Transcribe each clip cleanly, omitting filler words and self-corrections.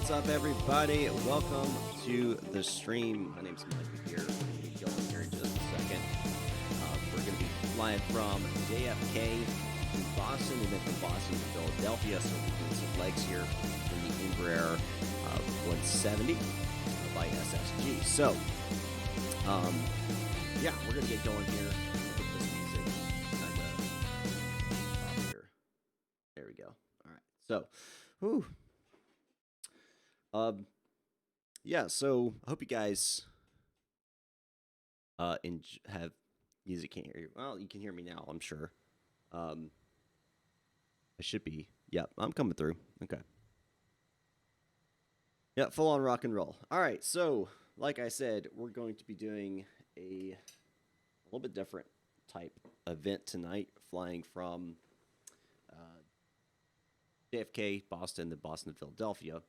What's up, everybody? Welcome to the stream. My name's Mike here. We'll be going here in just a second. We're going to be flying from JFK to Boston and then from Boston to Philadelphia. So we're doing some legs here in the Embraer 170 by SSG. So, yeah, we're going to get going here. We'll put this music kind of up here. There we go. All right. So, whew. Yeah, so I hope you guys have music. Can't hear you. Well, you can hear me now, I'm sure. I should be. Yep, I'm coming through. Okay. Yeah, full on rock and roll. All right, so like I said, we're going to be doing a little bit different type event tonight, flying from JFK, Boston, to Boston, Philadelphia.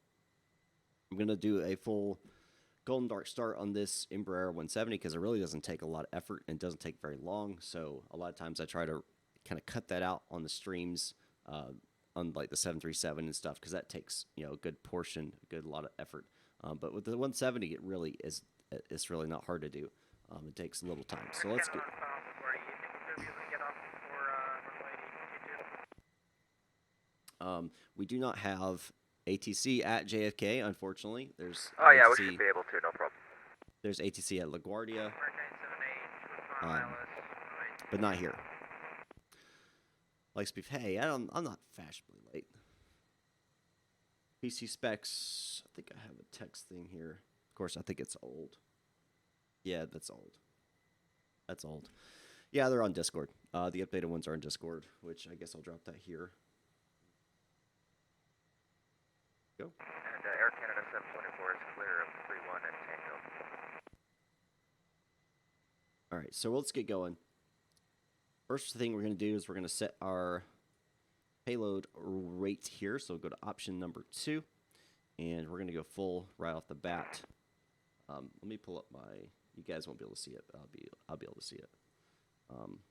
I'm going to do a full golden dart start on this Embraer 170 because it really doesn't take a lot of effort and doesn't take very long. So a lot of times I try to kind of cut that out on the streams on like the 737 and stuff because that takes, you know, a good portion, a lot of effort. But with the 170, it really is, it's really not hard to do. It takes a little time. So let's get. We do not have ATC at JFK, unfortunately. There's yeah, ATC, we should be able to, no problem. There's ATC at LaGuardia, but not here. Like Speed, hey, I'm not fashionably late. PC specs, I think I have a text thing here. Of course, I think it's old. Yeah, that's old. That's old. Yeah, they're on Discord. The updated ones are on Discord, which I guess I'll drop that here. Go. And Air Canada 724 is clear of 31 at Tango. All right, so let's get going. First thing we're going to do is we're going to set our payload rate here. So go to option number 2, and we're going to go full right off the bat. Let me pull up my. You guys won't be able to see it, but I'll be able to see it.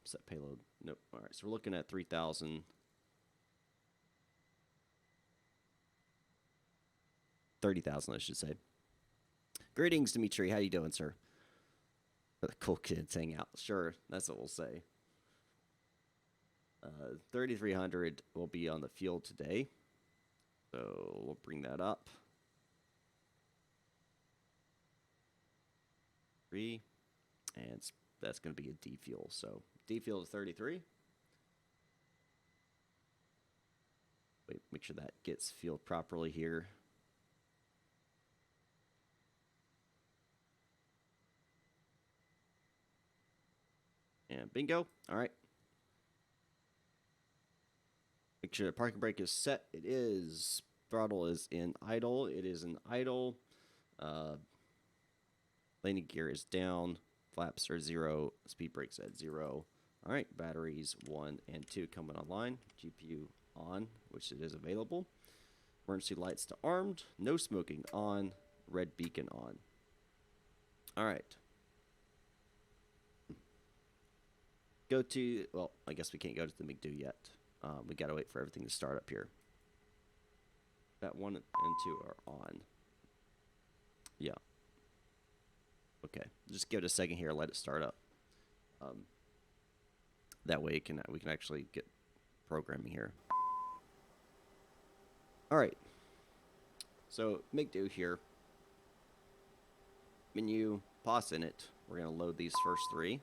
Set payload. Nope. All right, so we're looking at 3,000. 30,000, I should say. Greetings, Dimitri. How you doing, sir? The cool kids hang out. Sure, that's what we'll say. 3,300 will be on the field today, so we'll bring that up. 3, and that's going to be a D fuel. So D fuel is 33. Wait, make sure that gets fueled properly here. And bingo. All right. Make sure the parking brake is set. It is. Throttle is in idle. It is in idle. Landing gear is down. Flaps are 0. Speed brake's at 0. All right. Batteries 1 and 2 coming online. GPU on, which it is available. Emergency lights to armed. No smoking on. Red beacon on. All right. Go to, well, I guess we can't go to the McDo yet. We got to wait for everything to start up here. That 1 and 2 are on. Yeah. Okay. Just give it a second here. Let it start up. That way we can actually get programming here. All right. So McDo here. Menu, pause in it. We're going to load these first 3.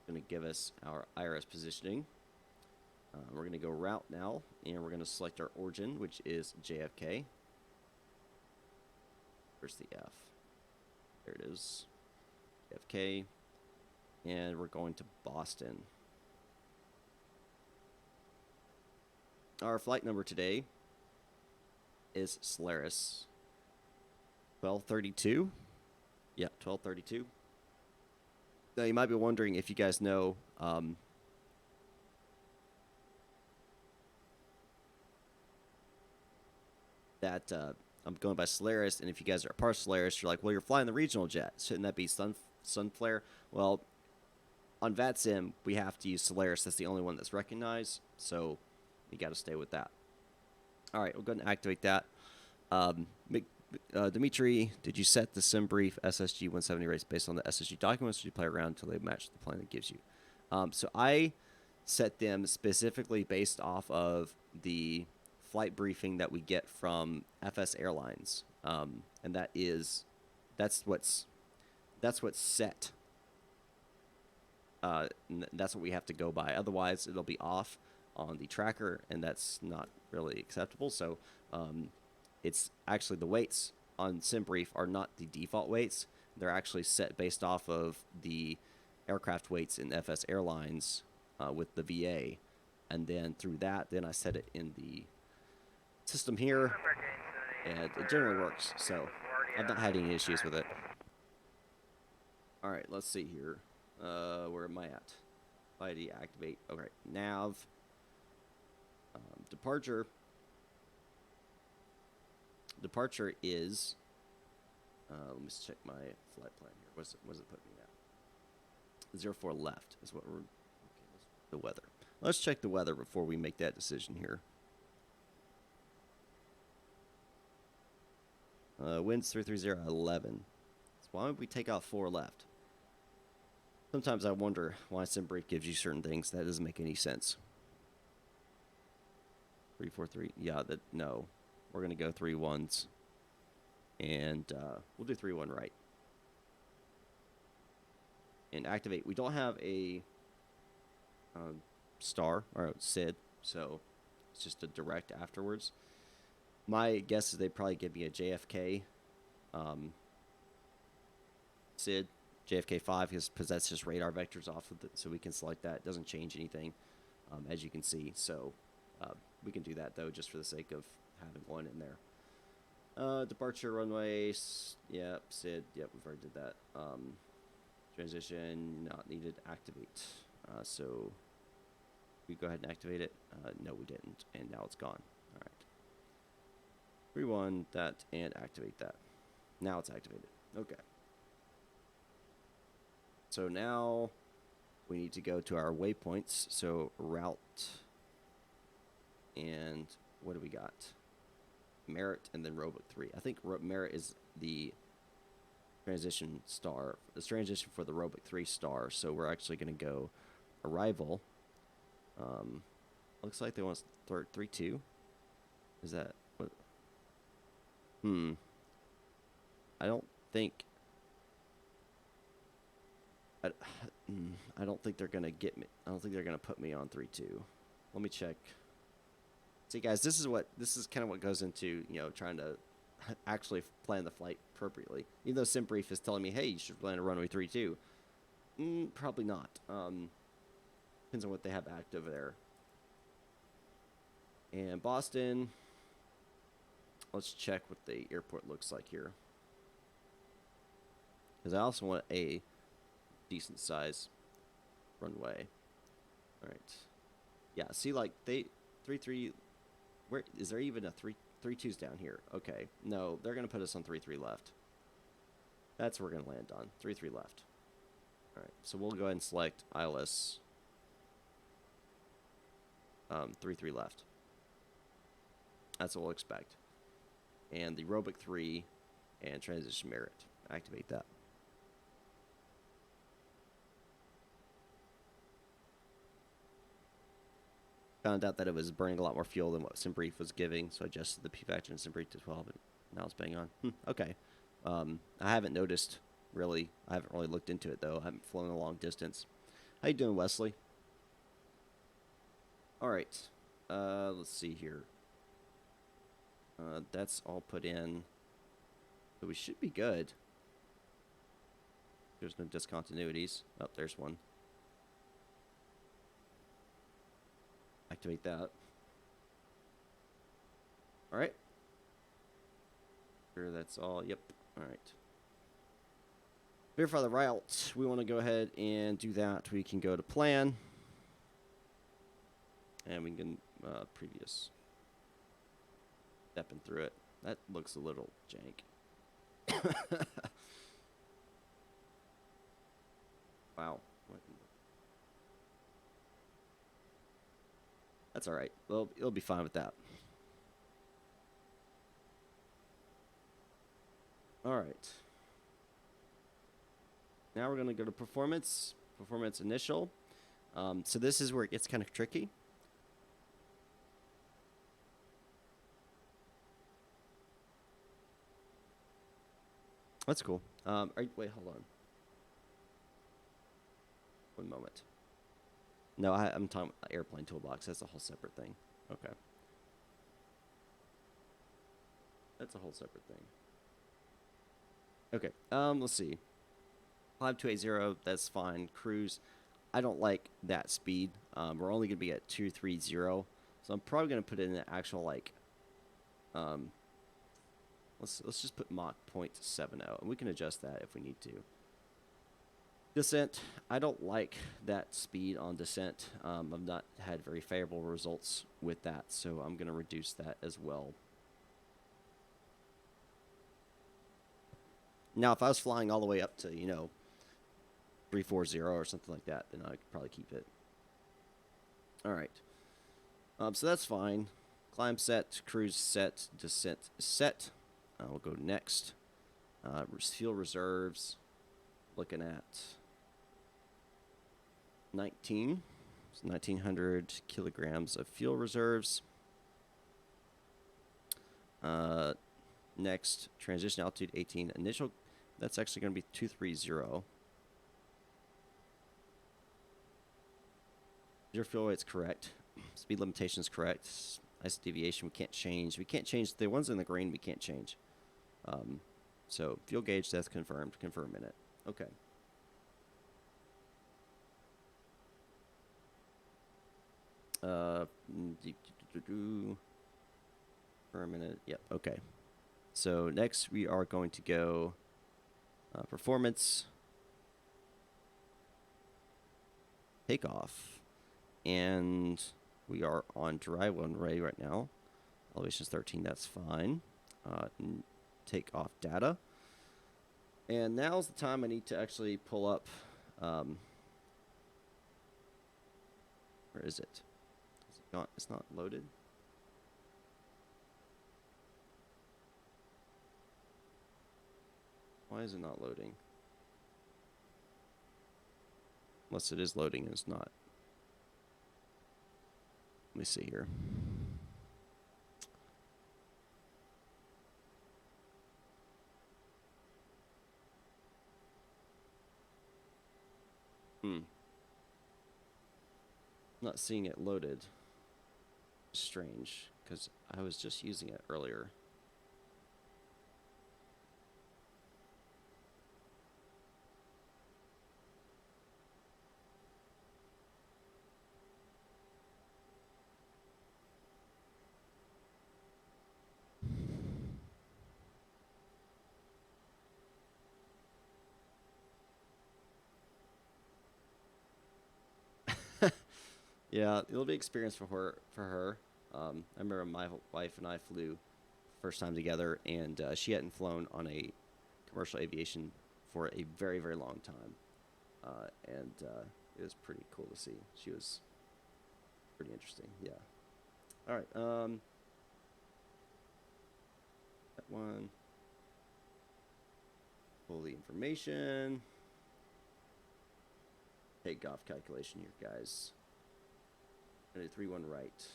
Going to give us our IRS positioning. We're going to go route now, and we're going to select our origin, which is JFK. Where's the F? There it is. JFK. And we're going to Boston. Our flight number today is Solaris 1232. Yeah, 1232. Now, you might be wondering if you guys know that I'm going by Solaris, and if you guys are a part of Solaris, you're like, well, you're flying the regional jet. Shouldn't that be Sunflare? Well, on VATSIM, we have to use Solaris. That's the only one that's recognized, so you got to stay with that. All right, we'll go ahead and activate that. Dimitri, did you set the sim brief SSG 170 rates based on the SSG documents, or do you play around until they match the plan it gives you? So I set them specifically based off of the flight briefing that we get from FS Airlines, and that's what's set. That's what we have to go by. Otherwise, it'll be off on the tracker, and that's not really acceptable. So it's actually the weights on SimBrief are not the default weights. They're actually set based off of the aircraft weights in FS Airlines with the VA. And then through that, then I set it in the system here, and it generally works. So I've not had any issues with it. All right, let's see here. Where am I at? ID activate. Okay, nav. Departure. Departure is. Let me check my flight plan here. What does it put me at? 04 left is what we're. Okay, the weather. Let's check the weather before we make that decision here. Winds 330 11. So why would we take out 4 left? Sometimes I wonder why SimBrief gives you certain things. That doesn't make any sense. 343. Yeah, no. We're going to go 3 1s. And we'll do 3 1 right. And activate. We don't have a star or a SID, so it's just a direct afterwards. My guess is they'd probably give me a JFK SID. JFK 5 because that's just radar vectors off of it, so we can select that. It doesn't change anything, as you can see. So we can do that though, just for the sake of having one in there. Departure runway, yep. SID, yep. We've already did that. Transition not needed. Activate. So we go ahead and activate it. No, we didn't, and now it's gone. All right. 3-1 that and activate that. Now it's activated. Okay. So now we need to go to our waypoints. So route, and what do we got? Merit and then Roebuck 3. I think Merit is the transition star. The transition for the Roebuck 3 star. So we're actually going to go arrival. Looks like they want us to 3-2. Is that what? I don't think. I don't think they're gonna get me. I don't think they're gonna put me on 3-2. Let me check. See, guys, this is kind of what goes into trying to actually plan the flight appropriately. Even though SimBrief is telling me, hey, you should land a runway 32. Probably not. Depends on what they have active there. And Boston. Let's check what the airport looks like here, because I also want a decent size runway. All right. Yeah, see, like they 3-3. Where is there even a 3-2s down here? Okay. No, they're going to put us on 3-3 left. That's what we're going to land on. 3-3 left. All right. So we'll go ahead and select ILS 3-3 left. That's what we'll expect. And the Roebuck 3 and transition merit. Activate that. Found out that it was burning a lot more fuel than what SimBrief was giving, so I adjusted the P factor in SimBrief to 12, and now it's bang on. Okay. I haven't noticed, really. I haven't really looked into it, though. I haven't flown a long distance. How you doing, Wesley? All right. Let's see here. That's all put in. So we should be good. There's no discontinuities. Oh, there's one. Activate that. All right. Sure, that's all. Yep. All right. Verify the route. We want to go ahead and do that. We can go to plan. And we can previous. Stepping through it. That looks a little jank. Wow. That's all right. Well, it'll be fine with that. All right. Now we're going to go to performance initial. So this is where it gets kind of tricky. That's cool. Wait, hold on. One moment. No, I'm talking airplane toolbox. That's a whole separate thing. Okay. That's a whole separate thing. Okay. Let's see. 5280, that's fine. Cruise, I don't like that speed. We're only going to be at 230. So I'm probably going to put in an actual, like, let's just put Mach 0.70, and we can adjust that if we need to. Descent, I don't like that speed on descent. I've not had very favorable results with that, so I'm going to reduce that as well. Now, if I was flying all the way up to, 340 or something like that, then I could probably keep it. All right. So that's fine. Climb set, cruise set, descent set. We'll go next. Fuel reserves. Looking at 1,900 kilograms of fuel reserves. Next, transition altitude 18. Initial, that's actually going to be 230. Your fuel rate's correct. Speed limitation is correct. Ice deviation we can't change. We can't change the ones in the green. We can't change. So fuel gauge that's confirmed. Confirm in it. Okay. For a minute. Yep. Okay. So next we are going to go performance takeoff. And we are on dry runway right now. Elevation's 13, that's fine. Take off data. And now's the time I need to actually pull up. Where is it? Is it not? It's not loaded. Why is it not loading? Unless it is loading, it's not. Let me see here. Not seeing it loaded. Strange, because I was just using it earlier. Yeah, it'll be experience for her. I remember my wife and I flew first time together, and she hadn't flown on a commercial aviation for a very, very long time. And it was pretty cool to see. She was pretty interesting, yeah. All right, that one. Pull the information. Takeoff calculation here, guys. Gonna do 3-1 right.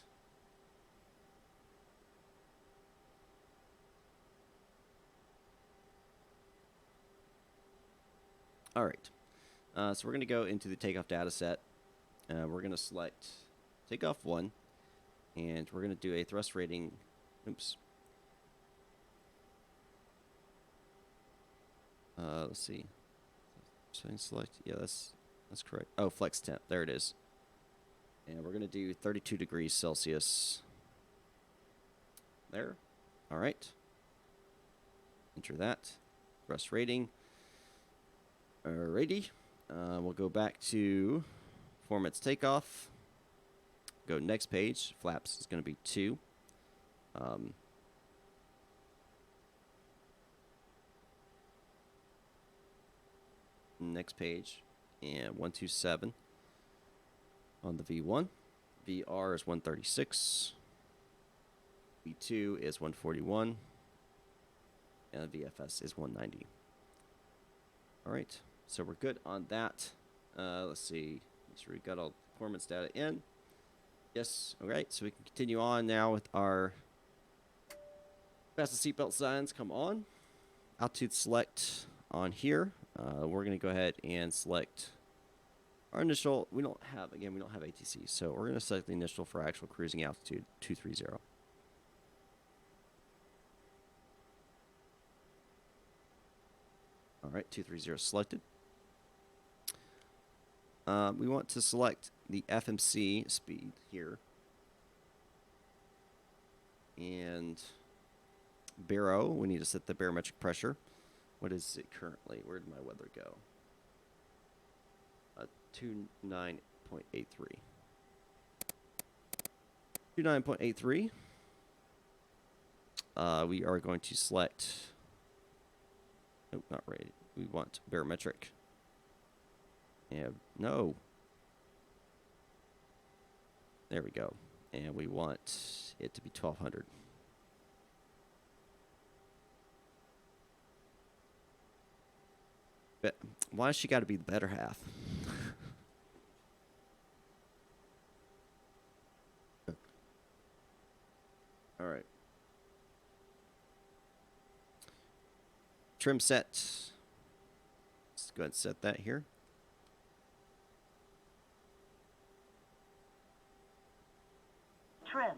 All right. So we're gonna go into the takeoff data set. We're gonna select takeoff 1, and we're gonna do a thrust rating. Oops. Let's see. So I select. Yeah, that's correct. Oh, flex temp. There it is. And we're going to do 32 degrees Celsius. There. All right. Enter that. Thrust rating. Alrighty. We'll go back to performance takeoff. Go next page. Flaps is going to be 2. Next page. And 127. On the V1, VR is 136, V2 is 141, And VFS is 190. All right, so we're good on that. Let's see. Make sure we got all the performance data in. Yes. All right, so we can continue on now with our fasten seatbelt signs. Come on. Altitude select on here. We're going to go ahead and select our initial. We don't have ATC, so we're going to select the initial for actual cruising altitude, 230. All right, 230 selected. We want to select the FMC speed here. And baro, we need to set the barometric pressure. What is it currently? Where did my weather go? 29.83. 29.83. We are going to select. Nope, not right. We want barometric. And no. There we go. And we want it to be 1200. But why she got to be the better half? All right. Trim set. Let's go ahead and set that here. Trim.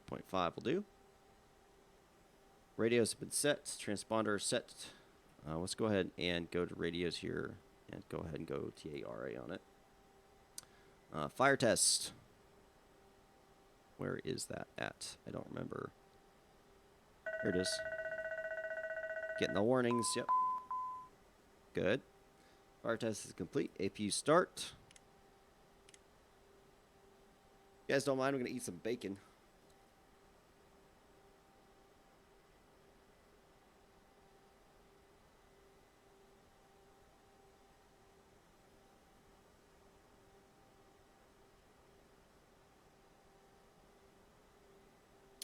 3.5 will do. Radios have been set. Transponder set. Let's go ahead and go to radios here and go ahead and go TARA on it. Fire test. Where is that at? I don't remember. Here it is. Getting the warnings. Yep. Good. Fire test is complete. APU start. You guys don't mind? I'm going to eat some bacon.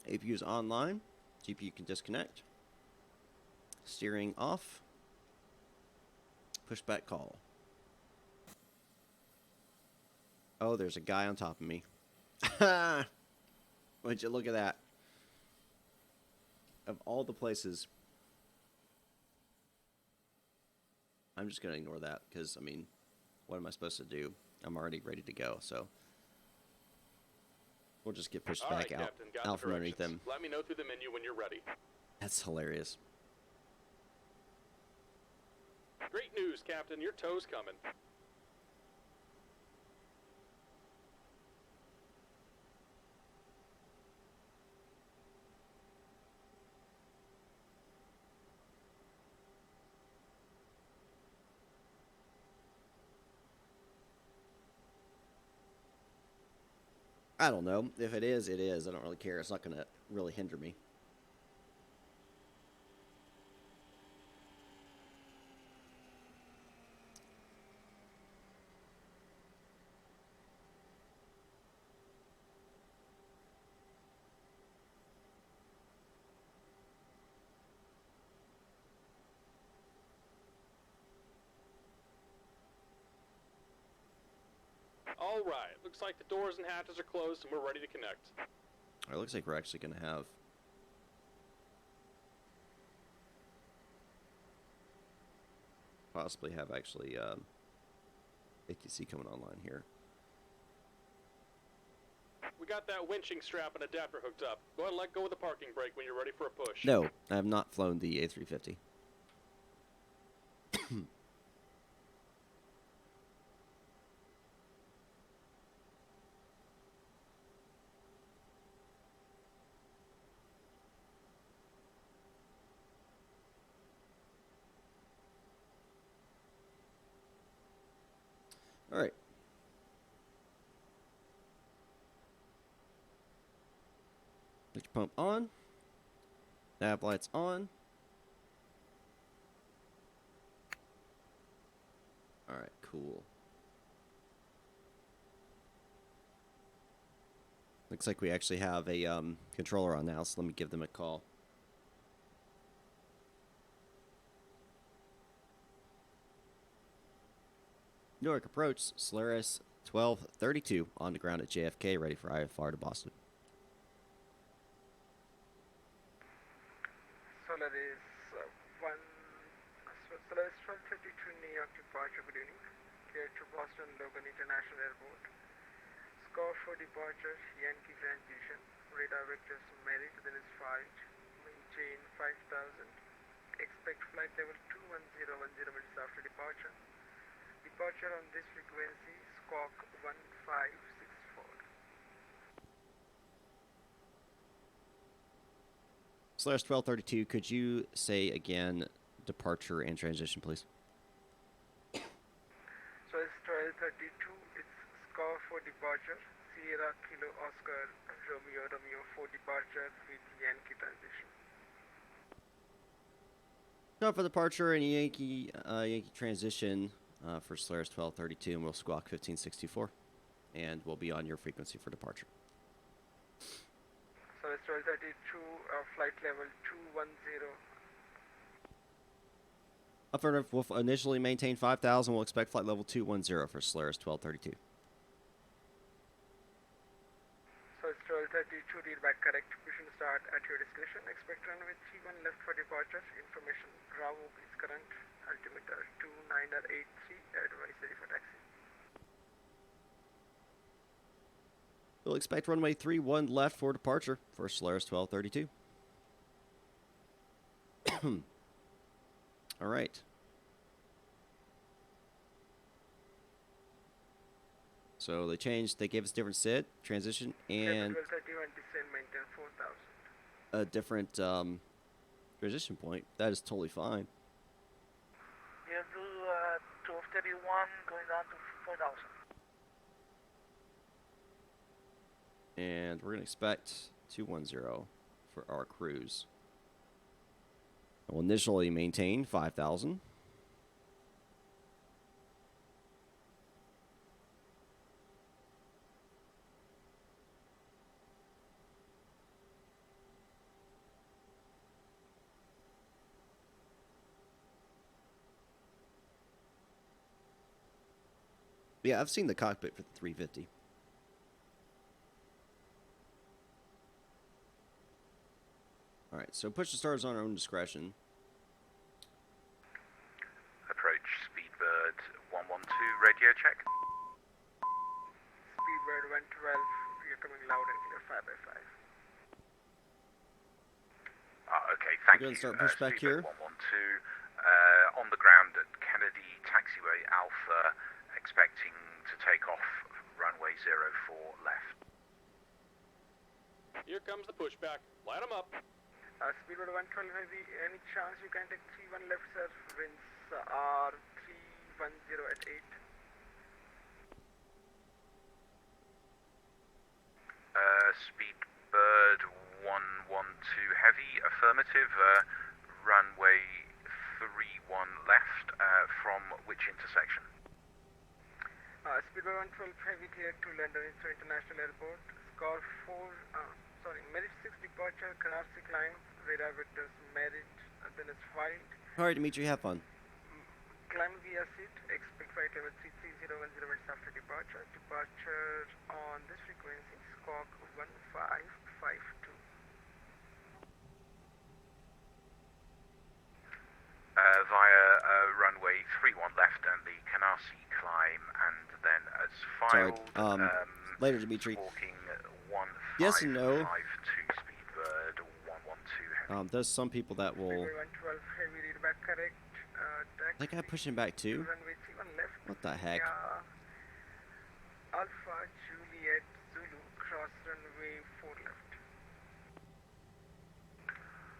APU is online. GPU can disconnect. Steering off. Pushback call. Oh, there's a guy on top of me. Would you look at that? Of all the places, I'm just going to ignore that because, I mean, what am I supposed to do? I'm already ready to go, so we'll just get pushed back out, Captain, from underneath them. Let me know through the menu when you're ready. That's hilarious. Great news, Captain. Your tow's coming. I don't know. If it is, it is. I don't really care. It's not going to really hinder me. All right. Looks like the doors and hatches are closed and we're ready to connect. All right, looks like we're actually going to have possibly have actually ATC coming online here. We got that winching strap and adapter hooked up. Go ahead and let go of the parking brake when you're ready for a push. No, I have not flown the A350. All right. Put your pump on. Nav lights on. All right, cool. Looks like we actually have a controller on now, so let me give them a call. Newark approach, Solaris 1232 on the ground at JFK, ready for IFR to Boston. Solaris 1232 New York departure, good evening. Clear to Boston Logan International Airport. Score for departure, Yankee transition. Radar vectors merit, then is 5. Maintain 5000. Expect flight level 21010 minutes after departure. Departure on this frequency, squawk 1564. Solaris 1232, could you say again departure and transition, please? So it's 1232, it's score for departure, Sierra Kilo Oscar Romeo for departure with Yankee transition. Go for departure and Yankee transition for Solaris 1232, and we'll squawk 1564, and we'll be on your frequency for departure. So it's 1232, flight level 210. Affirmative, we'll initially maintain 5,000. We'll expect flight level 210 for Solaris 1232. So it's 1232, read back correct. Pushing start at your discretion. Expect runway 31 left for departure. Information, Bravo is current. Altimeter 2983, advice ready for taxi. We'll expect runway 31 left for departure for Solaris 1232. All right. So they changed, they gave us different SID, transition, and 1231 descend, maintain 4000. a different transition point. That is totally fine. We'll do 1231 going down to 4000. And we're going to expect 210 for our cruise. We'll initially maintain 5,000. Yeah, I've seen the cockpit for the 350. All right, so push the stars on our own discretion. Approach Speedbird 112, radio check. Speedbird 112, you're coming loud and clear, 5x5. Okay, thank We're you. gonna start pushback here. Speedbird 112, on the ground at Kennedy Taxiway Alpha, expecting to take off runway 04 left. Here comes the pushback. Light them up. Speedbird 112 heavy, any chance you can take 31 left, sir? Winds are 310 at 8. Speedbird 112 heavy, affirmative, runway 31 left, from which intersection? Speedbird 112 heavy, cleared to London International Airport. Score 4, Merit 6 departure, Canarsie climb, radar vectors merit, then it's filed. All right, Dimitri, have fun. Climb via seat, expect flight level 33010 minutes after departure. Departure on this frequency, squawk 1552. Via runway 31 left and the Canarsie climb, and then as filed. Sorry, later, Dimitri. Walking Yes and no. 1552 Speedbird 112 heavy. There's some people that will. Speedbird 112 heavy, read back correct. That guy pushing back too? Runway 31 left. What the heck? Alpha Juliet Zulu, cross runway 4 left.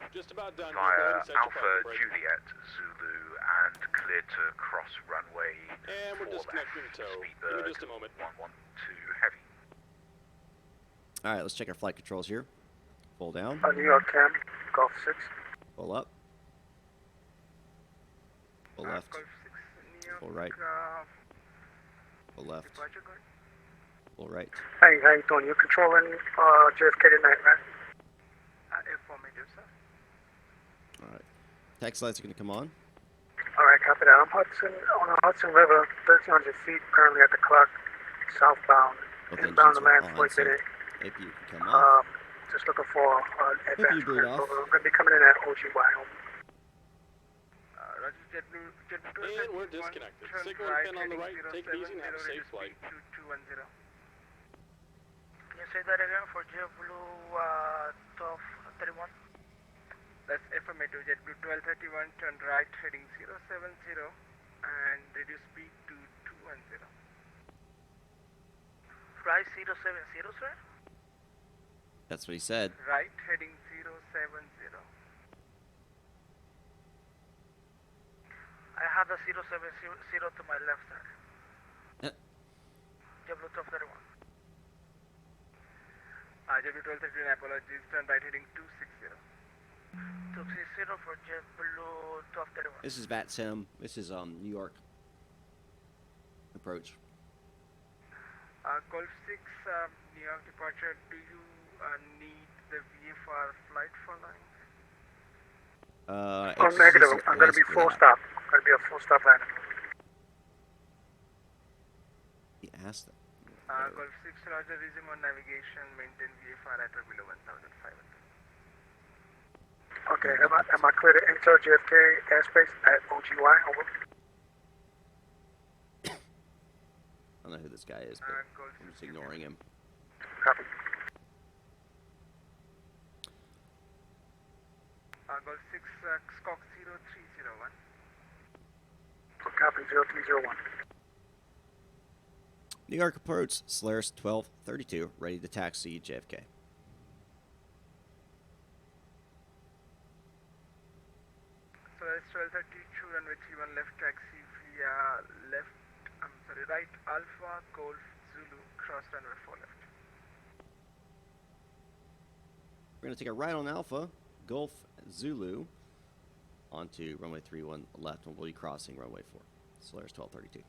Just about done. Go Via ahead and set your Alpha parking brake. Juliet Zulu and cleared to cross runway And we're 4 disconnecting left. the tow. Give Speedbird me just a moment. 112 heavy. All right, let's check our flight controls here. Pull down. New York Cam, Golf 6. Pull up. Pull left. Golf 6, New York, Pull right. Pull left. departure good. All right. Hey, how you doing? You're controlling JFK tonight, right? Affirmative, sir. All right. Taxi lights are going to come on. All right, copy that. I'm on the Hudson River, 1,300 feet, currently at the clock, southbound. Both Inbound engines to land are on, Fort so City. AP can come off. Just looking for advance. you bleed off. We're going to be coming in at OGY. Roger, JetBlue And we're disconnected. turn Signal right, pin on the heading right. Take it easy and have a 070, safe flight. speed 2210. Can you say that again for JetBlue 1231? That's affirmative. JetBlue 1231, turn right, heading 070, and reduce speed to 210. Right 070, sir? That's what he said. Right, heading 070. I have the 070 to my left, sir. JetBlue 1231. JetBlue 1231, apologies, turn right, heading 260. 260 for JetBlue 1231. This is VATSIM. This is New York approach. Golf 6, New York departure. Do you need the VFR flight following? Oh, negative. I'm going to be full stop. Going to be a full stop landing. He asked that. Golf 6, Roger, resume on navigation, maintain VFR at or below 1,500. Okay, am I clear to enter JFK airspace at OGY? Over. I don't know who this guy is, but I'm just ignoring him. Copy. Golf 6, Scock 0301. Copy 0301. New York approach, Solaris 1232, ready to taxi JFK. Solaris 1232, runway 31 left, taxi via right Alpha, Golf, Zulu, cross runway 4 left. We're going to take a right on Alpha, Golf, Zulu, onto runway 31 left, and we'll be crossing runway 4. Solaris 1232.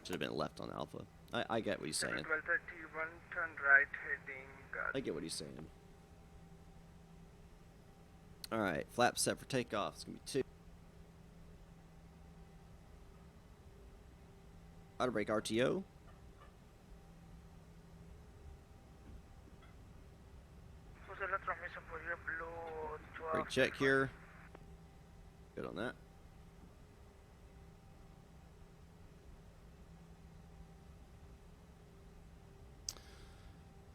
Should have been left on Alpha. I get what he's saying. 1231, turn right, heading... I get what he's saying. Alright, flap set for takeoff. It's going to be 2. Auto brake RTO. Brake check here. Good on that.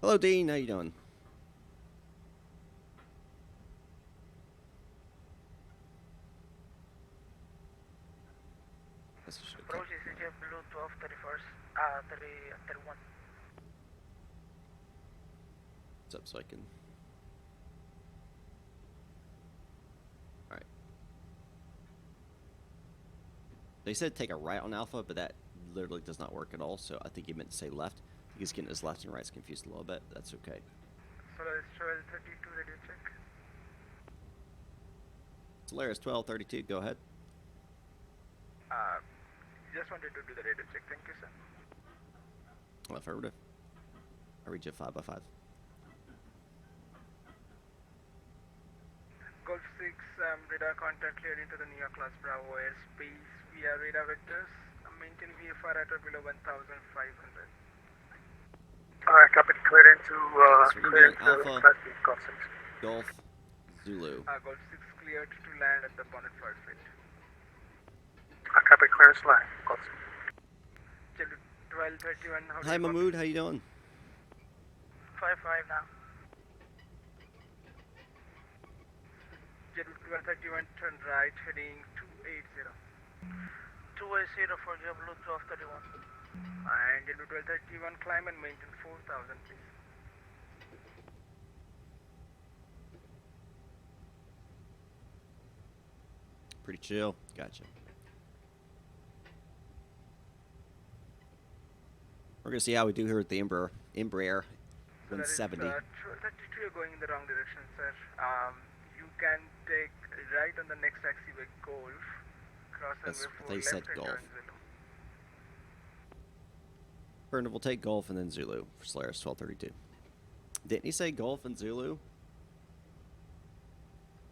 Hello, Dean. How you doing? Approach is JetBlue 1231st, 31. What's up, so I can... Alright. They said take a right on Alpha, but that literally does not work at all, so I think he meant to say left. He's getting his left and rights confused a little bit. That's okay. Solaris 1232, radio check. Solaris 1232, go ahead. Just wanted to do the radio check. Thank you, sir. Well, affirmative. I read you 5x5. Golf 6, radar contact cleared into the New York class Bravo airspace via radar vectors. Maintain VFR at or below 1,500. Alright, copy. Cleared into, So we're cleared gonna into do Class B, Golf 6. Golf, Zulu. Golf 6 cleared to land at the bonnet flight field. Copy. Clearance line, Golf 6. 1231. Hi, Mahmood. How you doing? 5-5 now. 1231, turn right, heading 280. 280 for JetBlue 1231. And 1231, climb and maintain 4,000, please. Pretty chill. Gotcha. We're going to see how we do here with the Embraer 170. So that is, 1232, you're going in the wrong direction, sir. You can take right on the next taxiway, Golf, cross That's runway 4 they left said and Golf. join Zulu. Burnham will take Golf and then Zulu for Solaris 1232. Didn't he say Golf and Zulu?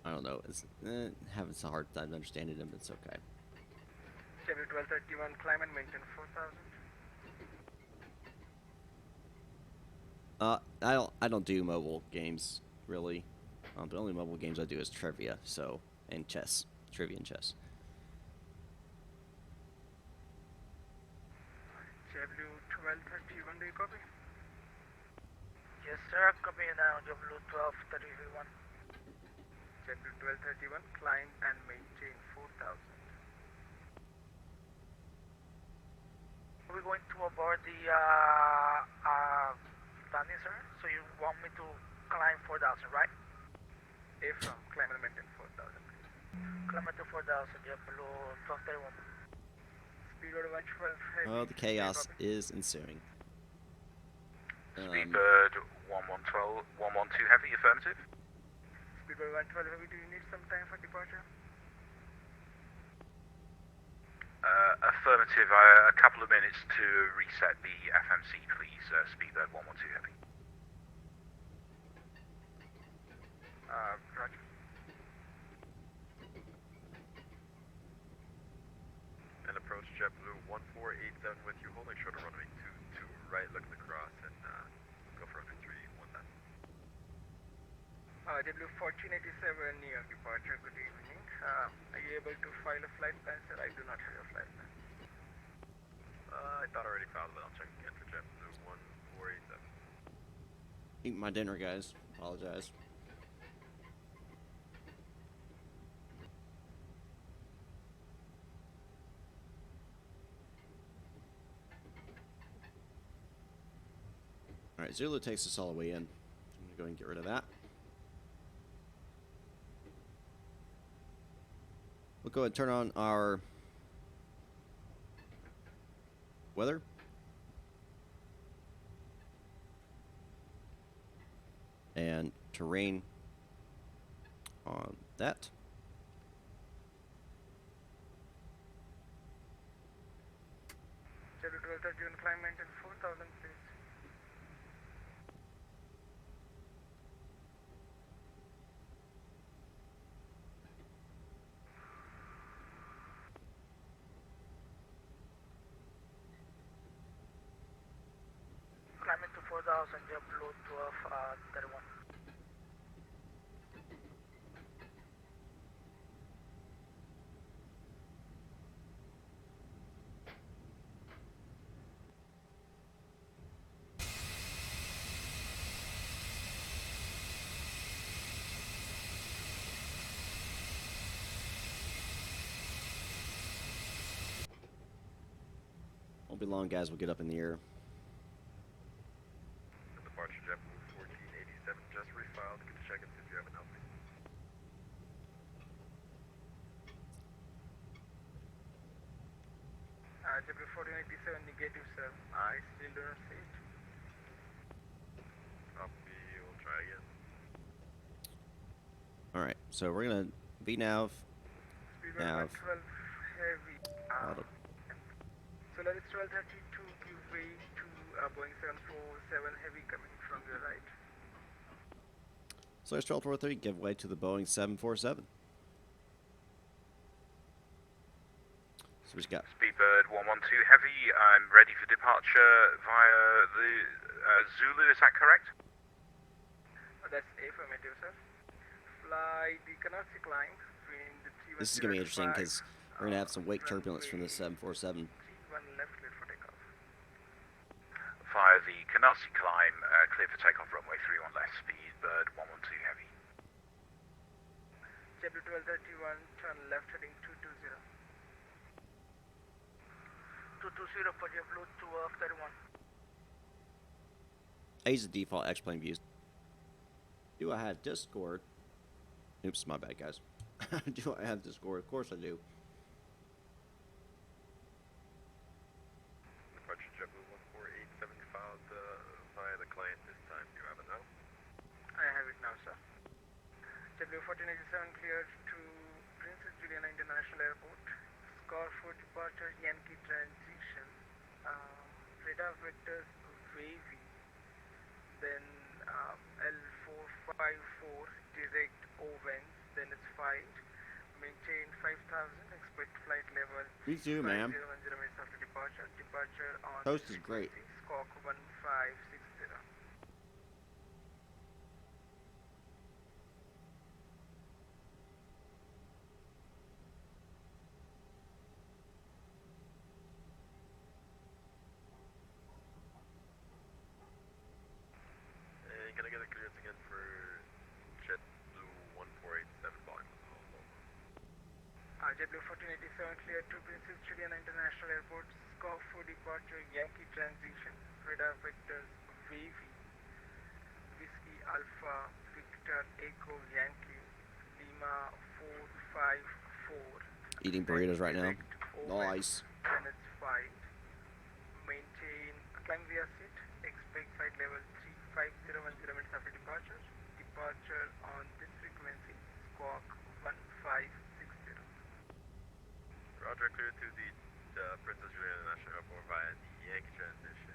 I don't know. It's having a hard time understanding him. It's okay. W1231, climb and maintain 4000. I don't do mobile games really. The only mobile games I do is trivia, and chess, trivia and chess. W1231, do you copy? Yes, sir. Copy now. W1231. W1231, climb and maintain 4000. We're going to aboard the landing, sir. So you want me to climb 4000, right? Affirm, climb and maintain 4000. Climb to 4000, below 1231. Speedbird 112 heavy. Oh, the chaos is ensuing. Speedbird 1112 heavy, affirmative. Speedbird 112 heavy, do you need some time for departure? Affirmative, a couple of minutes to reset the FMC, please. Speedbird 112 heavy. Roger. And approach JetBlue 1487 with you, holding short of runway 22 right, looking across, and go for runway 319. W1487, New York departure, good evening. Are you able to file a flight plan, sir? I do not have a flight plan. I thought I already filed it. I'll check again for JetBlue 1487. Eat my dinner, guys. Apologize. Alright, Zulu takes us all the way in. I'm going to go ahead and get rid of that. We'll go ahead and turn on our weather. And terrain on that. W1231, climb maintain 4000, please. Climbing to 4000, JetBlue 1231. Won't be long, guys. We'll get up in the air. Departure JetBlue 1487, just refiled. Get to check and see if you have an LP. W1487, negative, sir. I still do not see it. Copy, we'll try again. Alright, so we're going to VNAV. Speedbird Nav. 112 heavy. Auto. Solaris 1232, give way to Boeing 747 heavy coming from your right. Solaris 1243, give way to the Boeing 747. So we just got Speedbird 112 heavy, I'm ready for departure via the Zulu, is that correct? That's affirmative, sir. Fly the Canarsie climb between the 3105. this is going to be interesting because we're going to have some wake turbulence from the 747. 1 left, clear for takeoff. Via the Canarsie climb, clear for takeoff runway 31 left, Speedbird 112 heavy. W1231, turn left heading 220. 220 for JetBlue 1231. I use the default X-plane views. Do I have Discord? Oops, my bad, guys. Do I have Discord? Of course I do. Departure JetBlue 1487 filed via the client this time. You have it now? I have it now, sir. W1487 cleared to Princess Juliana International Airport. Score for departure, Yankee transition. radar vectors wavy, then L454 direct O-winds, then it's 5. Maintain 5,000, expect flight level. Me too, ma'am. 5010 minutes after departure. Departure on Toast is great. Squawk 1560. And can I get a clearance again for JetBlue 1487 volume? JetBlue 1487 cleared to Princess Juliana International Airport. Squawk for departure. Yankee transition. Radar vectors wavy. Whiskey Alpha Victor Echo Yankee Lima 454. Eating burritos right now. Over. Nice. Then it's 5. Maintain climb via seat. Expect flight level 35010 minutes after departure. Departure on this frequency. Squawk 1560. Roger, clear to the Princess Juliana International Airport via the Yankee transition.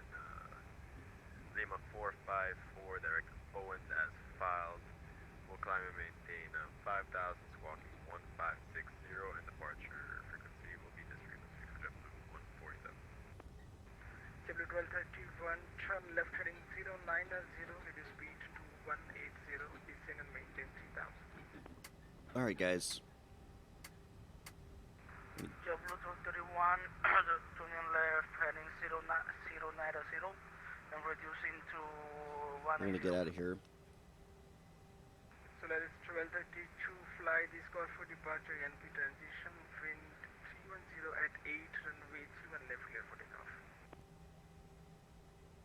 Lima 454, direct Owens as filed. Will climb and maintain 5,000, squawking 1560, and departure frequency will be this frequency for JetBlue 147. JetBlue 1231, turn left heading 090, reduce speed to 180, descend and maintain 3,000. Alright, guys. JetBlue 1231, turning left heading 090, and reducing to 180. We're gonna get out of here. Solaris 1232, fly this call for departure, Yankee transition, wind 310 at 8, runway 31 left, clear for takeoff.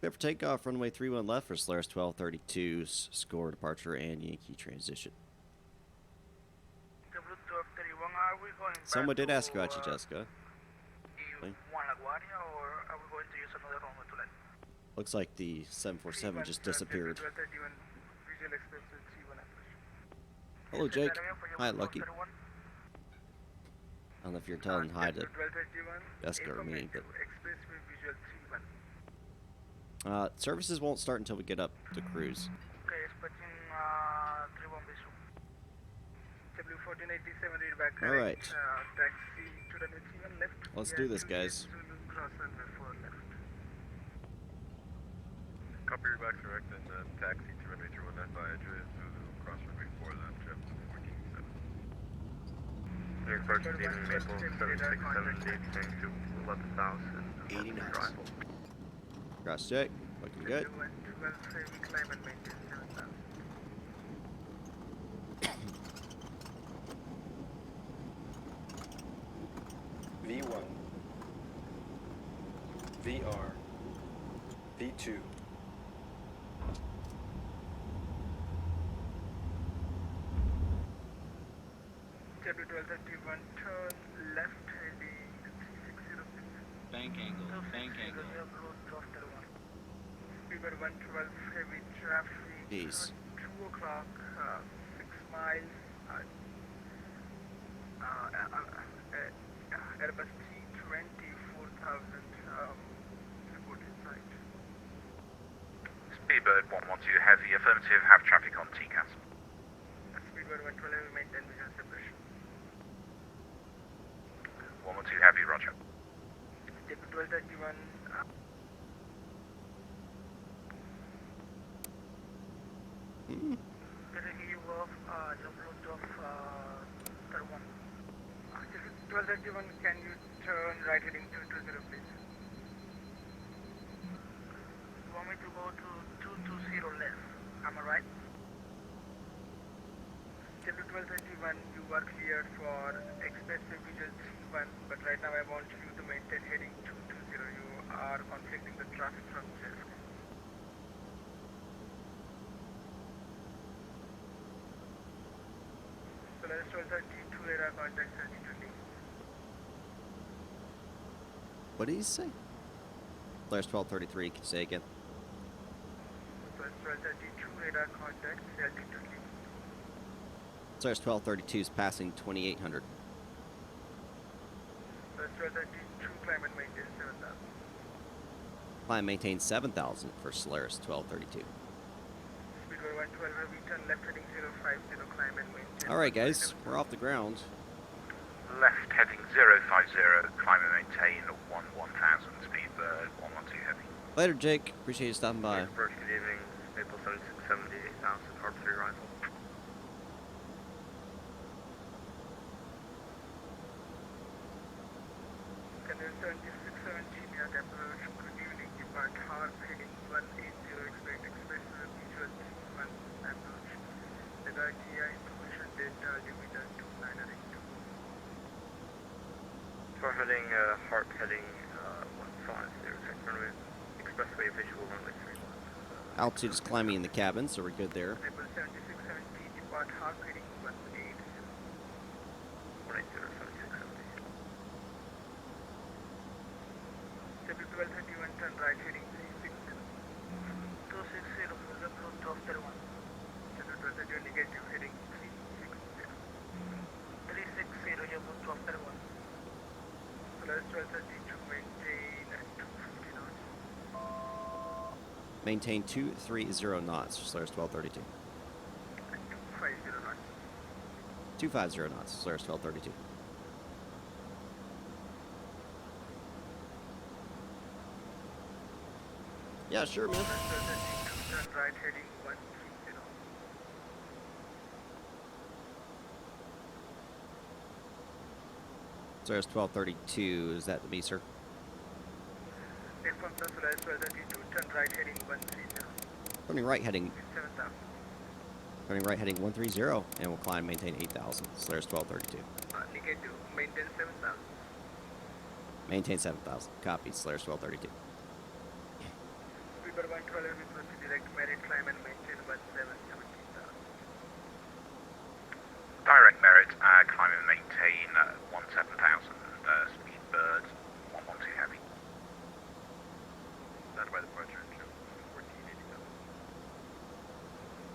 Clear for takeoff, runway 31 left for Solaris 1232's score departure and Yankee transition. JetBlue 1231, are we going back Someone did to, ask about you, Jessica. One LaGuardia, or are we going to use another runway to land? Looks like the 747 just disappeared. 1231, Visual Express with 31 approach. Hello, Jake. Hi, Lucky. I don't know if you're telling hi to Jessica or me, but services won't start until we get up to cruise. Okay, expecting 31 Bishop. JetBlue 1487, read back correct. All right. Taxi to runway 31 left. Let's do this, guys. Cross runway 4 left. Copy your back correct and taxi to runway 31 left via Zulu, cross runway 4 left, JetBlue 1487. New approach team Maple 7670, descending to 11,000. 80 knots. Cross check. Looking good. 12 heavy climb and maintain 7,000. V1, VR, V2. JetBlue 1231, turn left heading 3606. Bank angle, bank angle. Speedbird 112, heavy traffic. Peace. 2 o'clock, 6 miles. Airbus 320, 4,000 report inside. Speedbird 112 Heavy, affirmative, have traffic on TCAS. Speedbird 112 Heavy, maintain visual separation. 112 Heavy, roger. JetBlue 1231, relief of JetBlue 1231. 1231, can you turn right heading 220, please? You want me to go to 220 left, am I right? JetBlue 1231, you are cleared for expressway visual 31, but right now I want you to maintain heading 220. You are conflicting the traffic from JFK. Solaris 1232, radar contact 30 to leave. What did he say? Solaris 1233. Can you say again? Solaris 1232, radar contact 30 to leave. Solaris 1232 is passing 2800. Solaris 1232, climb and maintain 7,000. Climb maintain 7,000 for Solaris 1232. Speedway 112 heavy, turn left heading 050, climb and maintain. Alright guys, we're off the ground. Left heading 050, climb and maintain 1000, speedbird 112 heavy. Later Jake, appreciate you stopping by. Approach, good evening. Maple 7670, 8000, Harp 3 rifle. Canadian 7617, near approach, good evening, depart Harp heading 180, expect express visual 1 approach. Radar TI information data altimeter 2982. For heading, Harp heading 150, check runway, expressway visual runway 31. Altitude is climbing in the cabin, so we're good there. Maple 7617, depart Harp heading 180. 180, 7670. W 1231, turn right heading 360. 260, full approach 1231. W 1231, negative heading 360. 360, you approach 1231. Solaris 1232, maintain at 250 knots. Maintain 230 knots for Solaris 1232. At 250 knots. 250 knots, Solaris 1232. Yeah, sure, man. Solaris 1232, turn right heading 130. Solaris 1232, is that me, sir? Inform Solaris 1232, turn right heading 130. Turning right heading, 7,000. turning right heading 130, and we'll climb maintain 8,000. Solaris 1232. Negative, maintain 7,000. Maintain 7,000. Copy, Solaris 1232. Speedbird 112 will proceed direct merit, climb and maintain 17,000. Direct merit, climb and maintain 17,000, speedbird 112 heavy. Started by departure, 1487.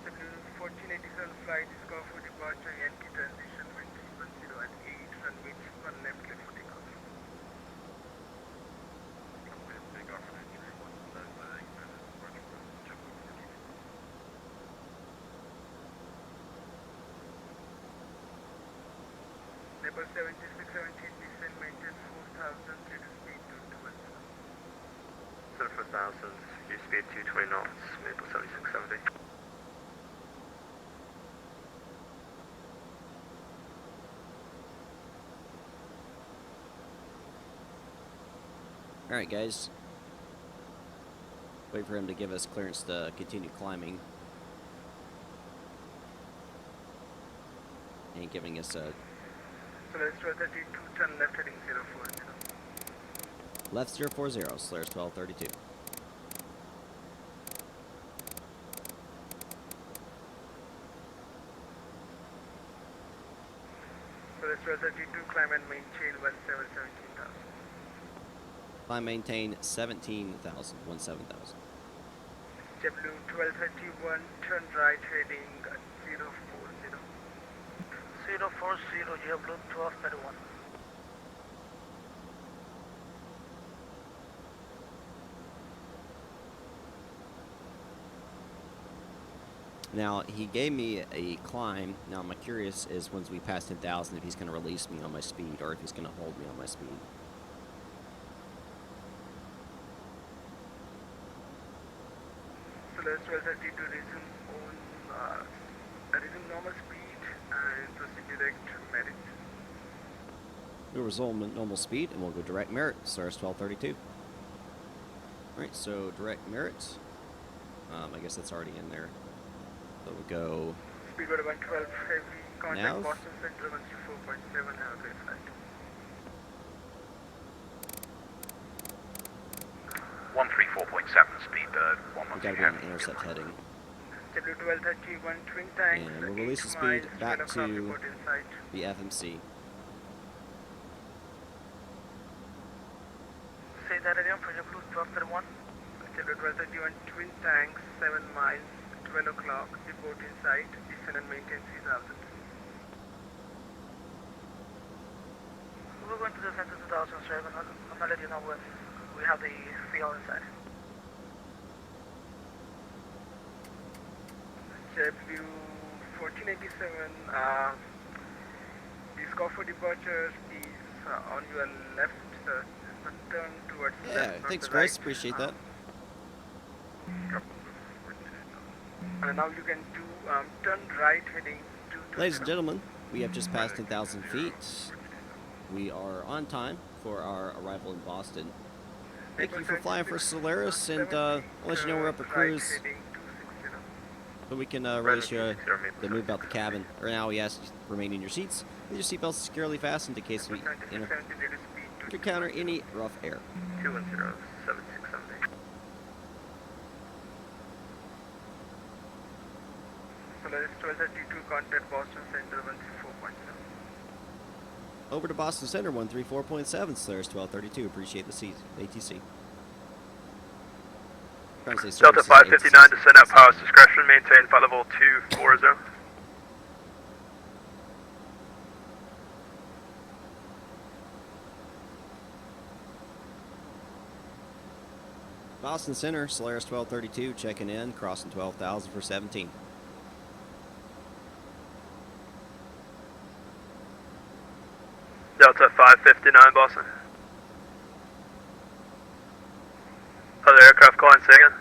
W1487 flight, score for departure, Yankee transition, wind 310 at 8, runway 1 left, clear for takeoff. Take off from entry 1 flag, departure from JetBlue 14. Maple 7617, descend, maintain 4,000, set speed to 210. Set for 1000, view speed 220 knots, Maple 7670. Alright, guys. Wait for him to give us clearance to continue climbing. And giving us a Solaris 1232, turn left heading 040. left 040, Solaris 1232. Solaris 1232, climb and maintain 17,000. Climb maintain 17,000, 17,000. JetBlue 1231, turn right heading 040. 040, JetBlue 1231. Now, he gave me a climb. Now, my curious is once we pass 10,000, if he's going to release me on my speed or if he's going to hold me on my speed. Solaris 1232, resume normal speed and proceed direct merit. We'll resume normal speed and we'll go direct merit, Solaris 1232. Alright, so direct merit. I guess that's already in there. So we'll go Speedbird 112 heavy, contact Nav. Boston Central 134.7, have a great flight. 134.7, speedbird we 112 gotta be on heavy. intercept heading. W1231, twin tanks, And we'll release the 8 speed miles, back 12 o'clock to report in sight. the FMC. Say that again for JetBlue 1231. W1231, twin tanks, 7 miles, 12 o'clock, report in sight, descend and maintain 3,000. We're going to the center 2007. I'm gonna let you know when we have the field inside. W1487, the score for departure is on your left, sir. Turn towards Yeah, left, not thanks, the Chris. right. Appreciate that. And now you can do turn right heading 220. Ladies and gentlemen, we have just passed 10,000 feet. We are on time for our arrival in Boston. Thank you for flying for Solaris, and I'll let you know we're up at cruise, but we can release you the move out the cabin. Right now, we ask you to remain in your seats with your seatbelts securely fastened in case we encounter any rough air. 210, 7678. Solaris 1232, contact Boston Center 134.7. Over to Boston Center 134.7, Solaris 1232. Appreciate the ATC. Delta 559, descend at pilot's discretion, maintain flight level 240. Boston Center, Solaris 1232, checking in, crossing 12,000 for 17. Delta 559, Boston. Other aircraft calling second.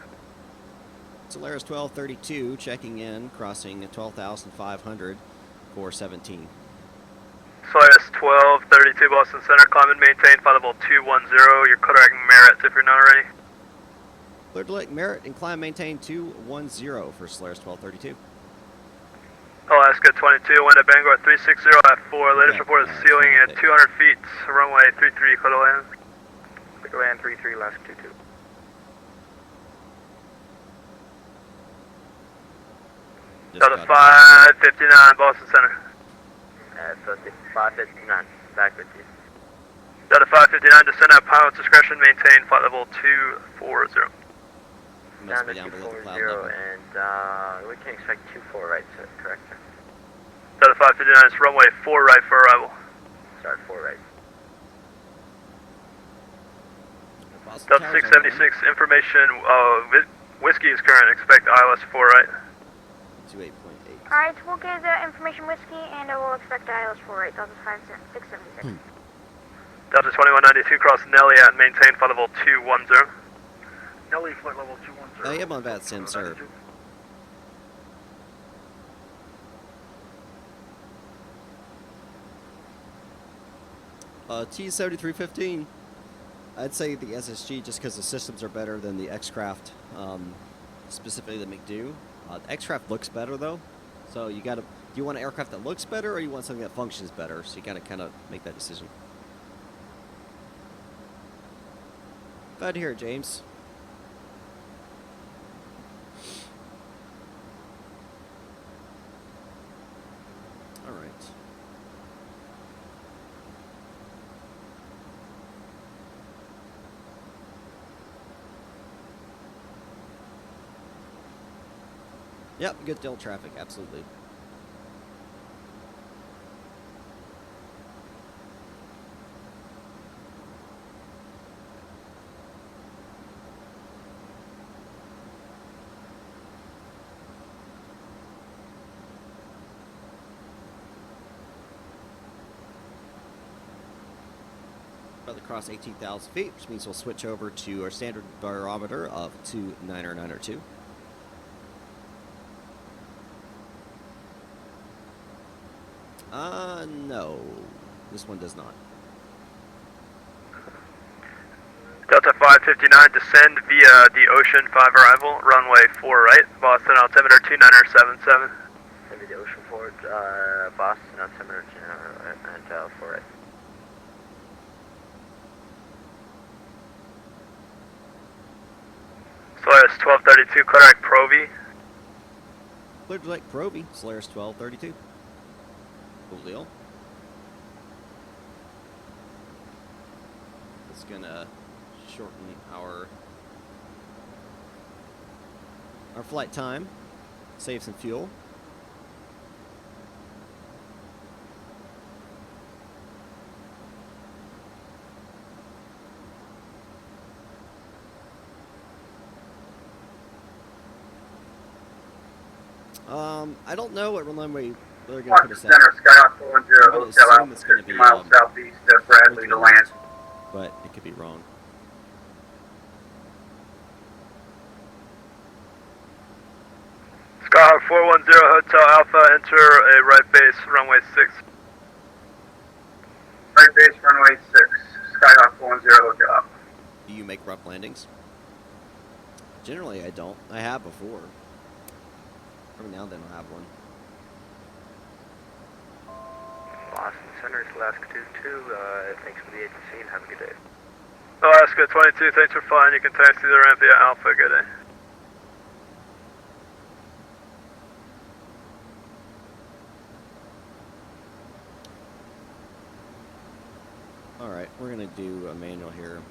Solaris 1232, checking in, crossing 12,500 for 17. Solaris 1232, Boston Center, climb and maintain flight level 210. Your Kodak Merritt if you're not already. Clear to Lake Merritt and climb maintain 210 for Solaris 1232. Alaska 22, wind at Bangor 360 at 4. Latest Yeah, report is that's ceiling at perfect. 200 feet, runway 33, clear to land. Clear to land 33, Alaska 22. Delta 559, Boston Center. 559, back with you. Delta 559, descend at pilot's discretion, maintain flight level 240. Must be down below the cloud level. And we can expect 24 right, sir, correct, sir? Delta 559 is runway 4 right for arrival. Sorry, 4 right. Boston Delta Towers 676, information, whiskey is current, expect ILS 4 right. 28.8. Alright, we'll give the information whiskey and we'll expect ILS 48, Delta 676. Delta 2192, cross Nelly at maintain flight level 210. Nelly, flight level 210. I am on VATSIM, sir. T-7315. I'd say the SSG just because the systems are better than the X-Craft, specifically the McDo. The X-Craft looks better though, so you gotta. Do you want an aircraft that looks better, or you want something that functions better? So you gotta kind of make that decision. Glad to hear it, James. All right. Yep, good deal traffic, absolutely. About to cross 18,000 feet, which means we'll switch over to our standard barometer of 29902. No. This one does not. Delta 559, descend via the Ocean 5 arrival, runway 4 right, Boston altimeter 2977. Maybe the Ocean 4, Boston, altimeter, and 4 right. Solaris 1232, Kodak Provi. Clear to Lake Provi, Solaris 1232. Coolio. It's gonna shorten our flight time, save some fuel. I don't know what runway they're going to Watch put us the at. center, Skyhawk 410, I'm gonna Hotel assume Alpha, it's gonna 50 be, miles southeast of Bradley to land. but it could be wrong. Skyhawk 410 Hotel Alpha, enter a right base, runway 6. Right base, runway 6, Skyhawk 410, Hotel Alpha. Do you make rough landings? Generally, I don't. I have before. Every now and then I'll have one. Boston Center, it's Alaska 22. Thanks for the agency and have a good day. Alaska 22, thanks for flying. You can taxi the ramp via Alpha. Good day. Alright, we're going to do a manual here.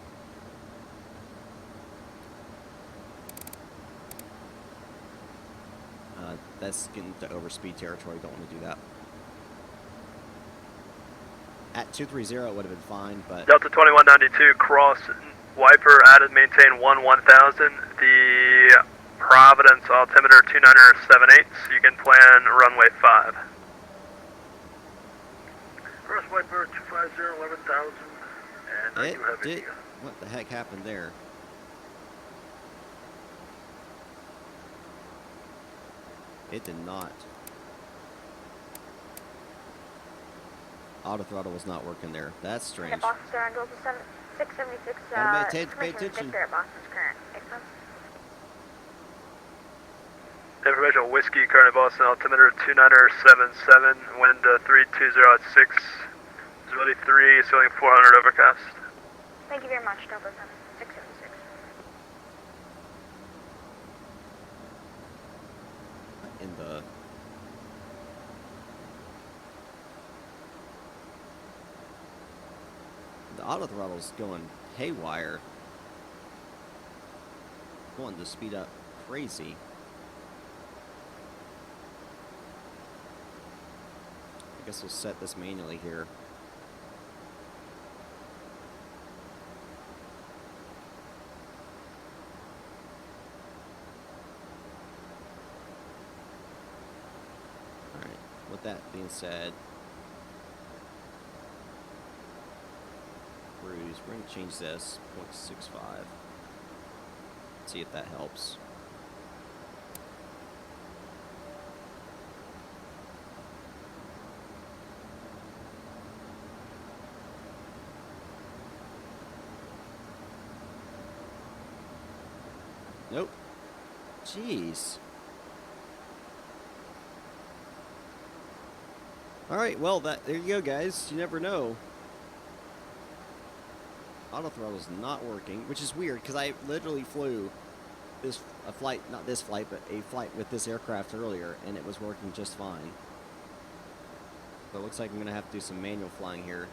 That's getting to overspeed territory. Don't want to do that. At 230 it would have been fine, but... Delta 2192, cross wiper added, maintain 1000. The Providence altimeter 2978, you can plan runway 5. Cross wiper 250, 11,000, and I do have India. What the heck happened there? It did not. Auto throttle was not working there. That's strange. Boston Star on Delta 676. Pay attention. Victor at Boston's current. Makes sense. Information Whiskey, current Boston altimeter 2977, wind 320 at 6, visibility 3, ceiling 400 overcast. Thank you very much, Delta 676. In the... The auto throttle's going haywire. Going to speed up crazy. I guess we'll set this manually here. Alright, with that being said, cruise, we're going to change this 0.65. See if that helps. Nope. Jeez. Alright, well, there you go, guys. You never know. Auto throttle is not working, which is weird, because I literally flew a flight, not this flight, but a flight with this aircraft earlier, and it was working just fine. So it looks like I'm going to have to do some manual flying here,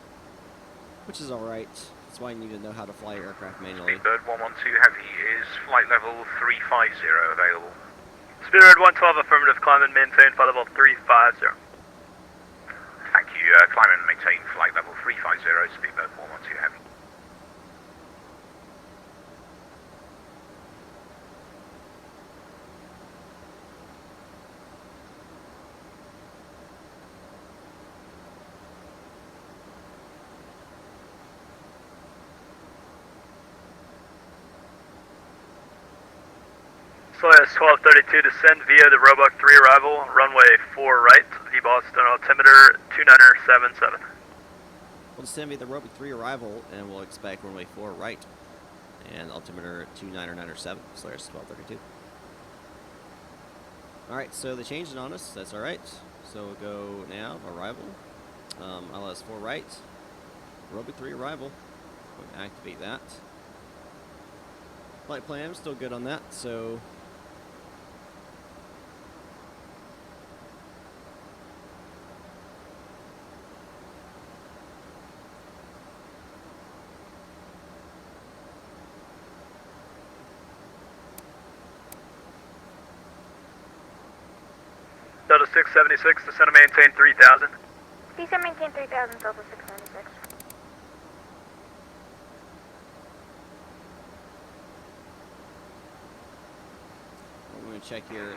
which is alright. That's why I need to know how to fly aircraft manually. Speedbird 112 Heavy is flight level 350 available. Speedbird 112 affirmative, climb and maintain flight level 350. Thank you. Climb and maintain flight level 350, Speedbird 112 Heavy. Solaris 1232, descend via the Roebuck 3 arrival, runway 4 right, the Boston altimeter 2977. We'll descend via the Roebuck 3 arrival, and we'll expect runway 4 right, and altimeter 2997, Solaris 1232. Alright, so they changed it on us, that's alright. So we'll go now, arrival, LS 4 right, Roebuck 3 arrival, we'll activate that. Flight plan, I'm still good on that, so... Delta 676, descend and maintain 3000. Descend maintain 3000, Delta 676. I'm going to check here.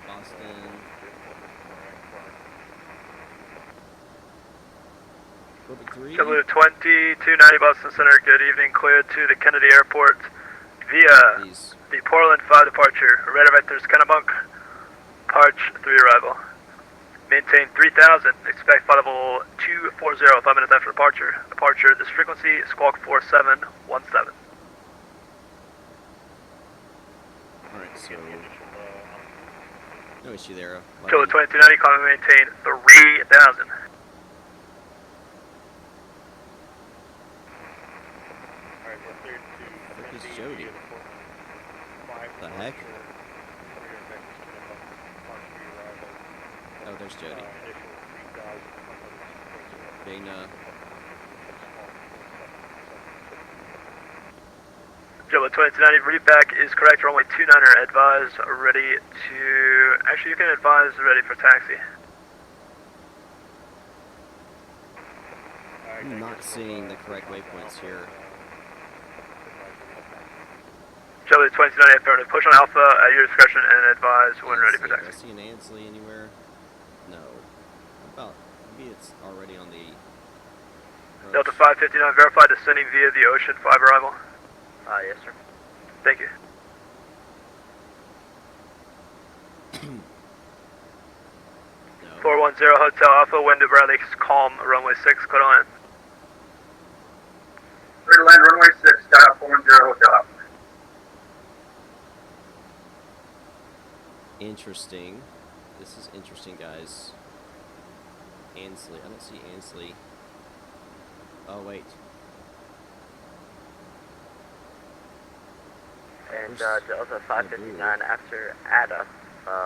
Boston. Orbit 3. W 2290 Boston Center, good evening. Cleared to the Kennedy Airport via These. the Portland 5 departure. Radar vectors Kennebunk, Parch 3 arrival. Maintain 3000, expect flight level 240, 5 minutes after departure. Departure, this frequency, squawk 4717. Alright, so. No issue there. Kilo 2290, comment maintain 3000. Where's Jody? The heck? Oh, there's Jody. Dana. Jolo 2290, read back is correct. Runway 29er, advise ready to. Actually, you can advise ready for taxi. I'm not seeing the correct waypoints here. Jolo 2290, affirmative. Push on Alpha at your discretion and advise when ready for Do I taxi. see an Ansley anywhere? No. About maybe it's already on the approach. Delta 559, verify descending via the Ocean 5 arrival. Yes, sir. Thank you. No. 410 Hotel Alpha, wind to Bradley, calm, runway 6, clear to land. Clear to land, runway 6, dial 410 Hotel Alpha. Interesting. This is interesting, guys. Ansley. I don't see Ansley. Oh, wait. And Where's Delta 559 after ADA,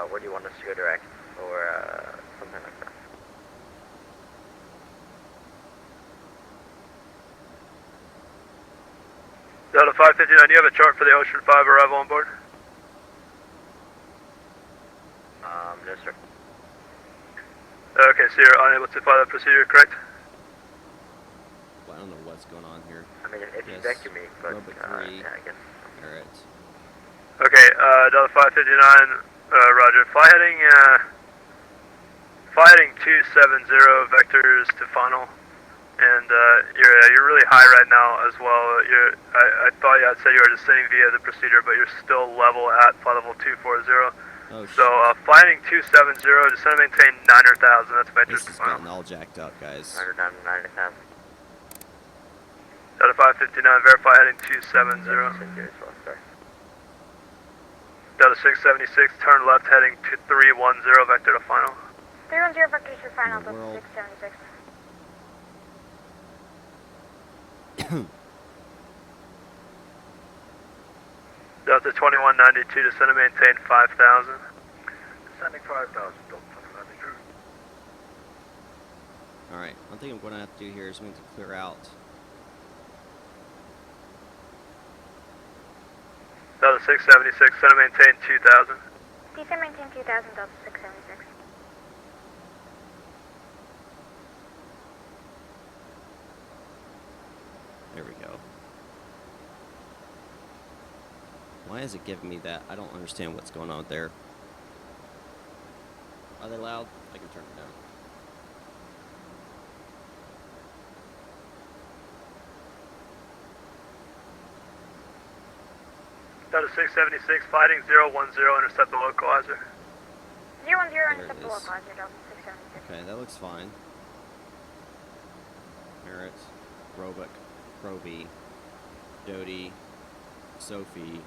where do you want us to go direct? Or something like that? Delta 559, do you have a chart for the Ocean 5 arrival on board? No, sir. Okay, so you're unable to follow that procedure, correct? Well, I don't know what's going on here. I mean, if you Yes. vector me, but Robot 3. yeah, I guess. Alright. Okay, Delta 559, roger. Fly heading 270 vectors to final. And you're really high right now as well. I thought you had said you were descending via the procedure, but you're still level at flight level 240. Oh, So fly heading 270, descend and maintain 9,000. That's vectors this to has final. gotten all jacked up, guys. 190,000. Delta 559, verify heading 270. Sorry. Delta 676, turn left heading to 310, vector to final. 310 vectors for final, In the Delta world. 676. Delta 2192, descend and maintain 5,000. Descending 5,000, Delta 2192. Alright, one thing I'm going to have to do here is I'm going to clear out. Delta 676, descend and maintain 2,000. Descend maintain 2000, Delta 676. There we go. Why is it giving me that? I don't understand what's going on there. Are they loud? I can turn it down. Delta 676, fighting 010, intercept the localizer. 010, There intercept it the is. localizer, Delta 676. Okay, that looks fine. Merritt, Roebuck, Proby, Jody, Sophie,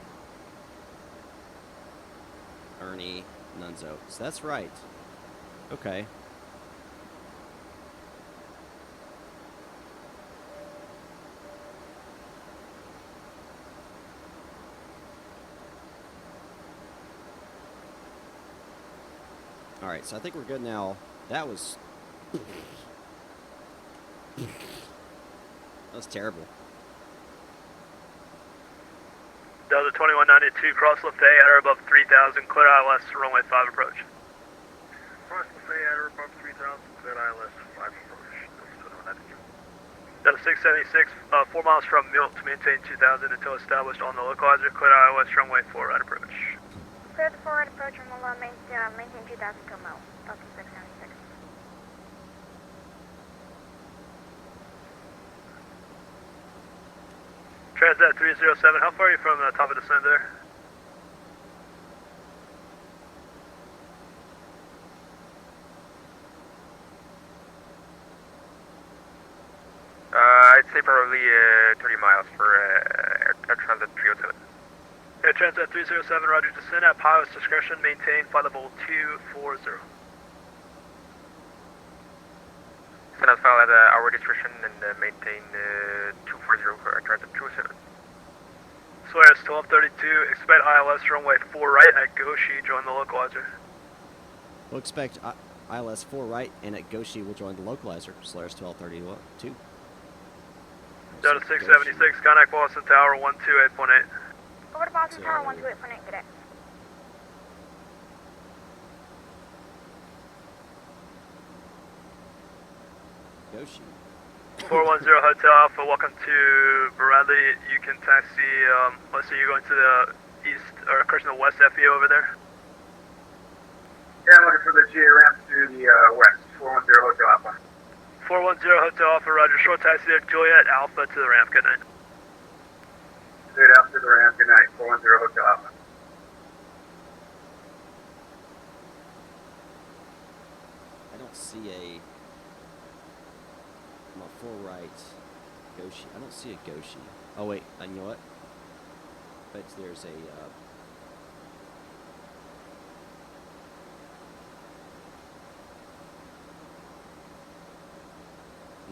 Ernie, Nunzo. So that's right. Okay. Alright, so I think we're good now. That was... that was terrible. Delta 2192, cross left A at or above 3,000, clear ILS, runway 5 approach. Cross left A at or above 3,000, clear ILS, 5 approach. Delta 2192. Delta 676, 4 miles from Milt to maintain 2000 until established on the localizer. Clear ILS runway 4 right approach. Clear the forward approach and we'll maintain 2000 till mile. Delta 676. Transat 307, how far are you from the top of descent there? I'd say probably 30 miles for Air Transit 307. Air Transat 307, roger, descend at pilot's discretion, maintain flight level 240. Send out file at our discretion and maintain 240 for Air Transit 307. Solaris 1232, expect ILS runway 4 right at Goshi, join the localizer. We'll expect ILS 4 right, and at Goshi we'll join the localizer. Solaris 1232. Delta 676, contact Boston Tower 128.8. Over to Boston Tower 128.8, good day. Goshi. 410 Hotel Alpha, welcome to Bradley. You can taxi, let's say you're going to the east, or correction, the west FE over there. Yeah, I'm looking for the GA ramp to the west, 410 Hotel Alpha. 410 Hotel Alpha, roger, short taxi there, Juliet Alpha to the ramp, good night. Straight out to the ramp, good night, 410 Hotel Alpha. I don't see a... I'm on 4 right. Goshi. I don't see a Goshi. Oh wait, you know what? But there's a...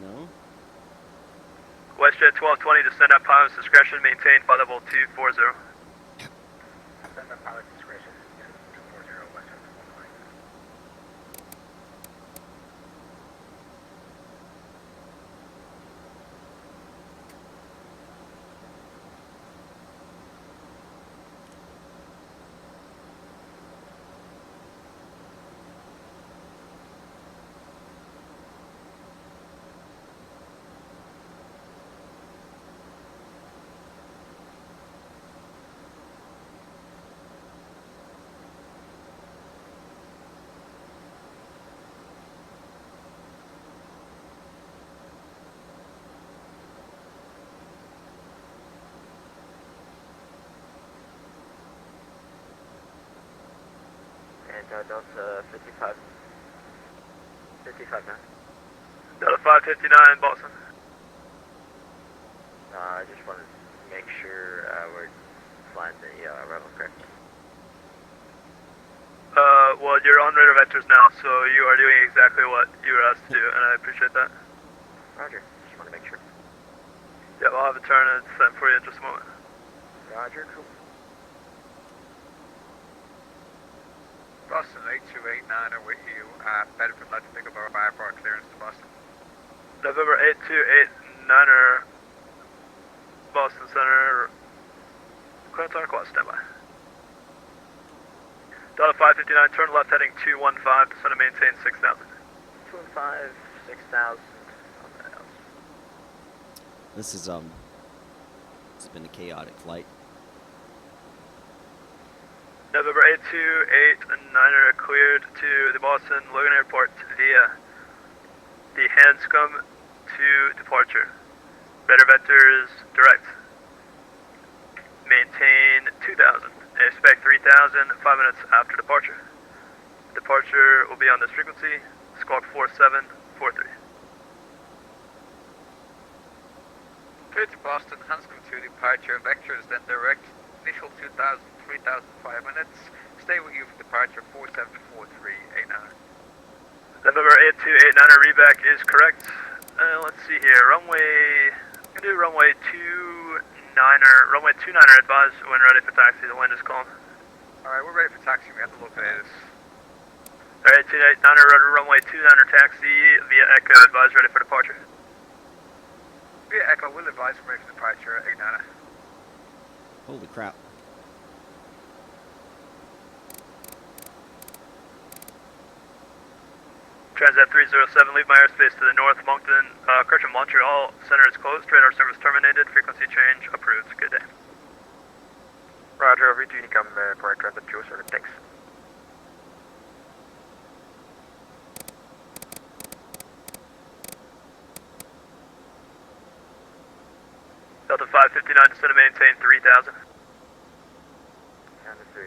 No? WestJet 1220, descend at pilot's discretion, maintain flight level 240. Descend at pilot's discretion, 240 WestJet 1220. And Delta 55. 55 now. Delta 559, Boston. I just wanted to make sure we're flying the runway correct. Well, you're on radar vectors now, so you are doing exactly what you were asked to do, and I appreciate that. Roger. Just want to make sure. Yeah, I'll have a turn and set for you in just a moment. Roger. Cool. Boston 8289 with you. Bedford, let's pick up our airport clearance to Boston. November 8289er, Boston Center, clearance on request, standby. Delta 559, turn left heading 215, descend and maintain 6000. 215, 6000 on the house. This has been a chaotic flight. November 8289er cleared to the Boston Logan Airport via the Hanscom to departure. Radar vectors direct. Maintain 2000. Expect 3000 5 minutes after departure. Departure will be on this frequency, squawk 4743. Clear to Boston, Hanscom to departure, vectors then direct, initial 2000, 3000 5 minutes, stay with you for departure 474389. November 8289er reback is correct. Let's see here, runway, I'm gonna do runway 29er advise when ready for taxi, the wind is calm. Alright, we're ready for taxi, we have to locate us. Alright, 289er, runway 29er taxi via Echo, advise ready for departure. Via Echo, we'll advise we're ready for departure, 89er. Holy crap. Transat 307, leave my airspace to the north. Moncton, correction, Montreal Center is closed. Radar service terminated. Frequency change approved. Good day. Roger, over to Unicom, Point Transit 207, thanks. Delta 559, descend to maintain 3000. Down to 3.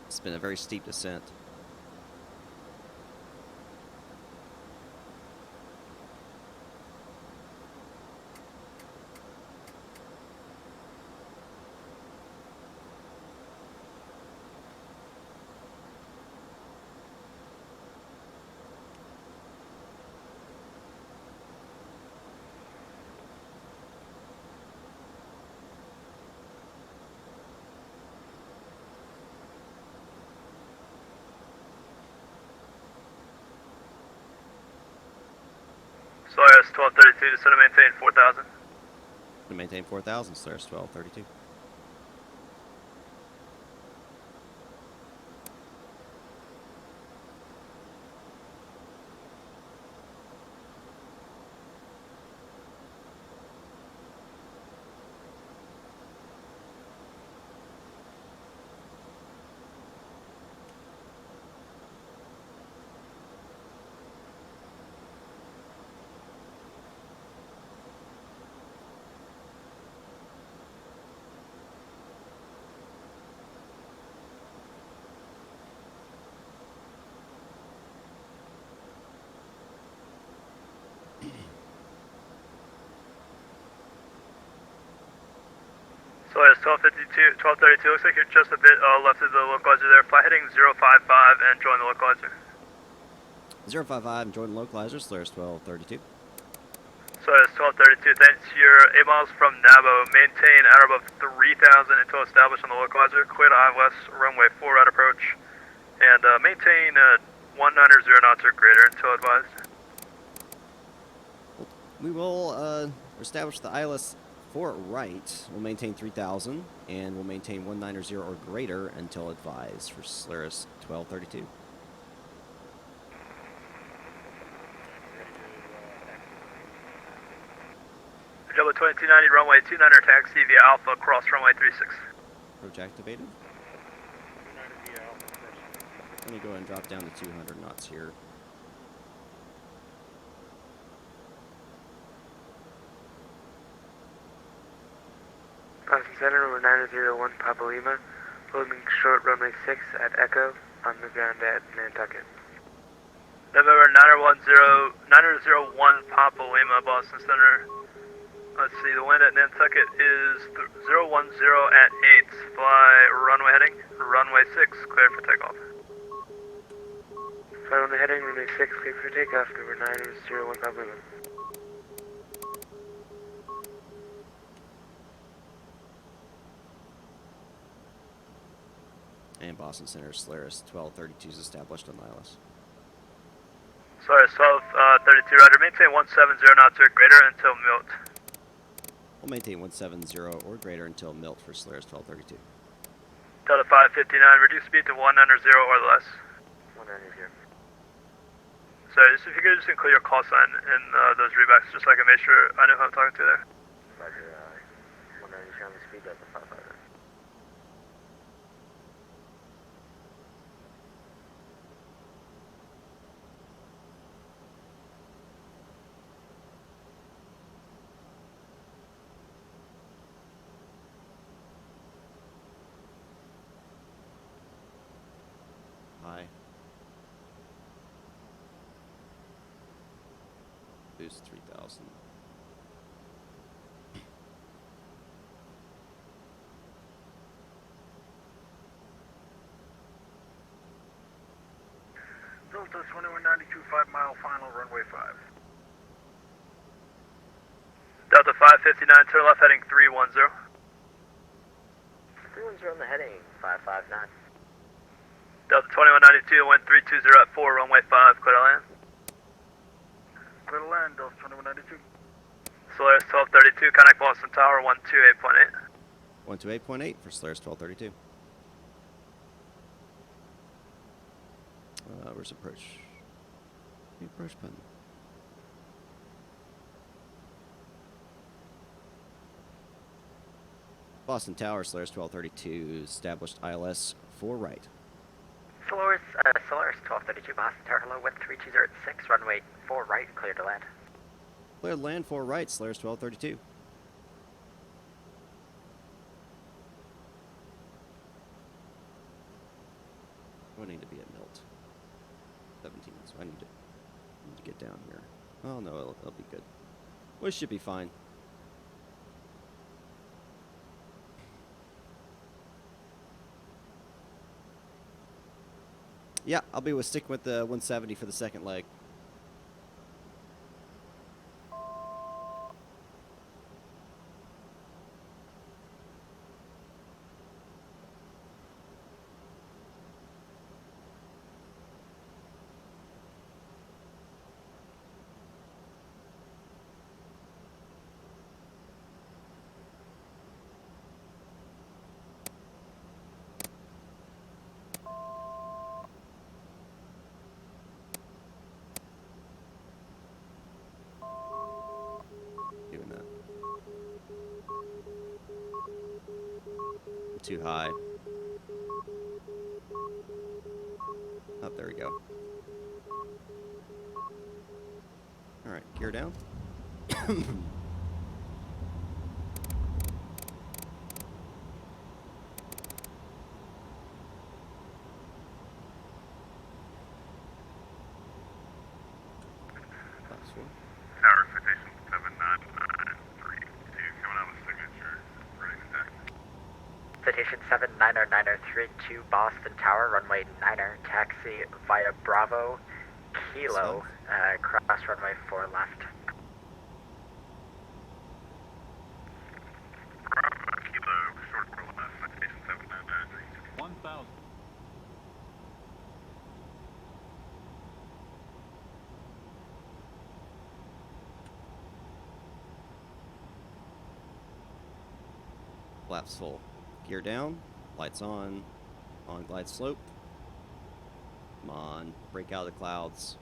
It's been a very steep descent. Solaris 1232, descend to maintain 4000. To maintain 4,000, Solaris 1232. Solaris 1232, looks like you're just a bit left of the localizer there. Fly heading 055 and join the localizer. 055 and join the localizer, Solaris 1232. Solaris 1232, thanks. Your 8 miles from Nabo. Maintain at or above 3000 until established on the localizer. Clear to ILS, runway 4 right approach. And maintain 190 knots or greater until advised. We will establish the ILS 4 right. We'll maintain 3000 and we'll maintain 190 or greater until advised for Solaris 1232. Jumbo 2290, runway 29 taxi via Alpha, cross runway 36. Approach activated. Let me go ahead and drop down to 200 knots here. Boston Center, number 901, Papa Lima, holding short runway 6 at Echo, on the ground at Nantucket. November 901 Papa Lima, Boston Center. Let's see, the wind at Nantucket is 010 at 8. Fly runway heading, runway 6, clear for takeoff. Fly runway heading, runway 6, clear for takeoff, number 901 Papa Lima. And Boston Center, Solaris 1232 is established on the ILS. Solaris 1232, roger. Maintain 170 knots or greater until MILT. We'll maintain 170 or greater until MILT for Solaris 1232. Delta 559, reduce speed to 190 or less. 190. Sorry, just if you could just include your call sign in those rebacks, just so I can make sure I know who I'm talking to there. Roger, 190 on the speed, Delta 559. High. Boost 3000. Delta 2192, 5 mile final, runway 5. Delta 559, turn left heading 310. 310 on the heading, 559. Delta 2192, wind 320 at 4, runway 5, clear to land. Clear to land, Delta 2192. Solaris 1232, contact Boston Tower 128.8. 128.8 for Solaris 1232. Where's approach? The approach button. Boston Tower, Solaris 1232, established ILS 4 right. Solaris 1232, Boston Tower, hello, wind 3206, runway 4 right, clear to land. Clear to land 4 right, Solaris 1232. I need to be at Milt 17, so I need to get down here. Oh no, it'll be good. Well, it should be fine. Yeah, I'll be sticking with the 170 for the second leg. Doing that. Too high. Oh, there we go. All right, gear down. Tower citation 79932, coming out with signature, running attack. Citation 790-932, Boston Tower, runway 9er, taxi via Bravo, Kilo, cross runway 4 left. Bravo, Kilo, short 4 left, citation 79932. 1,000. Flaps full. Gear down. Lights on. On glide slope. Come on. Break out of the clouds.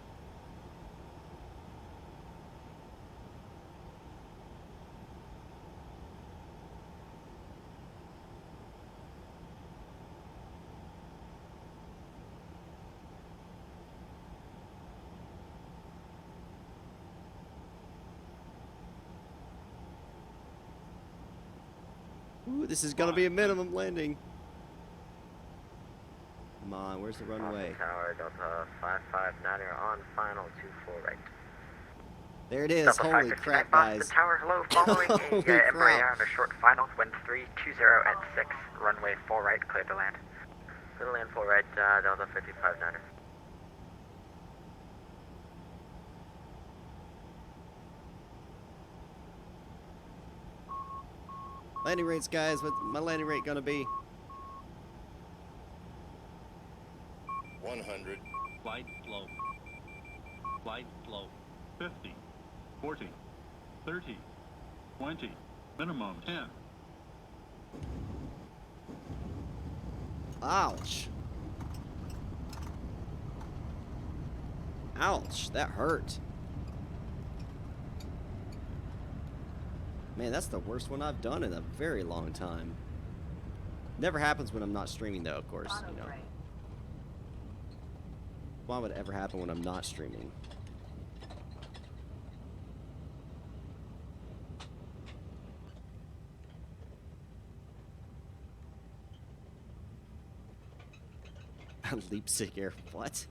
Ooh, this is gonna be a minimum landing. Come on, where's the runway? Boston Tower, Delta 559, you're on final 24 right. There it is. Delta Holy 559, crap, Boston guys. Tower, hello, following Holy a Embraer crap. on a short final, wind 320 at 6, runway 4 right, clear to land. Clear to land 4 right, Delta 559. Landing rates, guys. What's my landing rate gonna be? 100. Flight slow. Flight slow. 50, 40, 30, 20, minimum 10. Ouch. Ouch, that hurt. Man, that's the worst one I've done in a very long time. Never happens when I'm not streaming, though, of course, you know. Why would it ever happen when I'm not streaming? Leap sick air. What?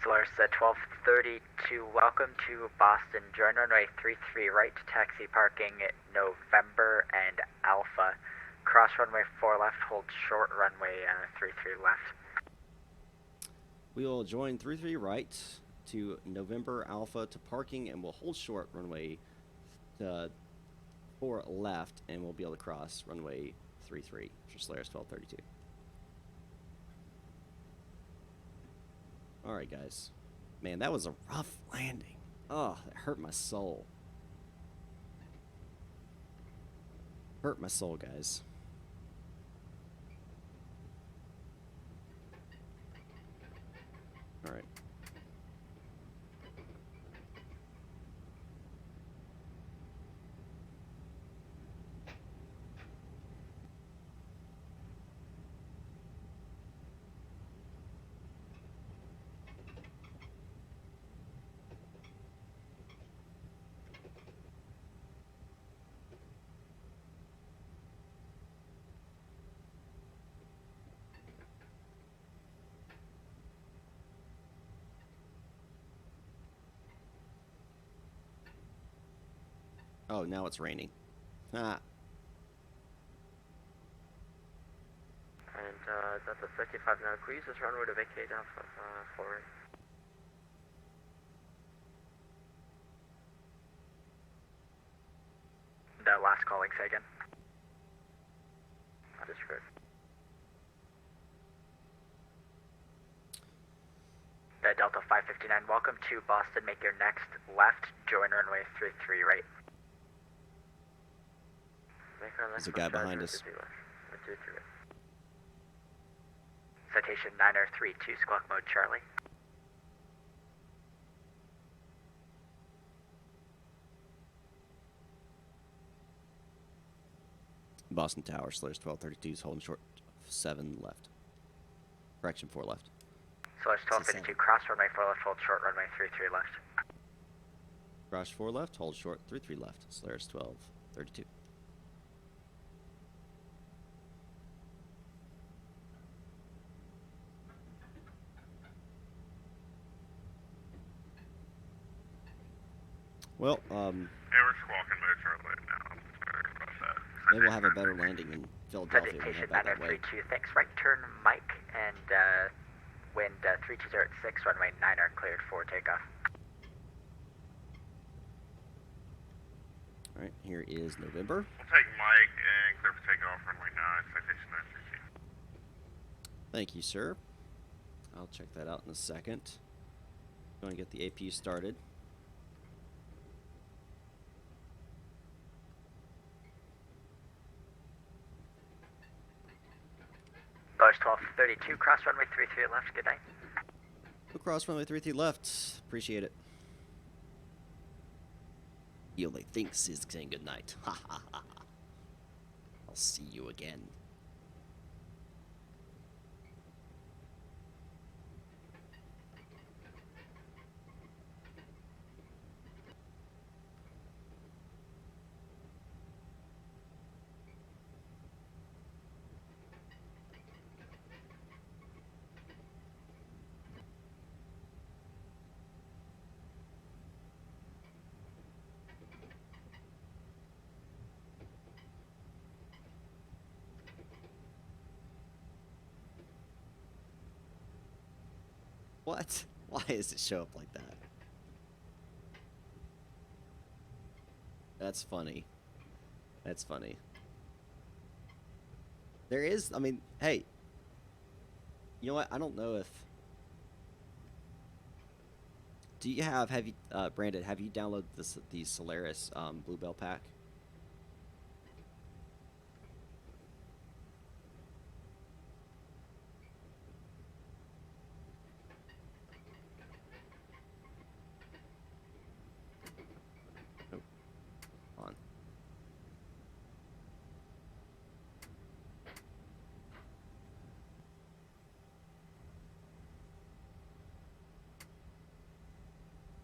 Solaris 1232, welcome to Boston. Join runway 33 right, taxi parking November and Alpha. Cross runway 4 left, hold short runway 33 left. We will join 33 right to November Alpha to parking, and we'll hold short runway 4 left, and we'll be able to cross runway 33 for Solaris 1232. All right, guys. Man, that was a rough landing. Oh, that hurt my soul. Hurt my soul, guys. All right. Oh, now it's raining. Ah. And that's a 55 now. Please just runway to vacate off of forward. That last calling, say again. That is good. Delta 559, welcome to Boston. Make your next left, join runway 33 right. There's a guy behind us. Citation 9032, squawk mode Charlie. Boston Tower, Solaris 1232 is holding short 7 left. Correction, 4 left. Solaris 1232, cross runway 4 left, hold short runway 33 left. Cross 4 left, hold short 33 left. Solaris 1232. Well, Yeah, we're squawking mode Charlie now. Sorry about that. maybe we'll have a better landing in Philadelphia when we head Citation back that way. 9032, thanks. Right turn Mike and wind 320 at 6, runway 9 are cleared for takeoff. Alright, here is November. We'll take Mike and clear for takeoff runway 9, citation 932. Thank you, sir. I'll check that out in a second. Going to get the APU started. Solaris 1232, cross runway 33 left, good night. We'll cross runway 33 left. Appreciate it. He only thinks he's saying goodnight. Ha ha ha. I'll see you again. What? Why does it show up like that? That's funny. That's funny. There is, I mean, hey. You know what? I don't know if... Do you have you, Brandon, have you downloaded the Solaris Bluebell pack?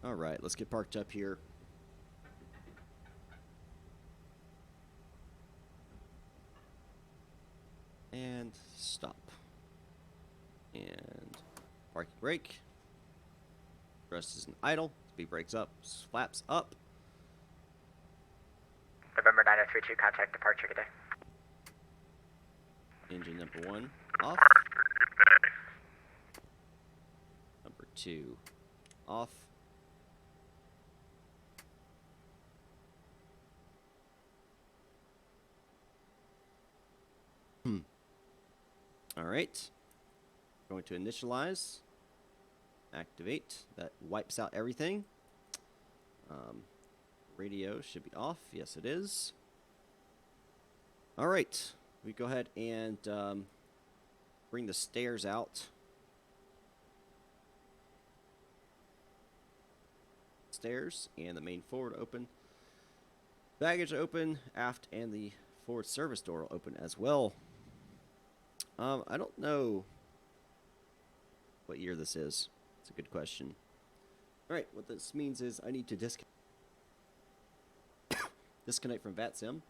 Alright, let's get parked up here. And stop. And parking brake. Rest is an idle. Speed brakes up. Flaps up. November 9032, contact departure, good day. Engine number 1 off. R2 off. All right. Going to initialize. Activate. That wipes out everything. Radio should be off. Yes, it is. All right. We go ahead and bring the stairs out. Stairs and the main forward open. Baggage open, aft, and the forward service door will open as well. I don't know what year this is. It's a good question. All right, what this means is I need to disconnect from VATSIM.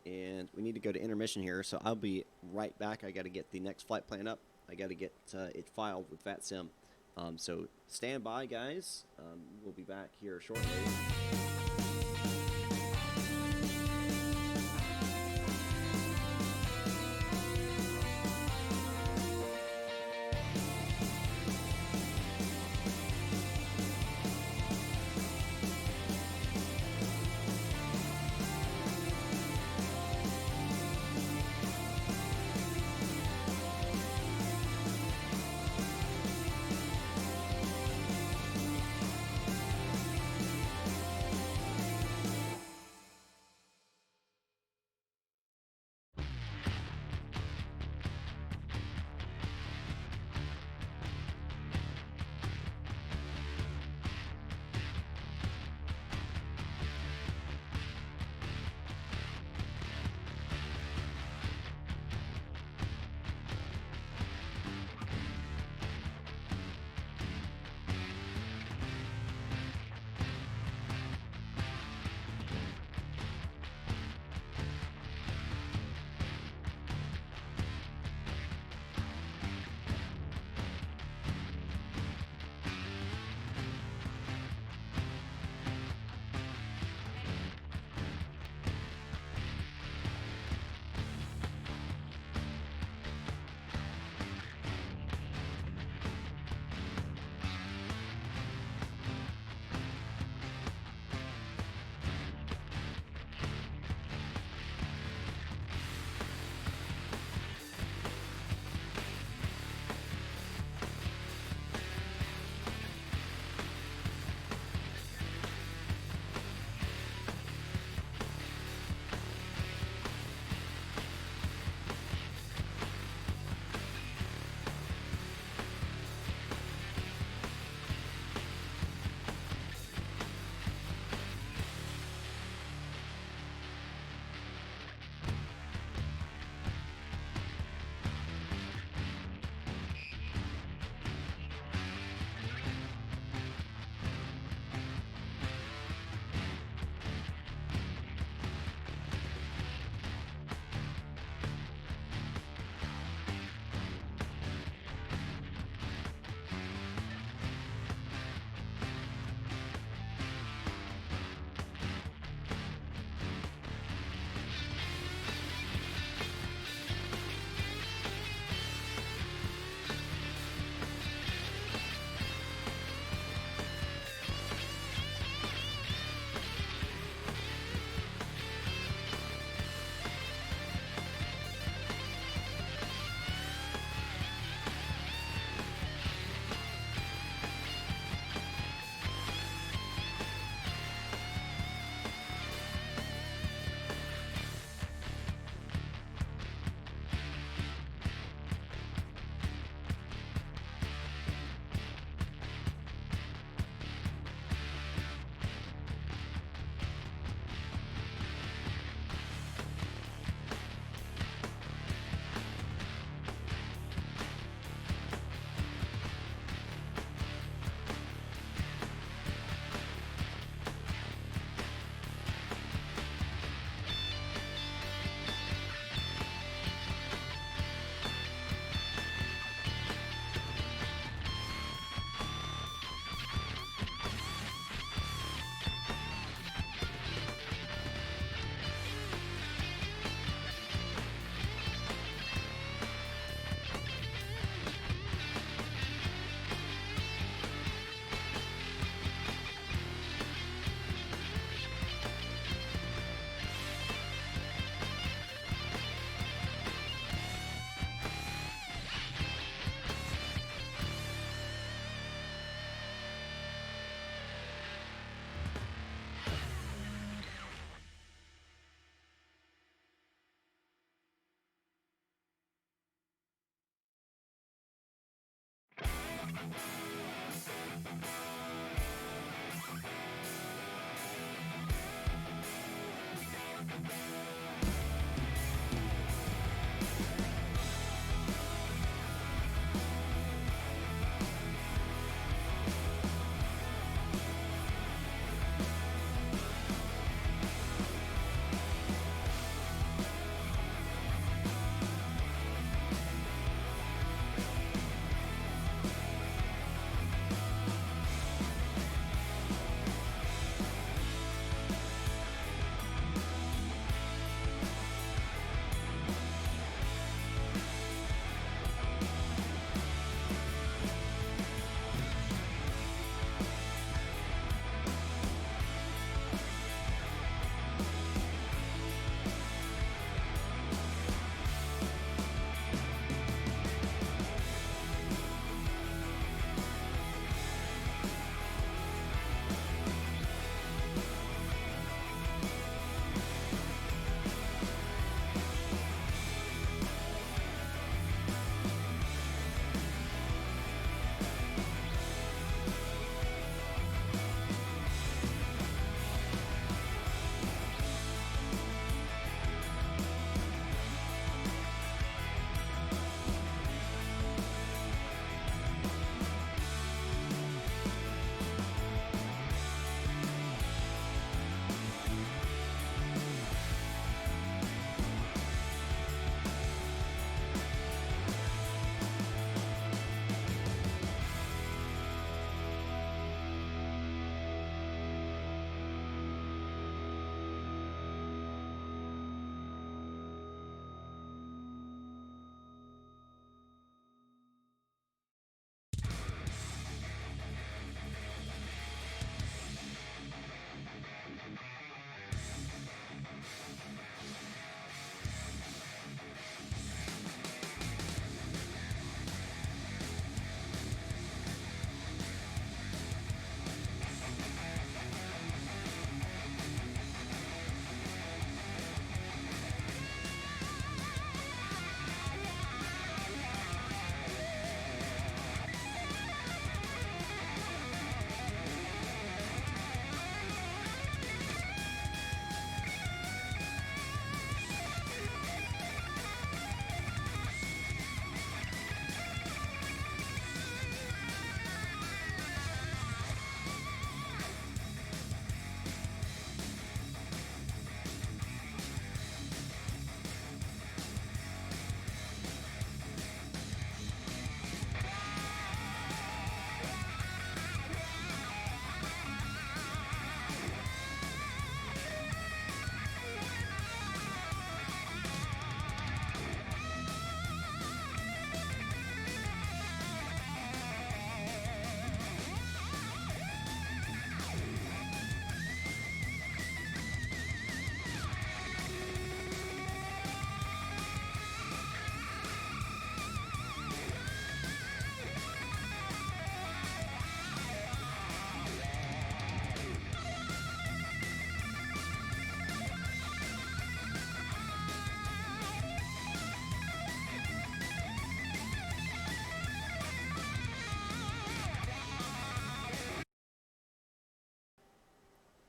And we need to go to intermission here, so I'll be right back. I got to get the next flight plan up. I got to get it filed with VATSIM. So stand by, guys. We'll be back here shortly.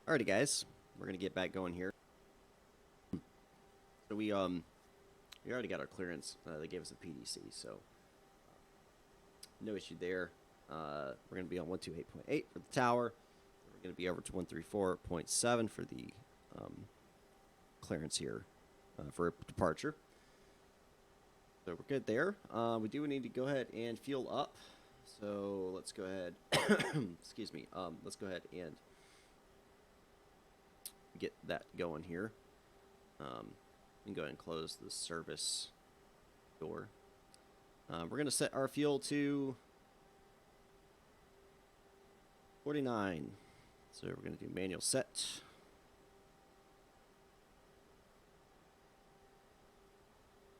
Alrighty, guys, we're gonna get back going here. So we already got our clearance. They gave us a PDC, so no issue there. We're gonna be on 128.8 for the tower. We're gonna be over to 134.7 for the clearance here for departure. So we're good there. We do need to go ahead and fuel up. So let's go ahead. Excuse me. Let's go ahead and get that going here. And go ahead and close the service door. We're going to set our fuel to 49. So we're going to do manual set.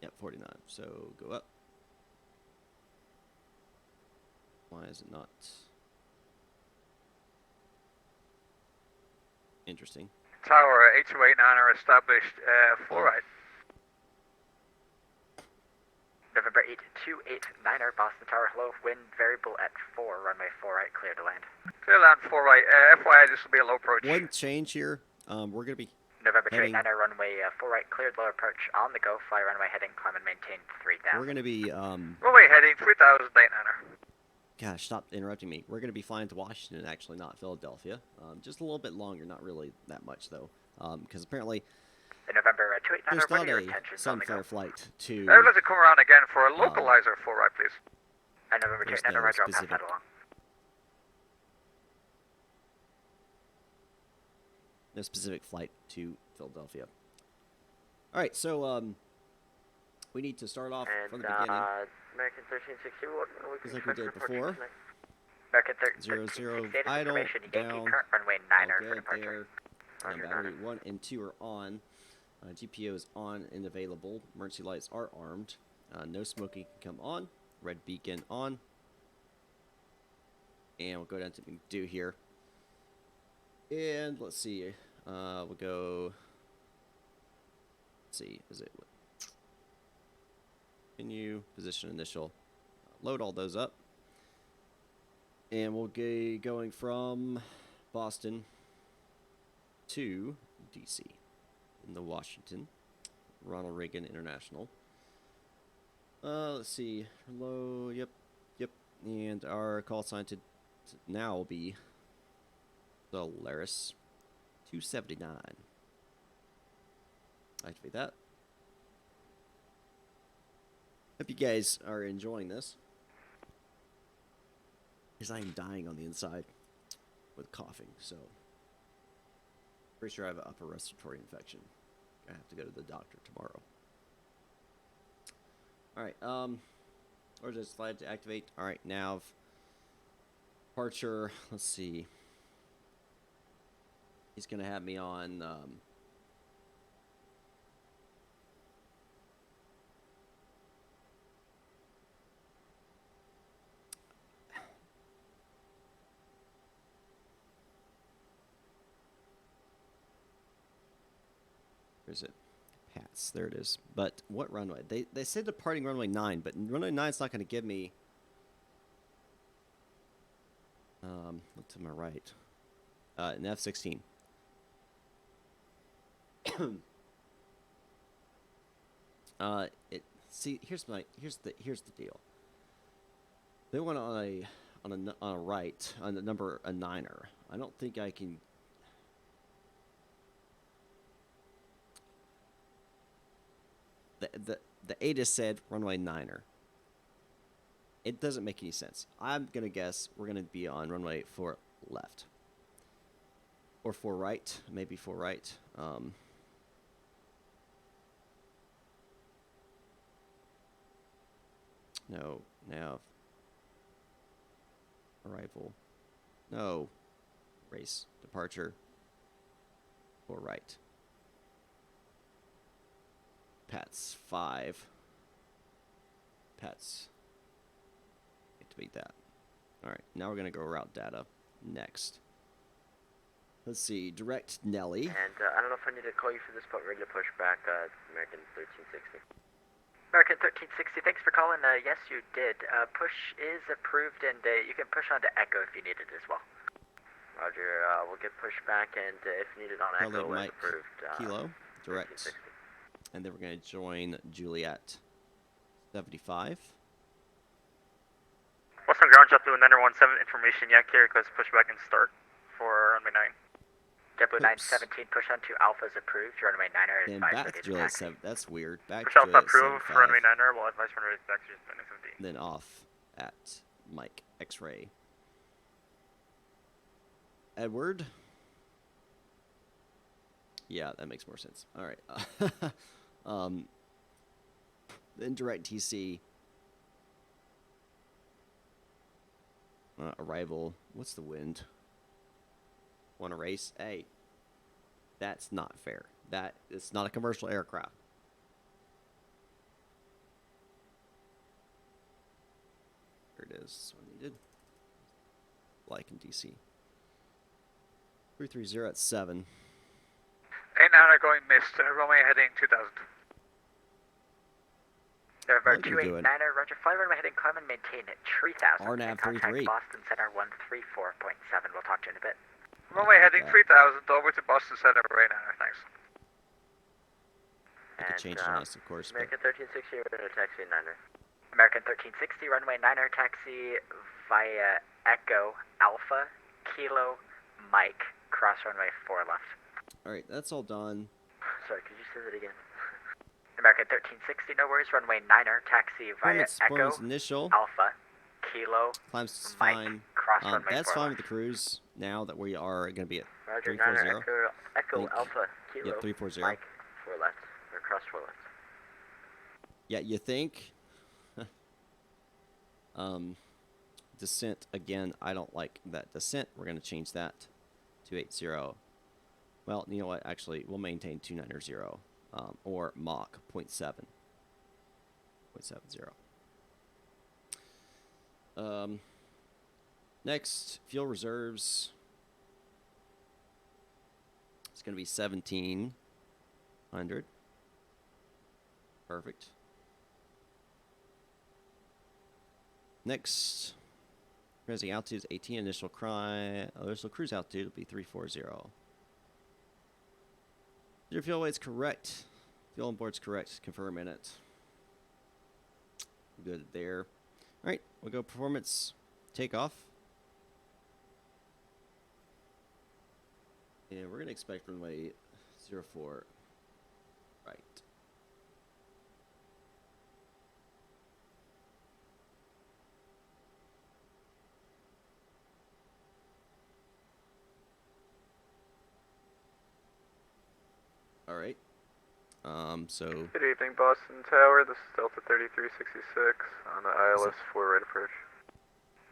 Yep, 49. So go up. Why is it not? Interesting. Tower 8289 are established, full right. November 8289er, Boston Tower, hello, wind variable at 4, runway 4 right, clear to land. Clear land 4 right. FYI, this will be a low approach. One change here. We're going to be November heading, 289er, runway 4 right, cleared, low approach, on the go, fly runway heading, climb and maintain 3000. we're going to be, Runway heading 3000, 89er. gosh, stop interrupting me. We're going to be flying to Washington, actually, not Philadelphia. Just a little bit longer, not really that much, though. Because apparently November 289er, there's what not are your a intentions on the go? Sunflare flight to... I would like to come around again for a localizer 4 right, please. November There's 289er, no roger, I'll pass specific- that along. No specific flight to Philadelphia. All right, so we need to start off from the beginning. American 1360, what Just like we did before. American 00 1368 idle, information, Yankee, down, current runway 9er all for good departure. there. Roger, Battery Niner. 1 and 2 are on. GPO is on and available. Emergency lights are armed. No smoking can come on. Red beacon on. And we'll go down to what we do here. And let's see. We'll go. Let's see. Is it continue position initial? Load all those up. And we'll be going from Boston to DC in the Washington Ronald Reagan International. Let's see. Hello. Yep. And our call sign to now will be Solaris 279. Activate that. Hope you guys are enjoying this, because I am dying on the inside with coughing, so pretty sure I have an upper respiratory infection. I have to go to the doctor tomorrow. Alright, or just slide to activate. Alright, nav departure, let's see. He's gonna have me on where is it? Pats, there it is. But what runway? They said departing runway 9, but runway 9 is not going to give me. Look to my right. An F-16. Here's the deal. They went on a right on the number a 9er. I don't think I can. The ATIS said runway 9er. It doesn't make any sense. I'm gonna guess we're gonna be on runway 4 left. Or 4 right, maybe 4 right. No, nav. Arrival. No. Race. Departure. 4 right. Pats 5. Pats. Activate that. Alright, now we're going to go route data next. Let's see, direct Nelly. And I don't know if I need to call you for this, but we're going to push back American 1360. American 1360, thanks for calling. Yes, you did. Push is approved, and you can push on to Echo if you need it as well. Roger, we'll get pushed back, and if needed on Echo, when approved. Kilo, direct. 1360. And then we're going to join Juliet 75. Western ground JetBlue 917 information. Yeah, carrier request push back and start for runway 9. JetBlue 917, push on to Alpha's approved. Runway 9er is Then 5 back ready to to Juliet taxi. 7. That's weird. Back Push to Alpha Juliet approved for 75. runway 9er. We'll advise runway taxi is 950. Then off at Mike X-Ray. Edward. Yeah, that makes more sense. All right. Then direct TC. Arrival. What's the wind? Want to race? Hey, that's not fair. That it's not a commercial aircraft. There it is. What needed. Like in DC. 330 at 7. 89er going missed. Runway heading 2000. November What are you doing? 289er, roger. Fly runway heading, climb and maintain at 3000. RNAV Contact 33. Boston Center 134.7. We'll talk to you in a bit. Runway heading that. 3000 over to Boston Center right now, thanks. You could change it on us, of course. But American 1360 runway taxi 9er. American 1360, runway 9er taxi via Echo Alpha Kilo Mike, cross runway 4 left. all right, that's all done. Sorry, could you say that again? American 1360, no worries, runway 9er taxi via Echo Performance initial. Alpha Kilo Climb's Mike, fine. cross runway 4 That's fine left. with the cruise now that we are going to be at Roger, 340. 9er, Echo Think- Alpha Kilo Yep, 340. Mike, 4 left, or cross 4 left. Yeah, you think? Descent again. I don't like that descent. We're gonna change that to 80. Well, you know what? Actually, we'll maintain 290 or Mach 0.7. 0.70. Next, fuel reserves. It's gonna be 1700. Perfect. Next, cruising altitude is 18. Initial cruise altitude will be 340. Your fuel weight's correct. Fuel on board's correct. Confirm in it. Good there. All right, we'll go performance takeoff. And we're gonna expect runway 04 right. All right. So Good evening, Boston Tower. This is Delta 3366 on the ILS 4 right approach.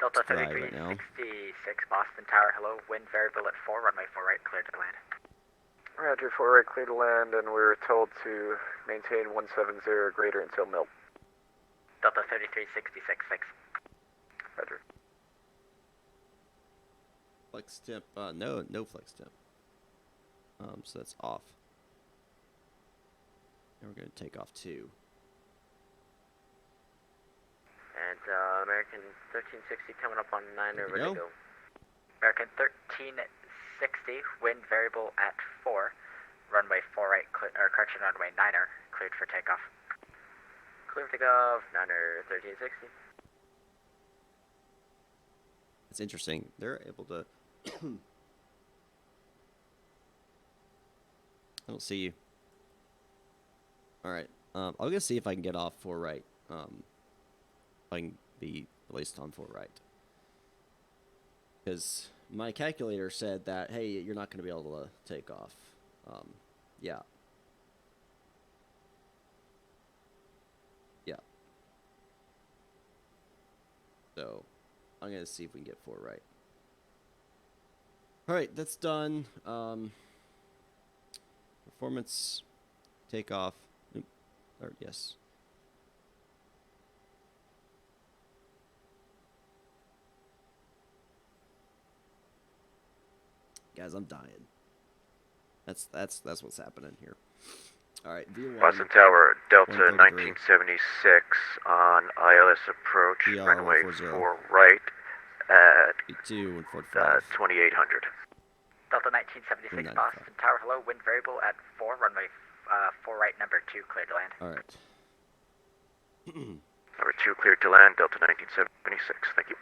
Delta fly right now. 3366, Boston Tower, hello, wind variable at 4, runway 4 right, clear to land. Roger, 4 right, clear to land, and we were told to maintain 170 or greater until mil. Delta 3366, fix. Roger. flex temp, no flex temp. So that's off. And we're going to take off 2. And American 1360 coming up on 9er, ready to go. American 1360, wind variable at 4, runway 4 right, correction, runway 9er, cleared for takeoff. Clear for takeoff, 9er 1360. It's interesting. They're able to... I don't see you. Alright. I'm going to see if I can get off 4 right. If I can be released on 4 right. Because my calculator said that, hey, you're not going to be able to take off. Yeah. Yeah. So, I'm going to see if we can get 4 right. Alright, that's done. Performance, takeoff. Oop, or yes. Guys, I'm dying. That's what's happening here. All right, V1. Boston Tower, Delta 133. 1976 on ILS approach, PR runway 140. 4 right at B2 145. 2800. Delta 1976, 195. Boston Tower, hello, wind variable at 4, runway 4 right, number 2, cleared to land. All right. Number 2 cleared to land, Delta 1976, thank you.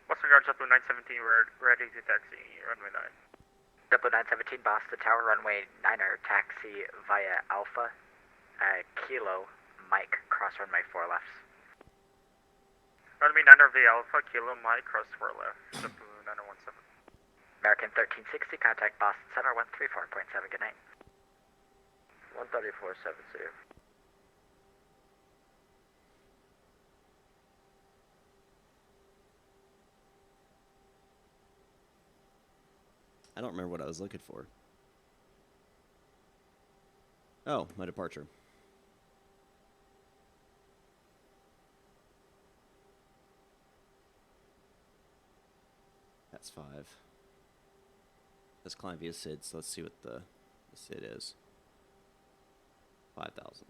Western Guard Delta 917, we're ready to taxi, runway 9. Delta 917, Boston Tower, runway 9er, taxi via Alpha, Kilo, Mike, cross runway 4 left. Runway 9er via Alpha, Kilo, Mike, cross 4 left, Delta 917. American 1360, contact Boston Center 134.7, good night. 134.70. I don't remember what I was looking for. Oh, my departure. That's 5. Let's climb via SID, so let's see what the SID is. 5,000.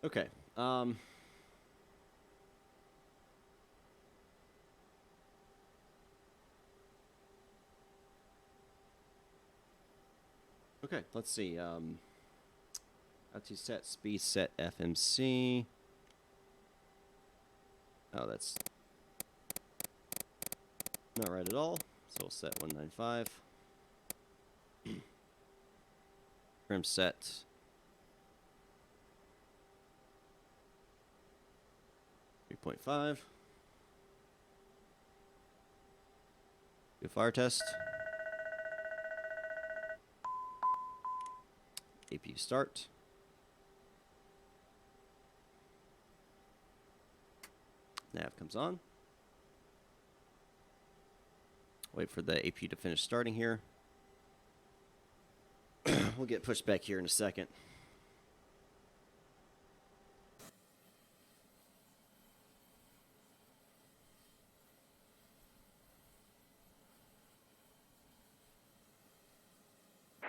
Okay. Okay, let's see. That's set speed set FMC. Oh, that's not right at all. So we'll set 195. Trim set 3.5. Do a fire test. APU start. Nav comes on. Wait for the APU to finish starting here. We'll get pushed back here in a second.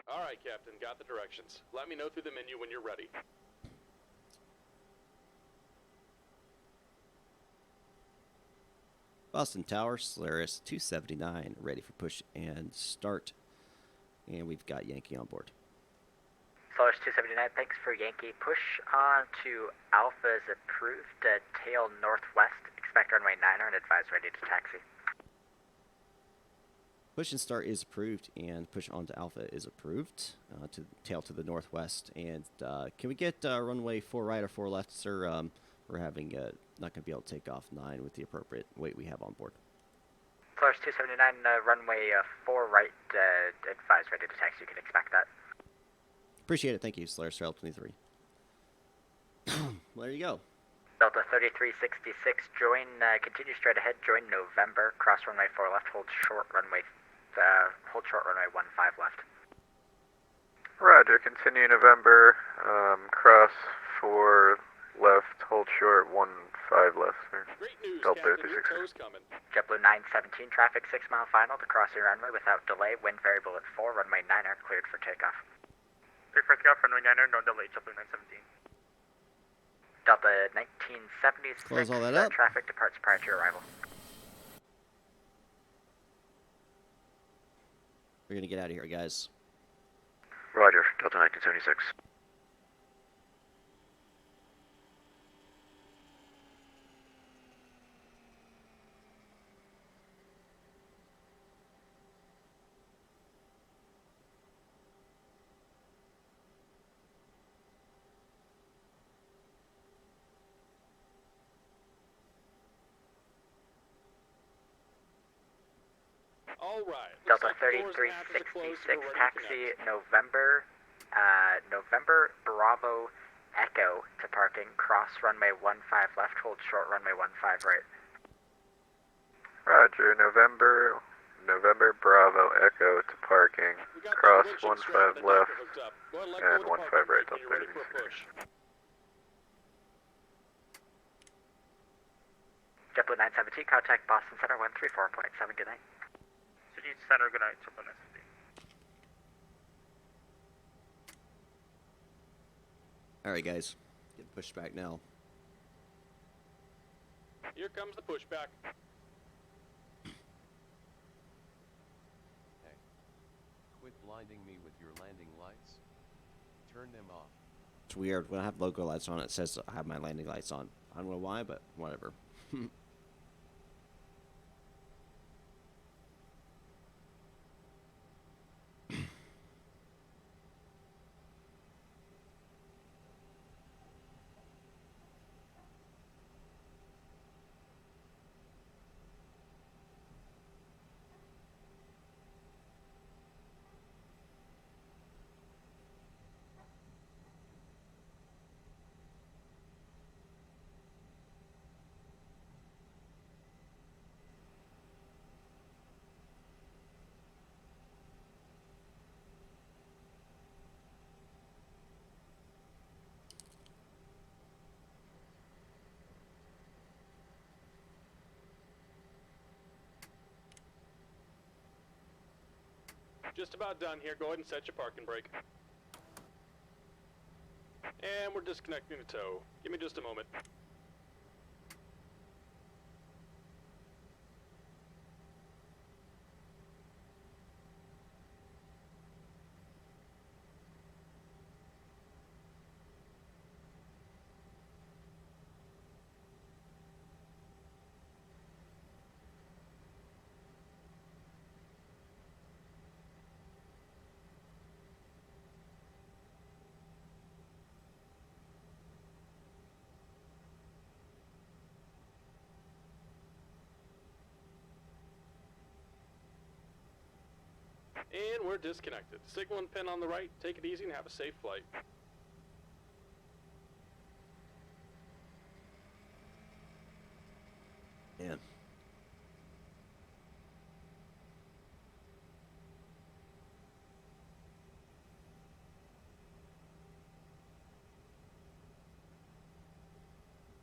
All right, Captain, got the directions. Let me know through the menu when you're ready. Boston Tower, Solaris 279, ready for push and start. And we've got Yankee on board. Solaris 279, thanks for Yankee. Push on to Alpha is approved. Tail northwest. Expect runway 9er and advise ready to taxi. Push and start is approved, and push on to Alpha is approved. To tail to the northwest. And can we get runway 4 right or 4 left, sir? We're having not going to be able to take off 9 with the appropriate weight we have on board. Solaris 279, runway 4 right, advise ready to taxi. You can expect that. Appreciate it. Thank you, Solaris Trail 23. Well, there you go. Delta 3366, join, continue straight ahead, join November, cross runway 4 left, hold short runway 15 left. Roger, continue November, cross 4 left, hold short 15 left, sir. Great news, Delta Captain. Your 36. tow's coming. JetBlue 917, traffic 6 mile final to cross your runway without delay, wind variable at 4, runway 9er, cleared for takeoff. Cleared for takeoff, runway 9er, no delay, JetBlue 917. Delta 1976, Close all that up. Traffic departs prior to arrival. We're going to get out of here, guys. Roger, Delta 1976. All right. Delta Looks like the doors and hatches are closed, 3366, we're ready to taxi connect. November Bravo Echo to parking, cross runway 15 left, hold short runway 15 right. Roger, November Bravo Echo to parking, We got cross that winching strap 15 and a left, diaper hooked up. Go ahead and let and go of the 15 parking right, brake when you're ready for a push. JetBlue 917, contact Boston Center 134.7, good night. City Center, good night, JetBlue 917. All right, guys. Get pushed back now. Here comes the pushback. Hey. Quit blinding me with your landing lights. Turn them off. It's weird. When I have logo lights on, it says I have my landing lights on. I don't know why, but whatever. Just about done here. Go ahead and set your parking brake. And we're disconnecting the tow. Give me just a moment. And we're disconnected. Signal and pin on the right. Take it easy and have a safe flight. Yeah.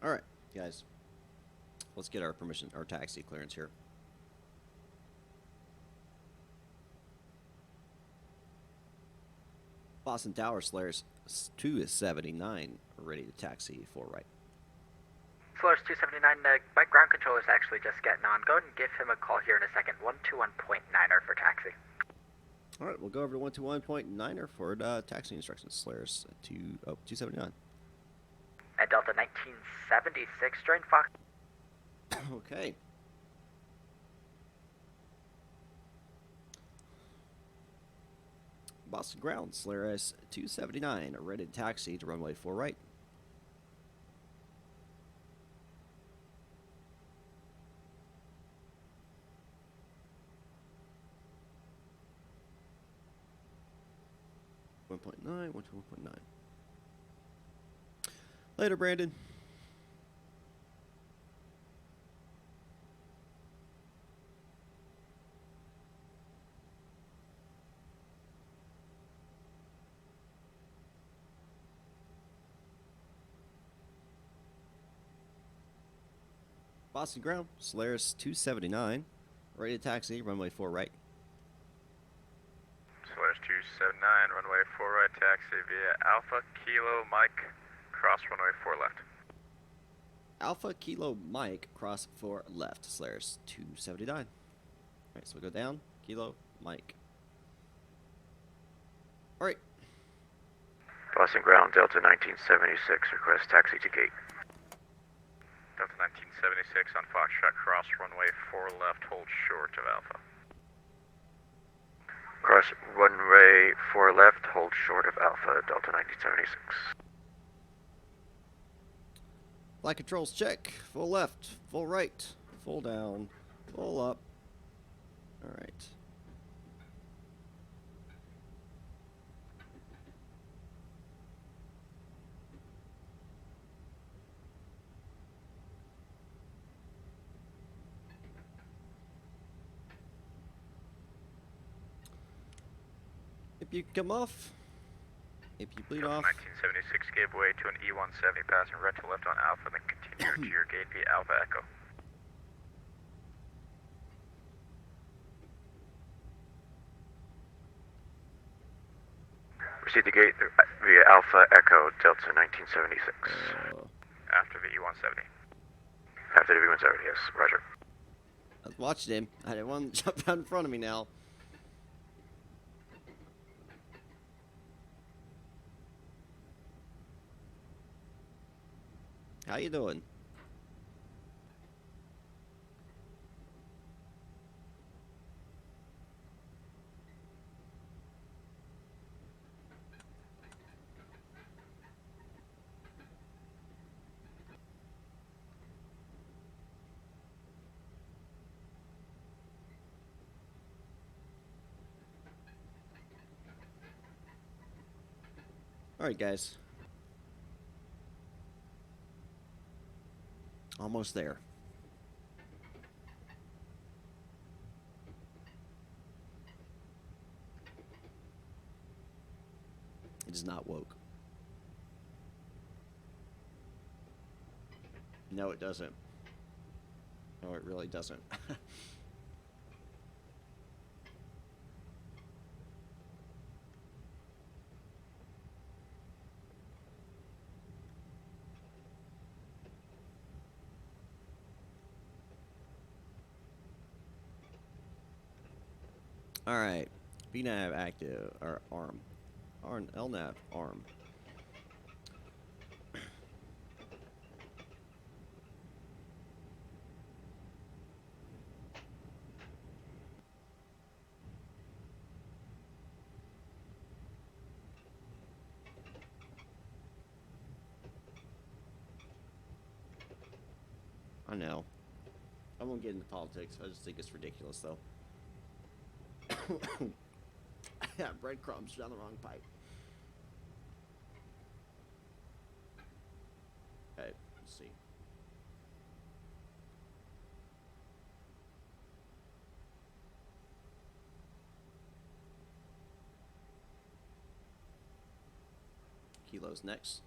All right, guys. Let's get our permission, our taxi clearance here. Boston Tower, Solaris 279, ready to taxi for right. Solaris 279, my ground controller is actually just getting on. Go ahead and give him a call here in a second. 121.9er for taxi. All right, we'll go over to 121.9er for taxi instructions. Solaris 279. At Delta 1976, join Fox. Okay. Boston Ground, Solaris 279, ready to taxi to runway 4 right. One 1.9, 1.9. Later, Brandon. Boston Ground, Solaris 279, ready to taxi, runway 4 right. Solaris 279, runway 4 right taxi via Alpha Kilo Mike, cross runway 4 left. Alpha Kilo Mike, cross 4 left, Solaris 279. All right, so we go down, Kilo Mike. All right. Boston Ground, Delta 1976, request taxi to gate. Delta 1976 on Foxtrot, cross runway 4 left, hold short of Alpha. Cross runway 4 left, hold short of Alpha, Delta 1976. Flight controls check. Full left, full right, full down, full up. All right. If you come off, if you bleed off. 1976 gave way to an E-170 passing right to left on Alpha, then continue to your gate via Alpha Echo. Proceed to gate via Alpha Echo, Delta 1976. After the E-170. After the V-170, yes, roger. I was watching him. I didn't want him to jump out in front of me now. How you doing? All right, guys. Almost there. It is not woke. No, it doesn't. No, it really doesn't. Alright. VNAV active, or arm. LNAV arm. I know. I won't get into politics. I just think it's ridiculous, though. Yeah, breadcrumbs down the wrong pipe. Okay, let's see. Kilo's next.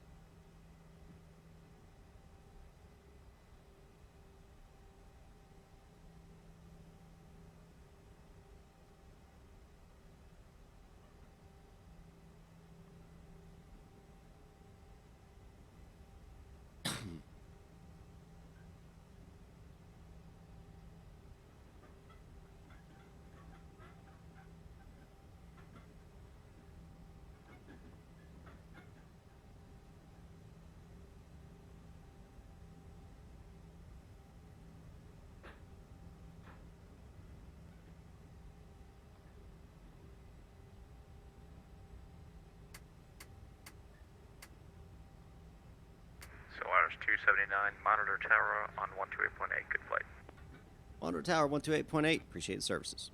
Solaris 279, monitor tower on 128.8, good flight. Monitor tower 128.8, appreciate the services.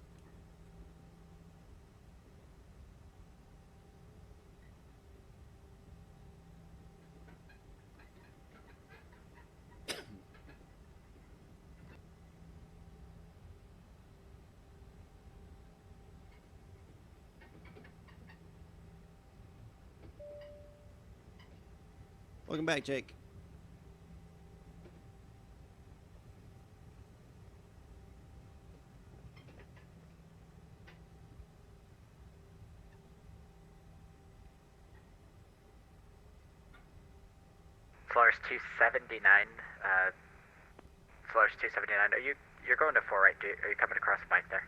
Welcome back, Jake. Solaris 279, Solaris 279, you're going to 4 right, are you coming across the mic there?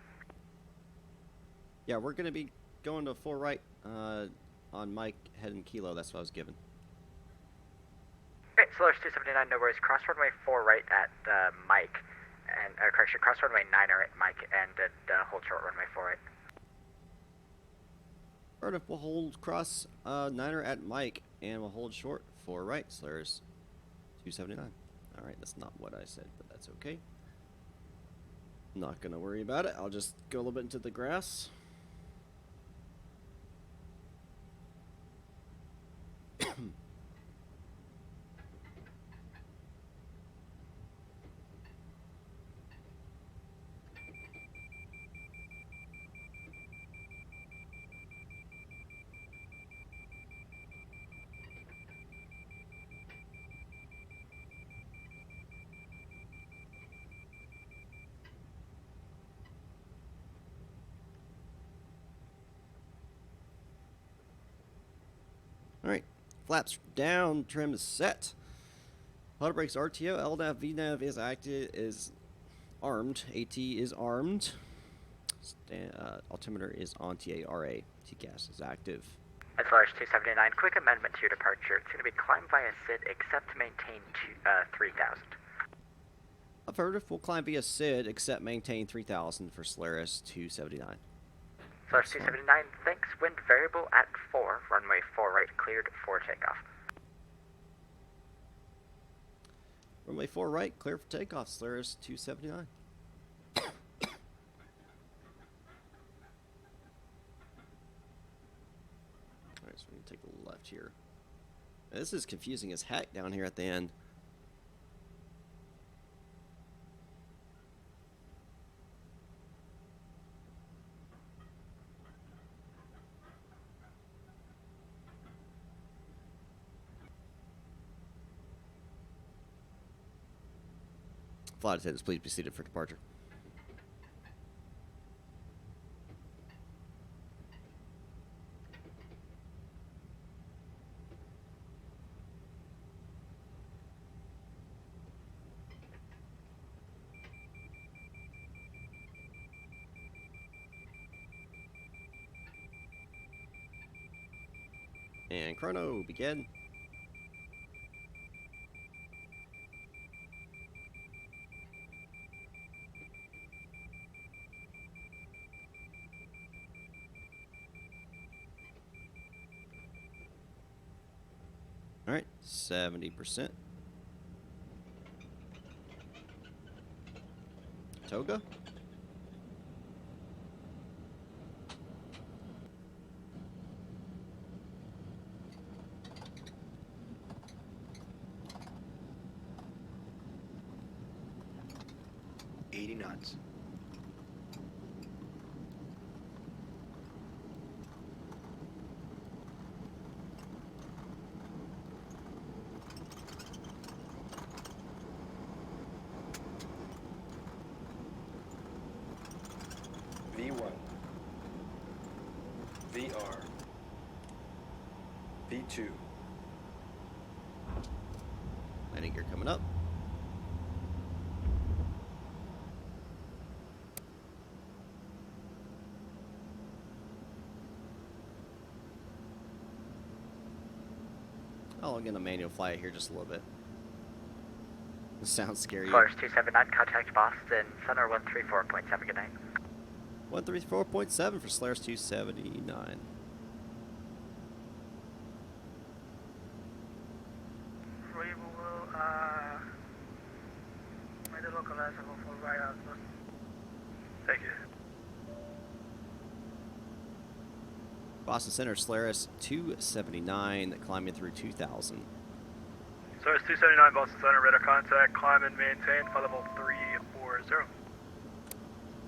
Yeah, we're going to be going to 4 right on Mike, head and Kilo. That's what I was given. Okay, Solaris 279, no worries. Cross runway 4 right at Mike, and correction, cross runway 9 at Mike, and hold short runway 4 right. Alright, we'll hold cross 9er at Mike, and we'll hold short 4 right, Solaris 279. Alright, that's not what I said, but that's okay. Not gonna worry about it. I'll just go a little bit into the grass. Alright, flaps down, trim is set. Auto brakes RTO, LNAV, VNAV is active, is armed, AT is armed. Altimeter is on TARA, TCAS is active. Solaris 279, quick amendment to your departure. It's going to be climb via SID except to maintain 3,000. Affirmative, we'll climb via SID except maintain 3,000 for Solaris 279. Solaris 279, thanks. Wind variable at 4, runway 4 right, cleared for takeoff. Runway 4 right, clear for takeoff, Solaris 279. Alright, so we're going to take a left here. Now, this is confusing as heck down here at the end. Flight attendants, please be seated for departure. And chrono, begin. All right, 70%. Toga. knots. V1, VR, V2. Landing gear coming up. I'll get a manual flight here just a little bit. This sounds scary. Solaris 279, contact Boston Center 134.7, good night. 134.7 for Solaris 279. Thank you. Boston Center, Solaris 279, climbing through 2000. Solaris 279, Boston Center, radar contact, climb and maintain, flight level 340.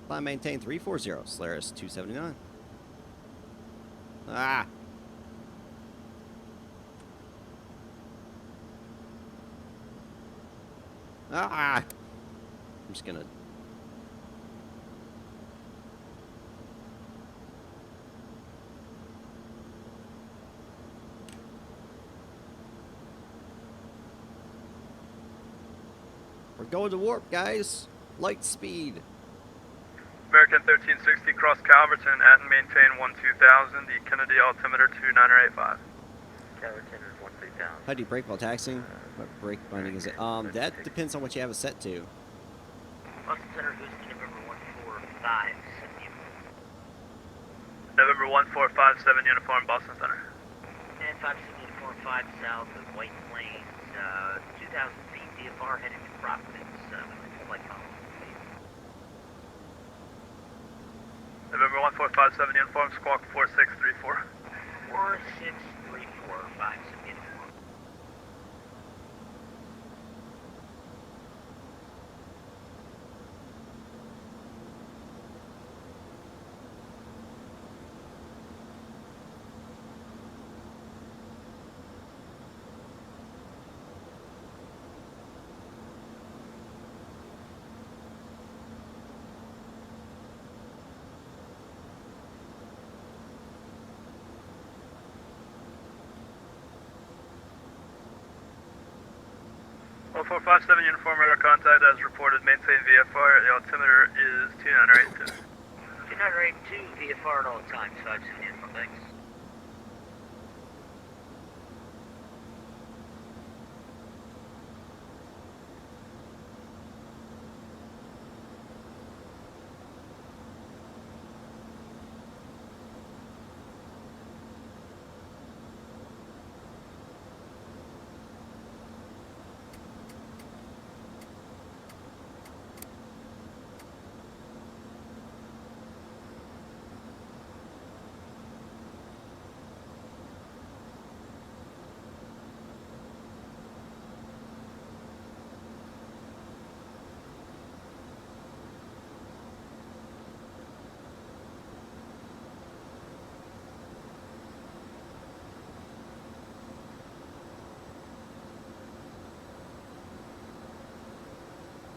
Climb, maintain 340, Solaris 279. Ah! Ah! I'm just gonna... We're going to warp, guys. Light speed. American 1360, cross Calverton at and maintain 12000, the Kennedy altimeter 29885. Calverton is 13000. How do you brake while taxiing? What brake binding is it? That depends on what you have it set to. Boston Center, Houston, November 145, November 1457, uniform, Boston Center. and 57 uniform 5 south of White Plains, 2,000 feet, VFR heading to Providence, with flight column. November 1457, uniform, squawk 4634. 4634, 57 uniform. Well, 457 uniform radar contact as reported. Maintain VFR. The altimeter is 29882. 29882, VFR at all times, 57 uniform, thanks.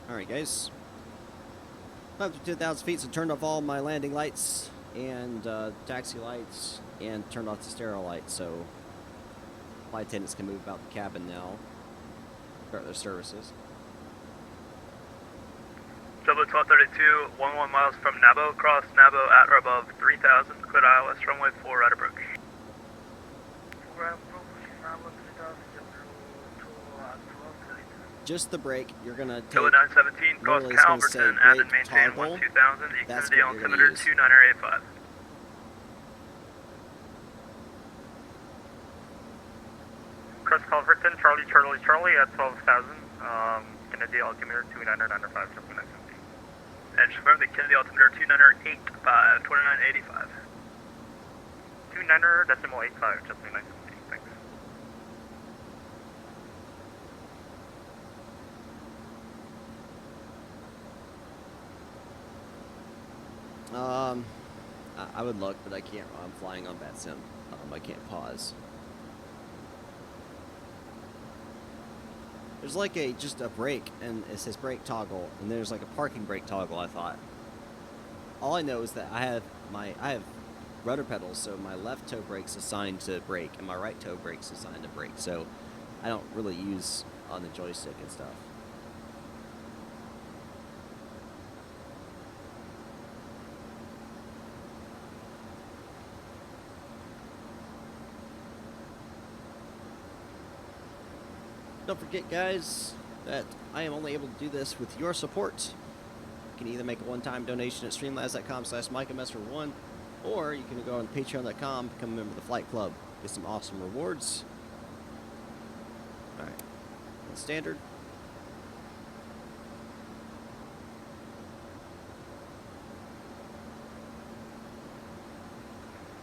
Alright, guys. Up to 2,000 feet, so turned off all my landing lights and taxi lights and turned off the stereo lights, so flight attendants can move about the cabin now. Start their services. W1232, 11 miles from Nabo, cross Nabo at or above 3000, cleared ILS, runway 4 right approach. Just the brake. You're gonna take. Kilo 917, cross literally it's gonna say Calverton, add and brake maintain toggle. 12000, That's Xfinity what you're gonna altimeter use. 2985. Cross Calverton, Charlie, Charlie, Charlie at 12,000, Kennedy altimeter 2995, jumping 970. And just remember the Kennedy altimeter 2985, 2985. 29.85, jumping 970, thanks. I would look, but I can't. I'm flying on VATSIM. I can't pause. There's like just a brake, and it says brake toggle, and there's like a parking brake toggle. I thought. All I know is that I have rudder pedals, so my left toe brake's assigned to brake, and my right toe brake's assigned to brake. So I don't really use on the joystick and stuff. Don't forget, guys, that I am only able to do this with your support. You can either make a one-time donation at streamlabs.com/MicahMester1, or you can go on patreon.com, become a member of the Flight Club, get some awesome rewards. Alright, standard.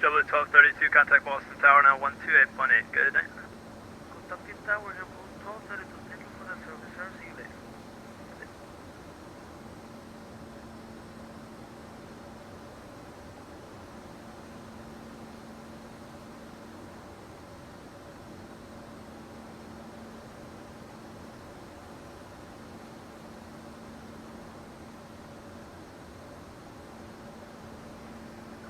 W1232, contact Boston Tower now 128.8, good night. Contact Tower, 1232, thank you for the service, sir. See you later.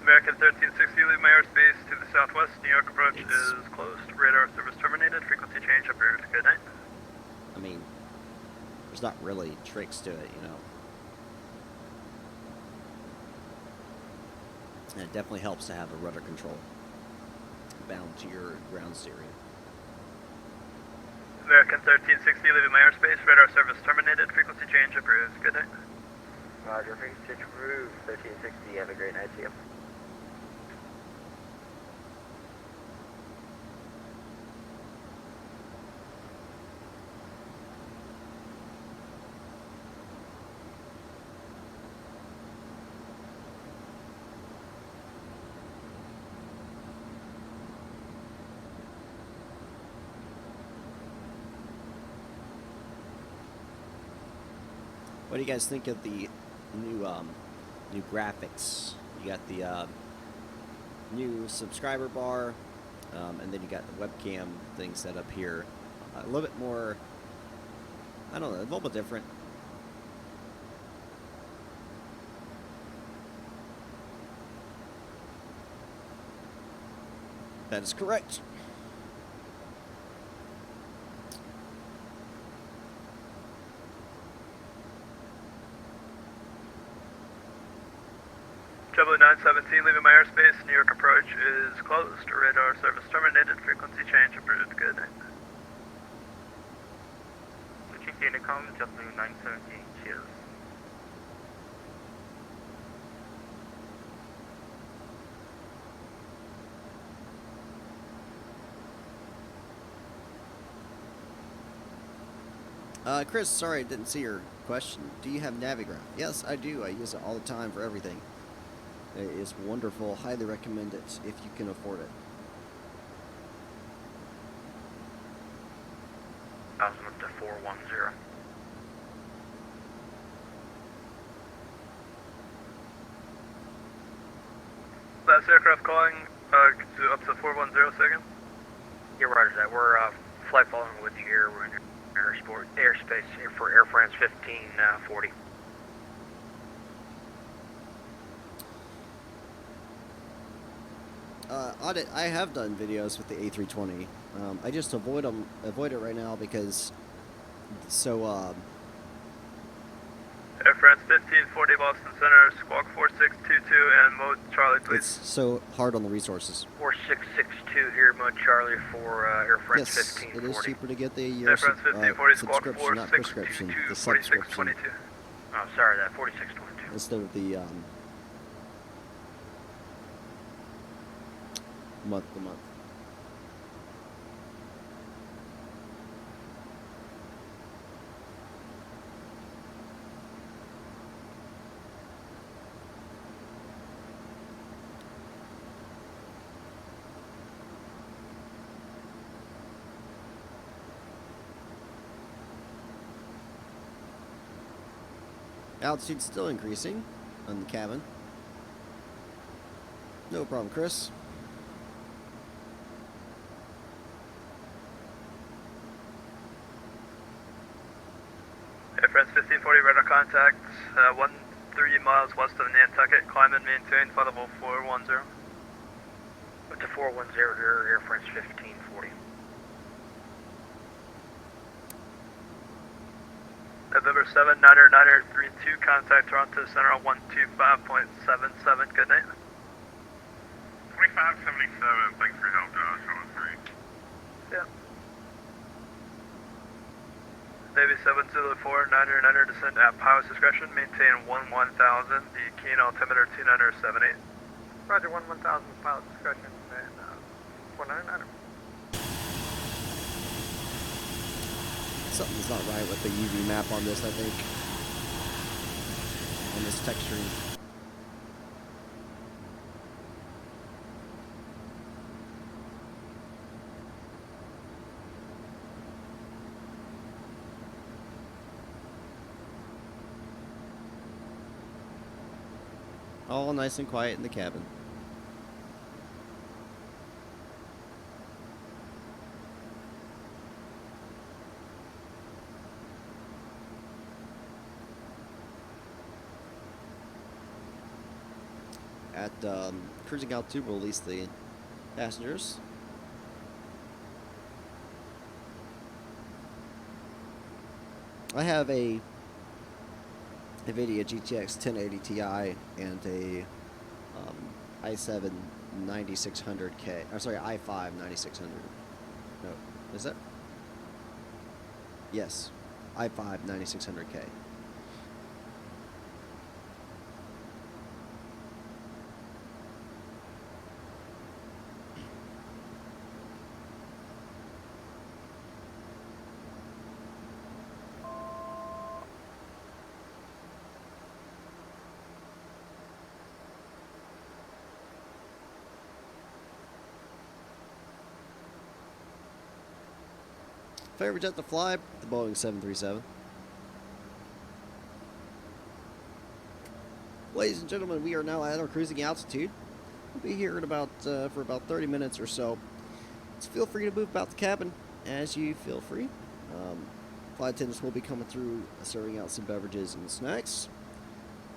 American 1360, leave my airspace to the southwest. New York approach is closed. Radar service terminated. Frequency change approved. Good night. I mean, there's not really tricks to it, you know. And it definitely helps to have a rudder control bound to your ground steering. American 1360, leaving my airspace. Radar service terminated. Frequency change approved. Good night. Roger, frequency approved. 1360, have a great night to you. What do you guys think of the new new graphics? You got the new subscriber bar, and then you got the webcam thing set up here. A little bit more, I don't know, a little bit different. That is correct. Trouble 917, leaving my airspace. New York approach is closed. Radar service terminated. Frequency change approved. Good night. Switching to Unicom, JetBlue 917, cheers. Chris, sorry I didn't see your question. Do you have Navigraph? Yes, I do. I use it all the time for everything. It is wonderful. Highly recommend it if you can afford it. 1000 up to 410. Last aircraft calling to up to 410 second. Yeah, roger that. We're flight following with you here. We're in airspace here for Air France 1540. Audit. I have done videos with the A320. I just avoid it right now because Air France 1540 Boston Center, squawk 4622 and mode Charlie, please. It's so hard on the resources. 4662 here, mode Charlie for Air France Yes, 1540. it is cheaper to get the Air France 1540 squawk subscription, not prescription. 4622, The subscription 4622. Oh, sorry, that 4622. instead of the month to month. Altitude's still increasing on the cabin. No problem, Chris. Air France 1540 radar contact, 13 miles west of Nantucket, climb and maintain, flight level 410. Up to 410 here, Air France 1540. November 7, 9er contact Toronto Center on 125.77, good night. 2577, thanks for your help, Josh, on 3. Yeah. Navy 704, 9er descend at pilot's discretion, maintain 1000, the keen altimeter 2978. Roger, 1000 pilot discretion, and 499er. Something's not right with the UV map on this, I think. On this texturing. All nice and quiet in the cabin. At cruising altitude, we'll release the passengers. I have a NVIDIA GTX 1080 Ti and a i7 9600K. I'm sorry, i5 9600. No, is that? Yes, i5 9600K. Favorite jet to fly? The Boeing 737. Ladies and gentlemen, we are now at our cruising altitude. We'll be here in about for about 30 minutes or so. So feel free to move about the cabin as you feel free. Flight attendants will be coming through, serving out some beverages and snacks.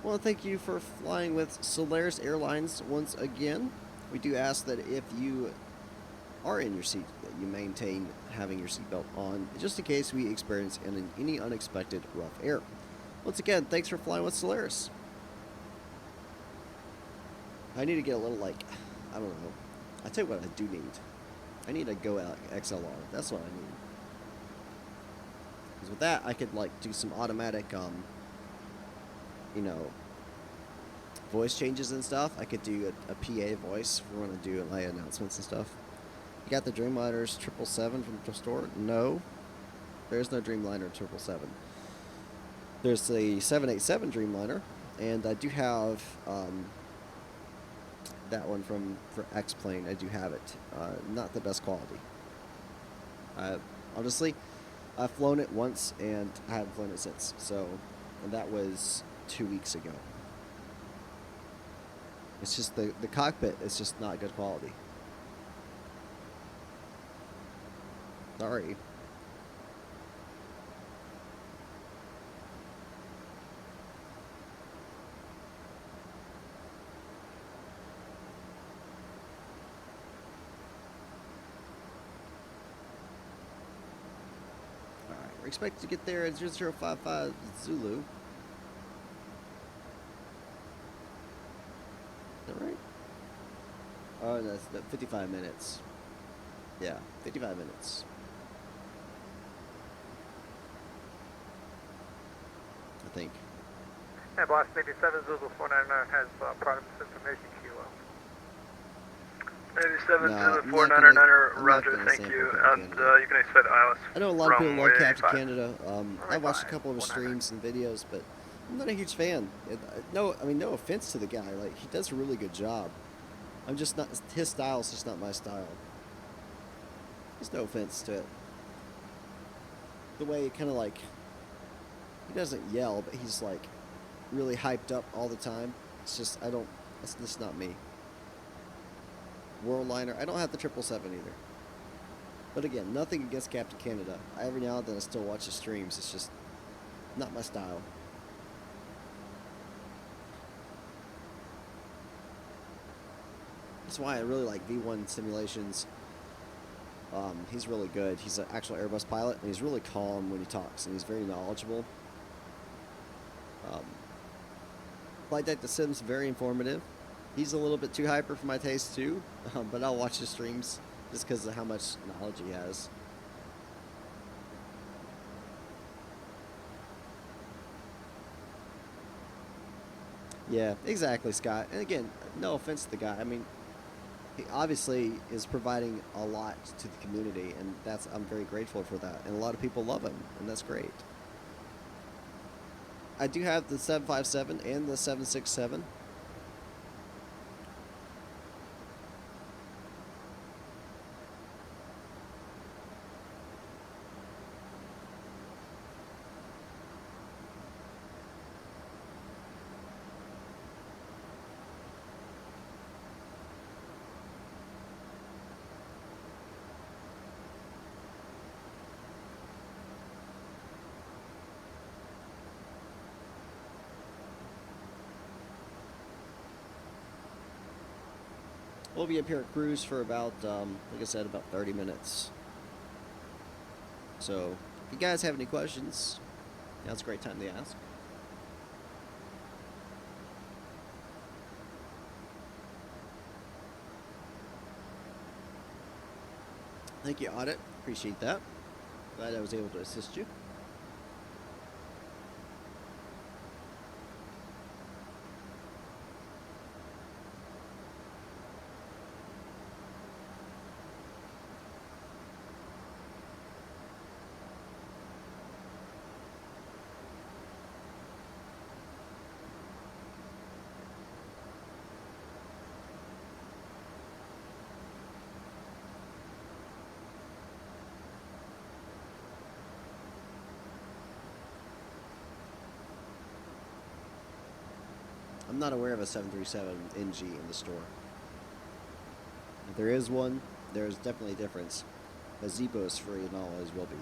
I want to thank you for flying with Solaris Airlines once again. We do ask that if you are in your seat, that you maintain having your seatbelt on, just in case we experience any unexpected rough air. Once again, thanks for flying with Solaris. I need to get a little, like, I don't know. I tell you what I do need. I need a Go XLR. That's what I need. Because with that, I could, like, do some automatic, you know, voice changes and stuff. I could do a PA voice for when I do my announcements and stuff. You got the Dreamliner 777 from the store? No. There's no Dreamliner 777. There's the 787 Dreamliner, and I do have that one for X-Plane. I do have it. Not the best quality. Honestly, I've flown it once, and I haven't flown it since. So, and that was 2 weeks ago. It's just the cockpit is just not good quality. Sorry. Alright, we're expected to get there at 0055 Zulu. Oh, that's 55 minutes. Yeah, 55 minutes. I think. Yeah, Boston 87 Zulu 499 has product information kilo. 87 No, Zulu I'm not 499, gonna- I'm not roger, gonna thank sample you. Captain And Canada. you can expect ILS. I know a lot of people love runway Captain 5. Canada. I've watched a couple of his streams and videos, but I'm not a huge fan. No offense to the guy. Like, he does a really good job. I'm just not, his style is just not my style. There's no offense to it. The way he kind of like, he doesn't yell, but he's like really hyped up all the time. It's just, that's just not me. Worldliner, I don't have the 777 either. But again, nothing against Captain Canada. Every now and then I still watch his streams. It's just not my style. That's why I really like V1 simulations. He's really good. He's an actual Airbus pilot, and he's really calm when he talks, and he's very knowledgeable. Flight Deck the Sim's very informative. He's a little bit too hyper for my taste too, but I'll watch his streams just because of how much knowledge he has. Yeah, exactly, Scott. And again, no offense to the guy. I mean, he obviously is providing a lot to the community, and I'm very grateful for that. And a lot of people love him, and that's great. I do have the 757 and the 767. We'll be up here at cruise for about, like I said, about 30 minutes. So, if you guys have any questions, now's a great time to ask. Thank you, Audit. Appreciate that. Glad I was able to assist you. I'm not aware of a 737 NG in the store. If there is one, there's definitely a difference. A Zippo is free and always will be.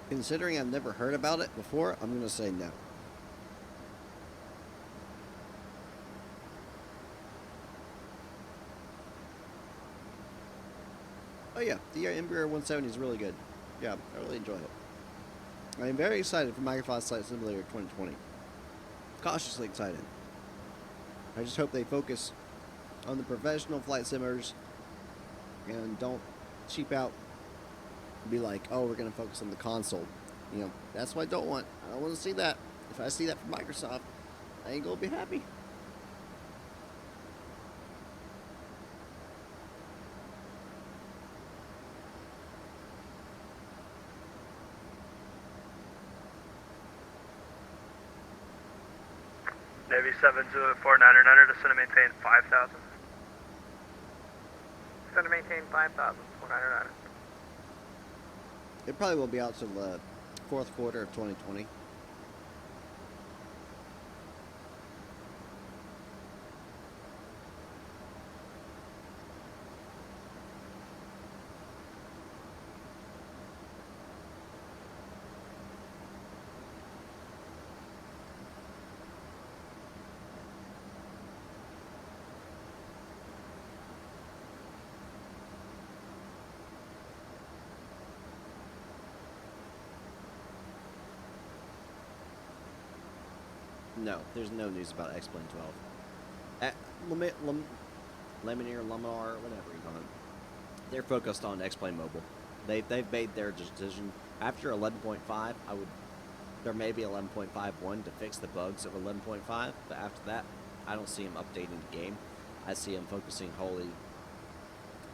Considering I've never heard about it before, I'm going to say no. Oh yeah, the EMB-170 is really good. Yeah, I really enjoy it. I am very excited for Microsoft Flight Simulator 2020. Cautiously excited. I just hope they focus on the professional flight simmers and don't cheap out and be like, oh, we're going to focus on the console. You know, that's what I don't want. I don't want to see that. If I see that from Microsoft, I ain't going to be happy. Navy 72499, descend and maintain 5,000. Descend and maintain 5,000, 499. It probably will be out till the fourth quarter of 2020. No, there's no news about X-Plane 12. Laminar, whatever you call it. They're focused on X-Plane Mobile. They've made their decision. After 11.5, there may be 11.51 to fix the bugs of 11.5, but after that, I don't see them updating the game. I see them focusing wholly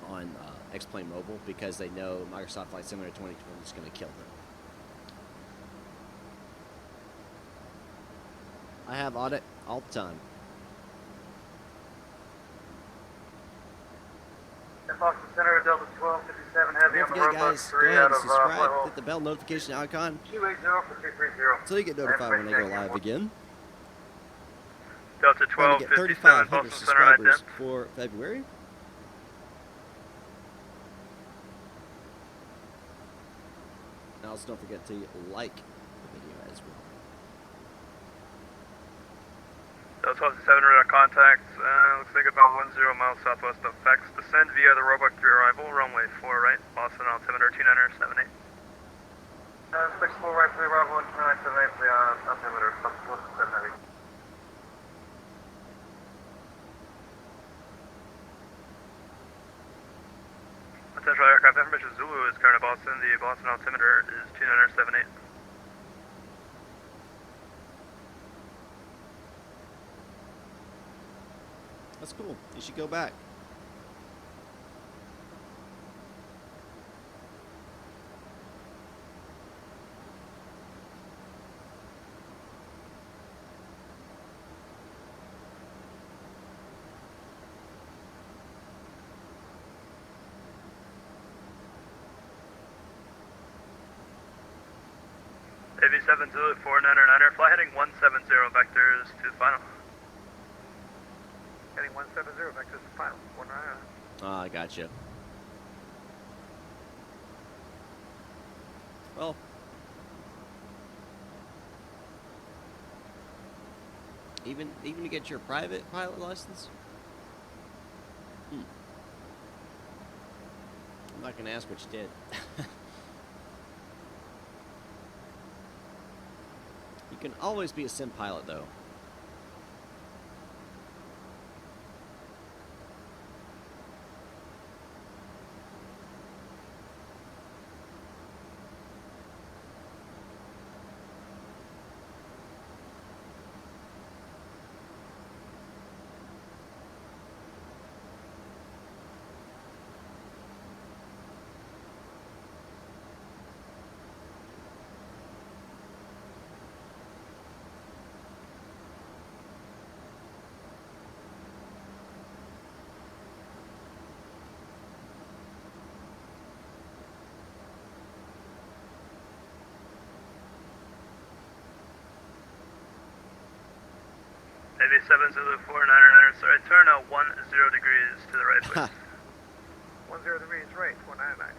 on X-Plane Mobile because they know Microsoft Flight Simulator 2020 is going to kill them. I have audit all the time. Boston Center, Delta 1257 Heavy Don't on the forget, road, guys, bus go 3 ahead out and of subscribe, hit the bell notification icon 280 for 230. so you get notified when I go live again. Delta Trying to get 1257 3,500 Boston Center subscribers ident. for February. And also don't forget to like the video as well. Delta 1257 radar contact. Looks like about 10 miles southwest of FX. Descend via the Roebuck 3 arrival, runway 4 right, Boston altimeter 2978. 64 right for the arrival, 2978 for the altimeter, Boston 7 Heavy. Potential aircraft information Zulu is current at Boston. The Boston altimeter is 2978. That's cool. You should go back. AV7 Zulu 499er, fly heading 170 vectors to the final. Heading 170, vectors to final. 199. Ah, I gotcha. Well, even to get your private pilot license? I'm not gonna ask what you did. You can always be a sim pilot, though. AV7 Zulu 499er, sorry, turn 10 degrees to the right, please. 10 degrees right, 199.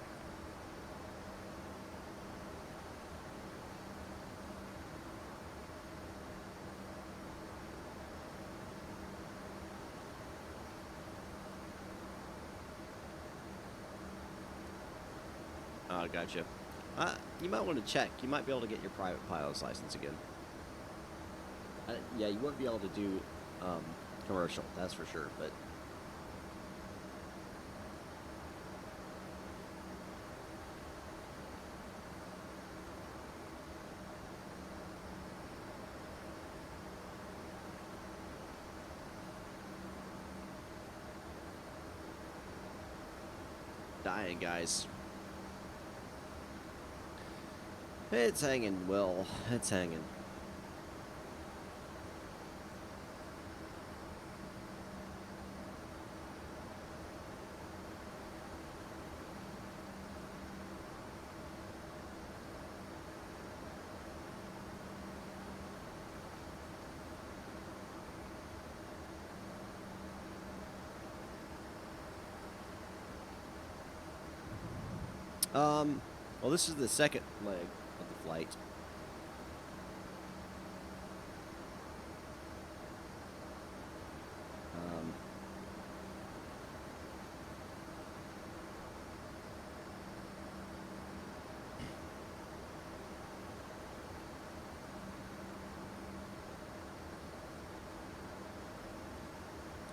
Oh, gotcha. You might want to check. You might be able to get your private pilot's license again. Yeah, you won't be able to do commercial, that's for sure, but... Dying, guys. It's hanging, Will. It's hanging. Well, this is the second leg of the flight.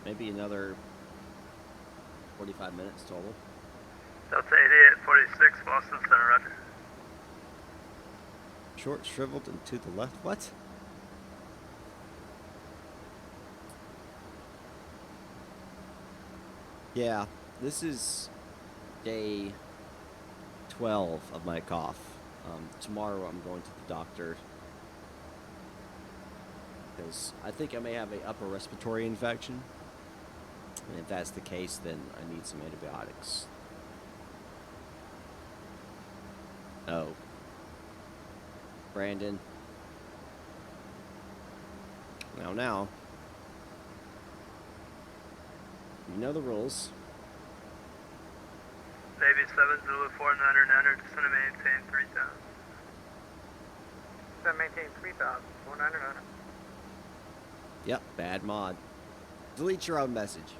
maybe another 45 minutes total. Delta 8846, Boston Center, roger. Short, shriveled, and to the left. What? Yeah, this is day 12 of my cough. Tomorrow I'm going to the doctor because I think I may have a upper respiratory infection. And if that's the case, then I need some antibiotics. Oh. Brandon. Now. You know the rules. Navy 7 Zulu 4999, descend and maintain 3000. Descend maintain 3000, 4999. Yep, bad mod. Delete your own message.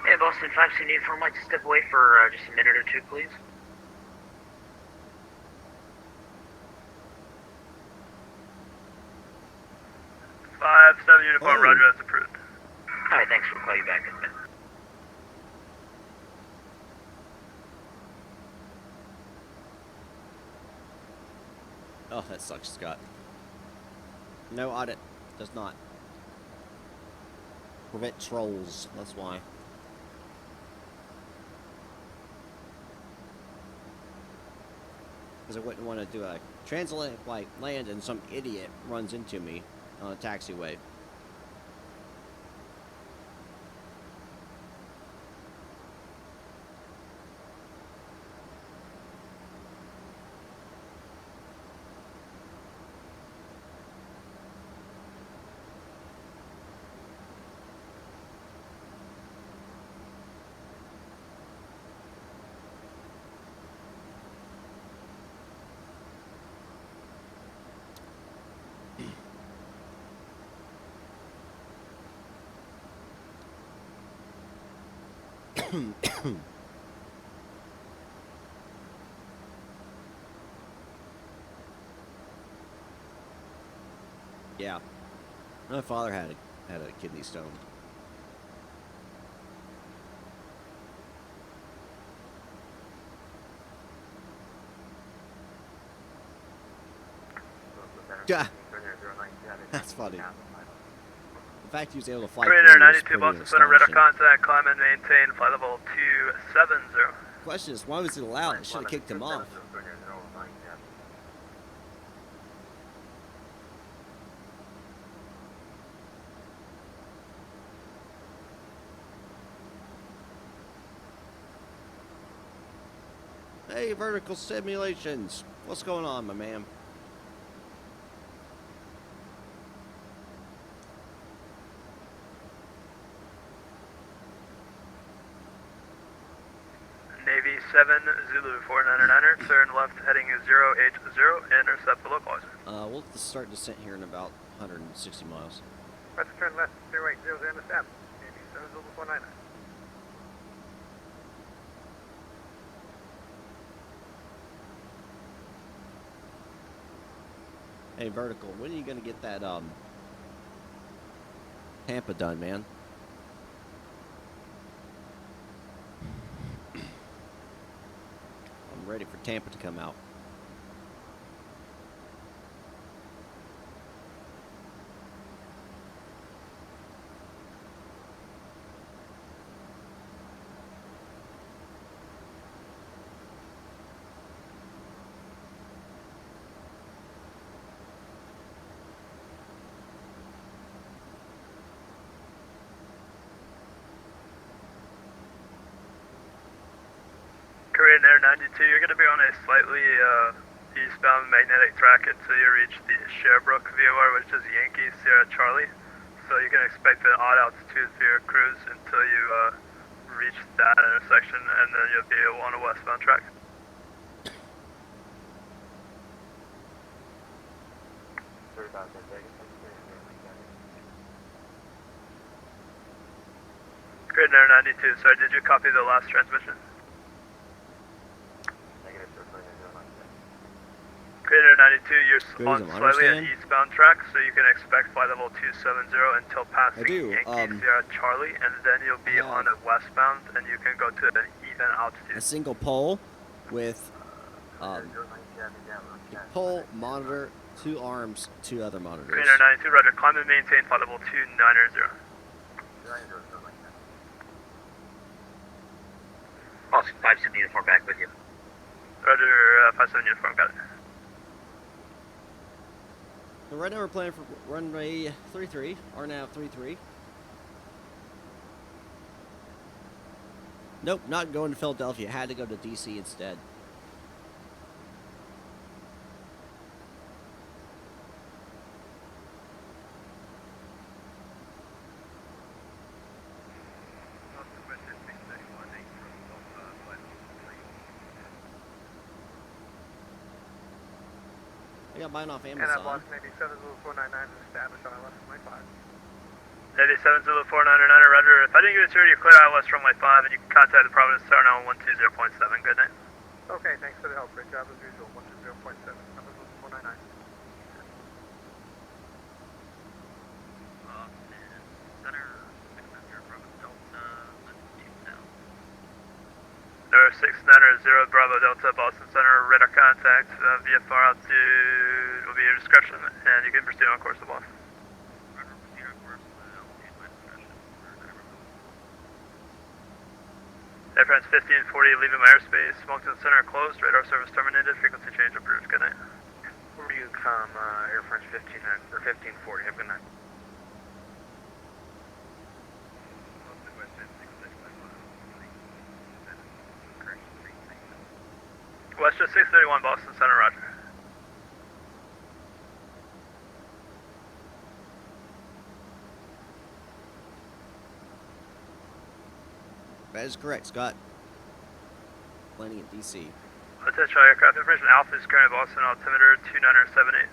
Hey, Boston 574, might step away for just a minute or two, please. 5-7 uniform, Oh. roger, that's approved. Alright, thanks. We'll call you back in a minute. Oh, that sucks, Scott. No audit. Does not. Prevent trolls. That's why. Because I wouldn't want to do a transatlantic flight, land, and some idiot runs into me on a taxiway. Yeah, my father had a kidney stone. Yeah, that's funny. The fact he was able to fly. Commander 92 Boston Center, radar contact, climb and maintain flight level 270. Question is, why was it allowed? I should have kicked him off. Hey, vertical simulations. What's going on, my man? Navy 7 Zulu 499er, turn left heading 080, intercept the localizer. We'll start descent here in about 160 miles. Let's turn left 080 to intercept. Navy 7 Zulu 499. Hey, vertical, when are you gonna get that Tampa done, man? I'm ready for Tampa to come out. Korean Air 92, you're going to be on a slightly eastbound magnetic track until you reach the Sherbrooke VOR, which is Yankee Sierra Charlie. So you can expect an odd altitude for your cruise until you reach that intersection, and then you'll be on a westbound track. Korean Air 92, sorry, did you copy the last transmission? Creator 92, you're Good, on I'm slightly an understand. eastbound track, so you can expect flight level 270 until passing do, Yankee Sierra Charlie, and then you'll be on a westbound, and you can go to an even altitude. A single pole with pole, monitor, 2 arms, 2 other monitors. Creator 92, roger, climb and maintain flight level 290. Boston 57 uniform back with you. Roger, 57 uniform, got it. So right now we're planning for runway 33, RNAV 33. Nope, not going to Philadelphia. Had to go to DC instead. I got mine off Amazon. And I've lost 870499 is established on ILS runway 5. 870499, roger. If I didn't get a tour, you clear ILS runway 5, and you can contact the Providence Tower now on 120.7. Good night. Okay, thanks for the help. Great job as usual. 120.7. Number 499. Number 690 Bravo Delta, Boston Center, radar contact, VFR altitude will be your discretion, and you can proceed on course to Boston. Air France 1540, leaving my airspace, Moncton Center closed, radar service terminated, frequency change approved, good night. Where you come, Air France 1540, have a good night. Westjet 631, Boston Center, roger. That is correct, Scott. Landing at DC. Attention aircraft information, Alpha is currently Boston, altimeter 2978.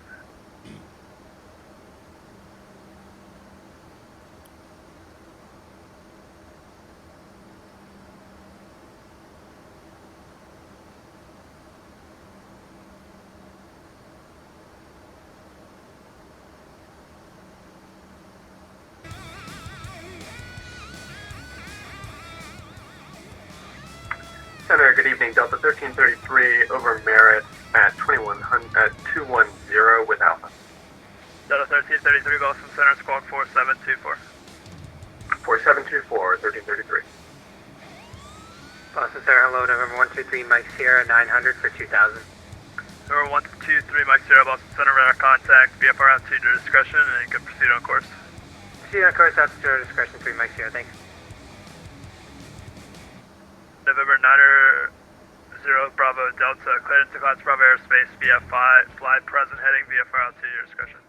Center, good evening. Delta 1333 over Merritt at 210 with Alpha. Delta 1333, Boston Center, squawk 4724. 4724, 1333. Boston Center, hello, November 123, Mike Sierra, 900 for 2000. Number 123, Mike Sierra, Boston Center, radar contact, VFR altitude to discretion, and you can proceed on course. Proceed on course, altitude discretion, 3 Mike Sierra, thanks. November 90 Bravo Delta, cleared into class Bravo airspace, VF5, fly present heading, VFR altitude to your discretion.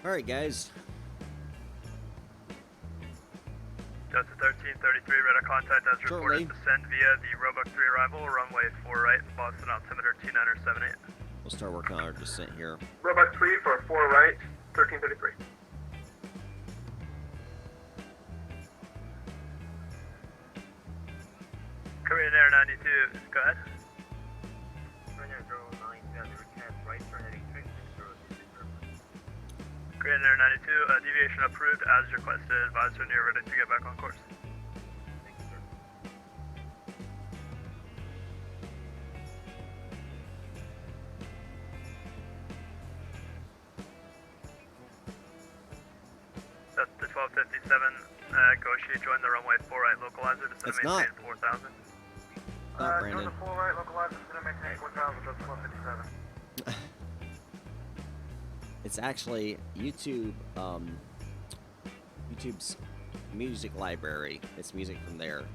Alright, guys. Delta 1333, radar contact as reported. Descend via the Roebuck 3 arrival, runway 4 right, Boston altimeter 2978. We'll start working on our descent here. Roebuck 3 for 4 right, 1333. Korean Air 92, go ahead. Korean Air 090, right, turn heading 360. Korean Air 92, deviation approved as requested. Advise when you're ready to get back on course. That's the 1257, negotiate, join the runway 4 right, localizer, descend It's maintain not. 4000. Not Brandon. Join the 4 right, localizer, descend maintain 4000, just 1257. It's actually YouTube, YouTube's music library. It's music from there.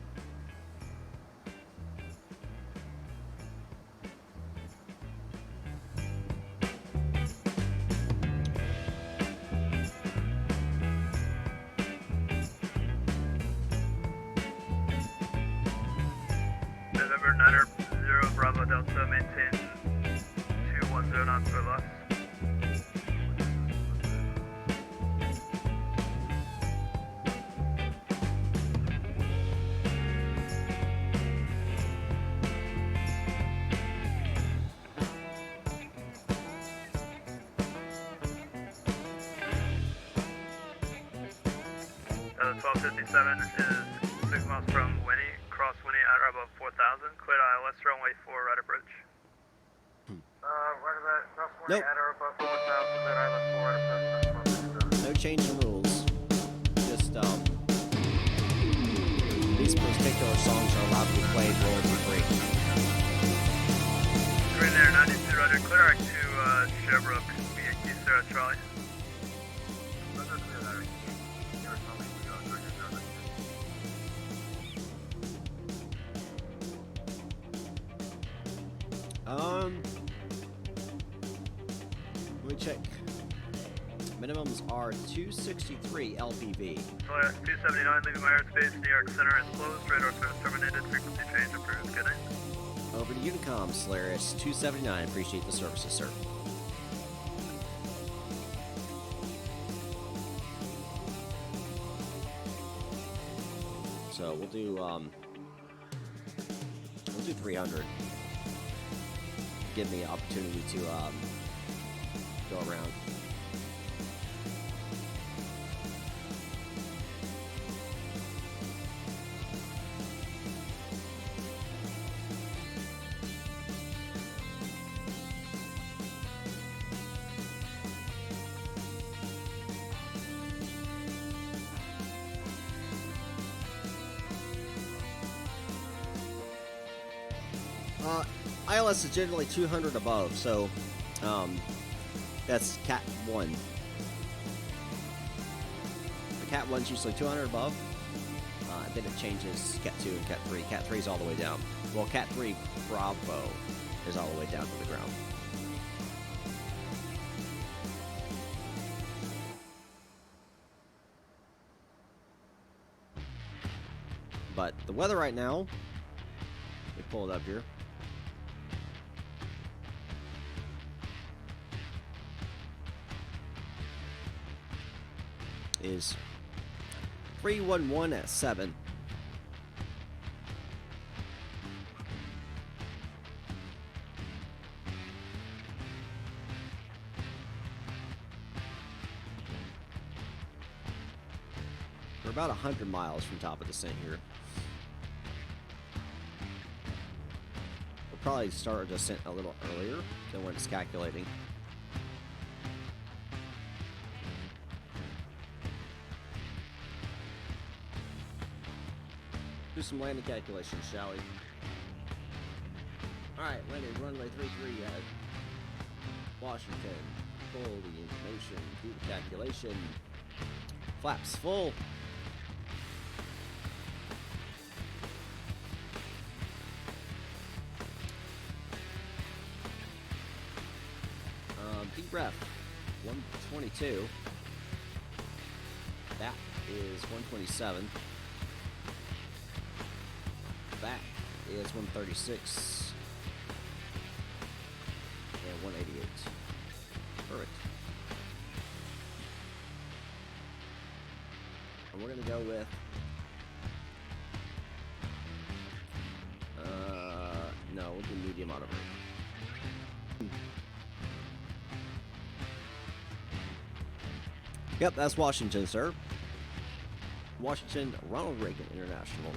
November 90 Bravo Delta, maintain 210 knots or less. 1257 is 6 miles from Winnie, cross Winnie at above 4000, cleared ILS runway 4 right approach. Right about cross Nope. at or above 4,000, cleared ILS 4 right approach. No change in rules. Just these particular songs are allowed to be played royalty free. Green Air 92, roger, clear arc to Sherbrooke, VAQ Sarah Charlie. Let me check. Minimums are 263 LPV. Solaris 279, leaving my airspace. New York Center is closed. Radar service terminated. Frequency change approved. Good night. Over to Unicom, Solaris 279. Appreciate the services, sir. So we'll do 300. Give me an opportunity to go around. ILS is generally 200 above, so that's Cat 1. The Cat 1's usually 200 above, then it changes Cat 2 and Cat 3. Cat 3 is all the way down. Well, Cat 3 Bravo is all the way down to the ground. But the weather right now, let me pull it up here. Is 311 at 7. We're about 100 miles from top of descent here. We'll probably start our descent a little earlier than when it's calculating. Do some landing calculations, shall we? Alright, landing runway 33 at Washington. Pull the information, do the calculation. Flaps full. Deep breath, 122. That is 127. That is 136 and 188. Perfect. And we're gonna go with no, we'll do medium auto brake. Yep, that's Washington, sir. Washington, Ronald Reagan International.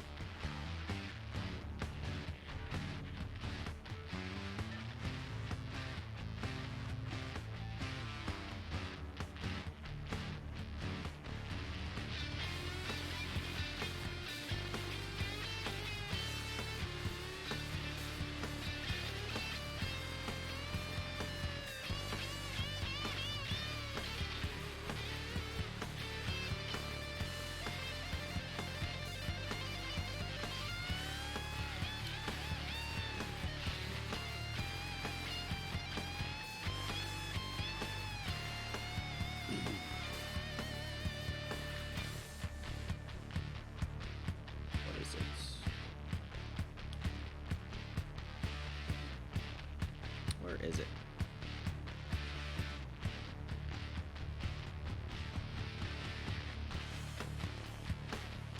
Where is it?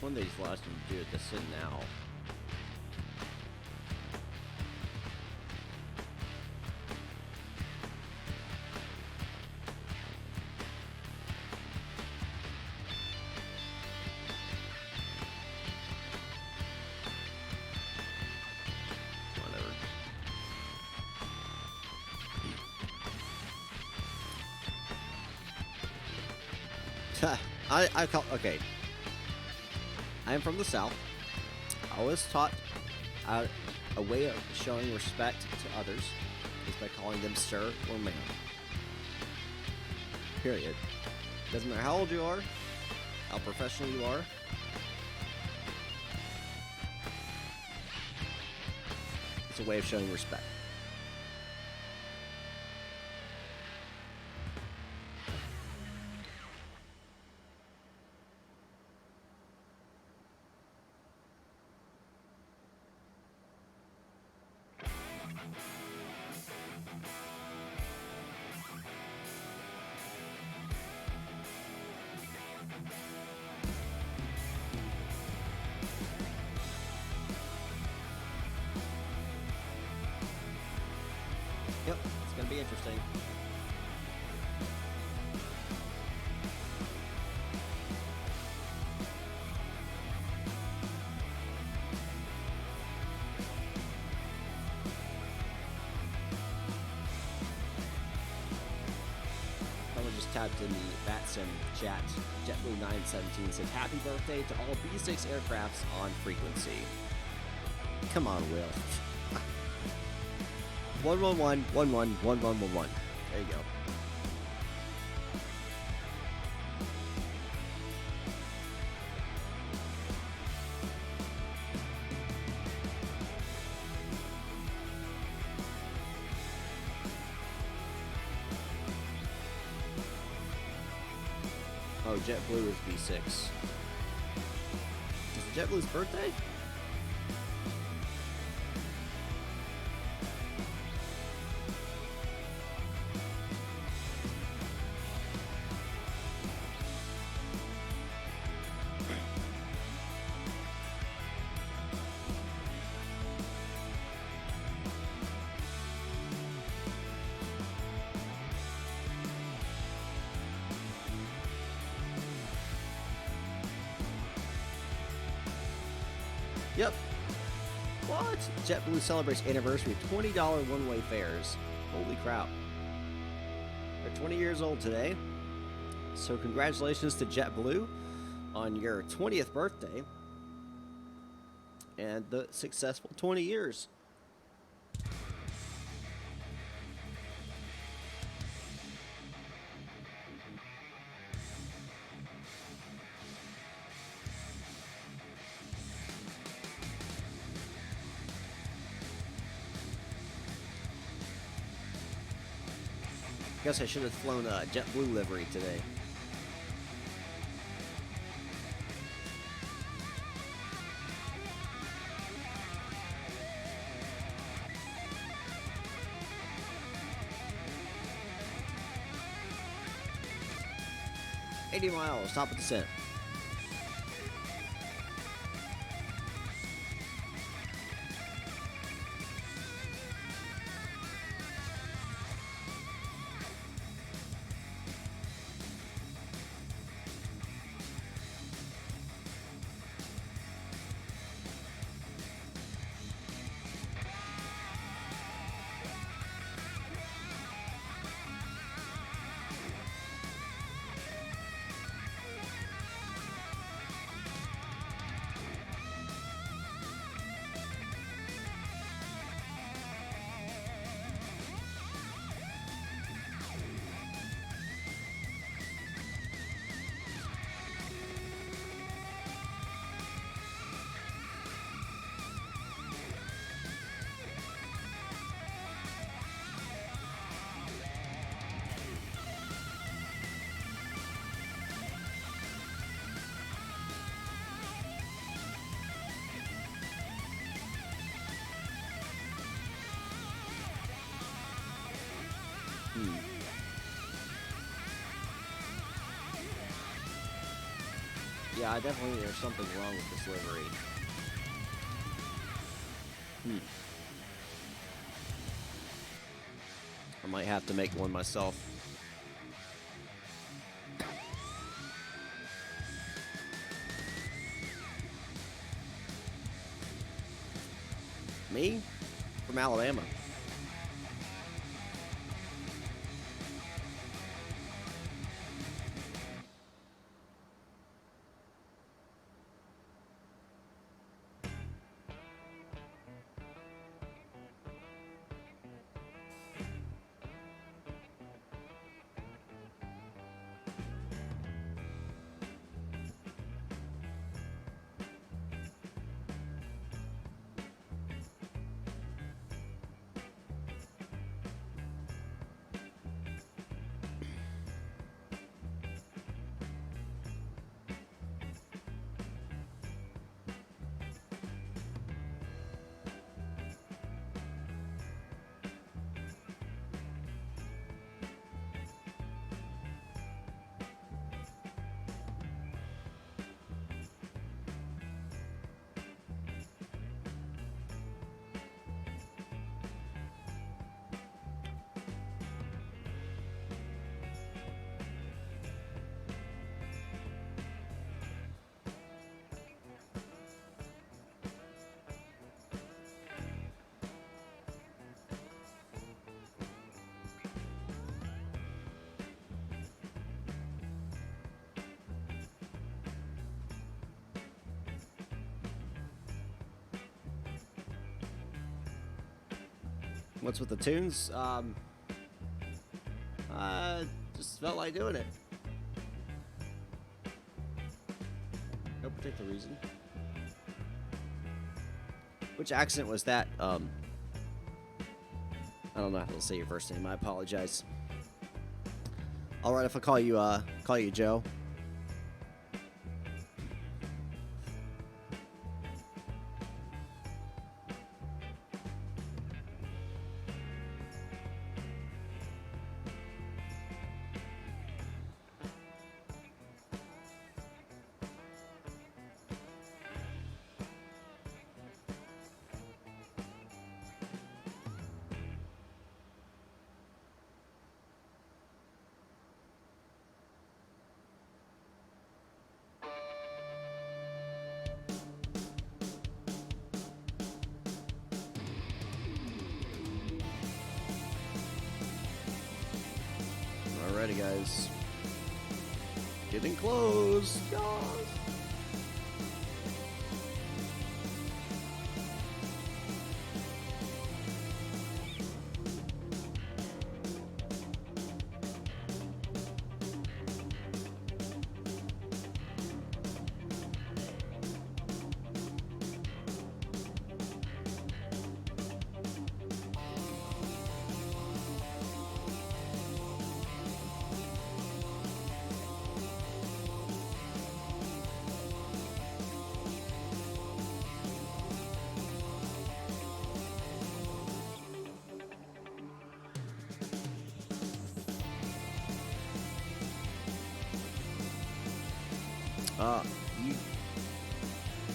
One of these last ones do it descend now. Okay. I am from the South. I was taught a way of showing respect to others is by calling them sir or ma'am. Period. Doesn't matter how old you are, how professional you are. It's a way of showing respect. Yep, it's going to be interesting. Someone just tapped in the VATSIM chat. JetBlue917 said, "Happy birthday to all B6 aircrafts on frequency." Come on, Will. 111-11-1111. There you go. Oh, JetBlue is B6. Is it JetBlue's birthday? Yep. What? JetBlue celebrates anniversary of $20 one-way fares. Holy crap. They're 20 years old today. So congratulations to JetBlue on your 20th birthday and the successful 20 years. Guess I should have flown a JetBlue livery today. $80 miles, stop at descent. Yeah, I definitely there's something wrong with this livery. I might have to make one myself. Me? From Alabama. What's with the tunes? I just felt like doing it. No particular reason. Which accent was that? I don't know how to say your first name. I apologize. All right, if I call you Joe. Alrighty, guys. Getting close. Yes.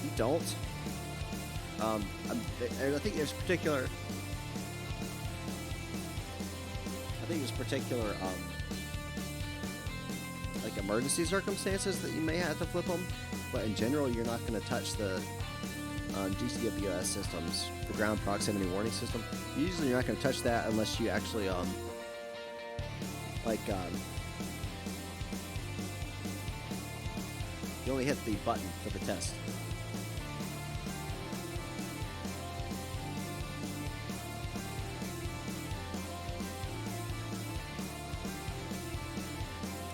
You don't. I think there's particular. Like emergency circumstances that you may have to flip them, but in general, you're not going to touch the GCWS systems, the ground proximity warning system. Usually, you're not going to touch that unless you actually you only hit the button for the test.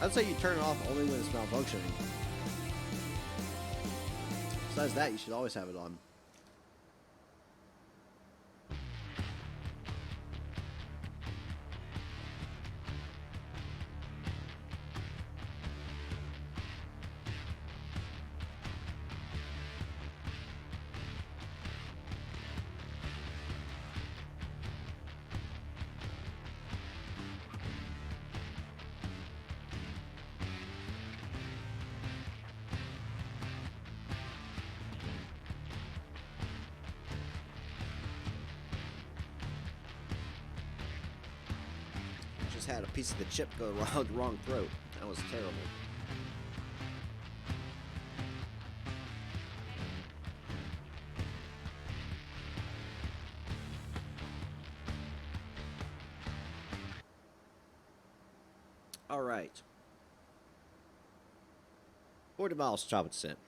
I'd say you turn it off only when it's malfunctioning. Besides that, you should always have it on. Had a piece of the chip go around the wrong throat. That was terrible. All right. 40 miles, top of descent.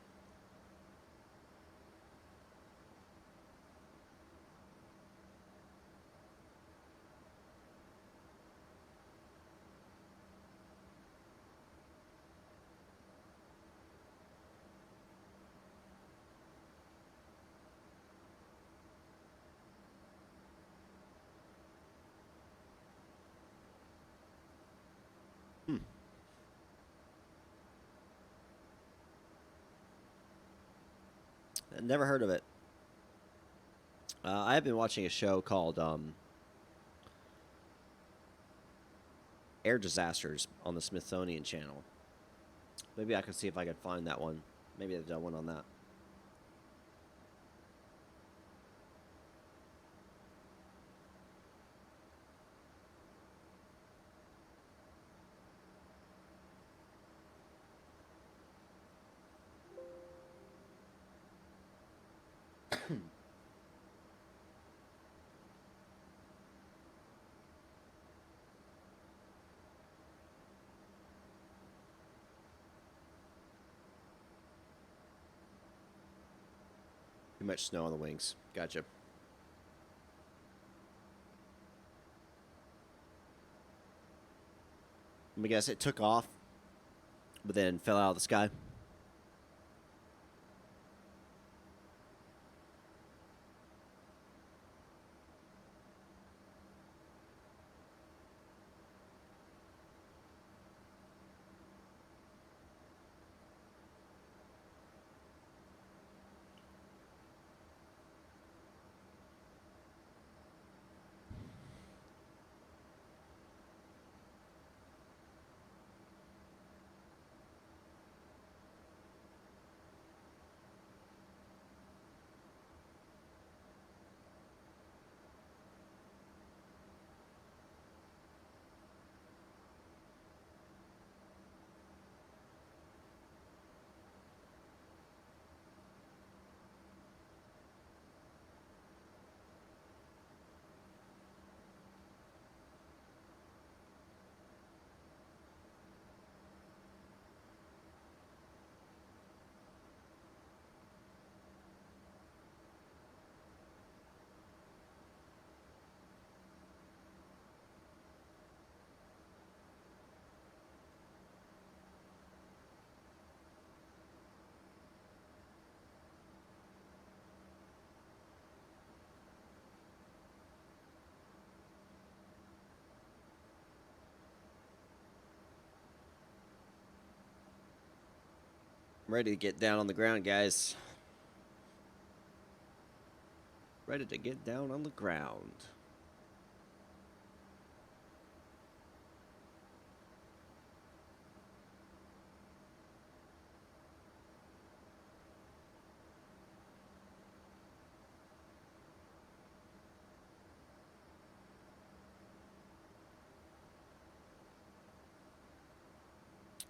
Never heard of it. I have been watching a show called Air Disasters on the Smithsonian Channel. Maybe I can see if I can find that one. Maybe they've done one on that. Too much snow on the wings. Gotcha. Let me guess, it took off, but then fell out of the sky. I'm ready to get down on the ground, guys. Ready to get down on the ground.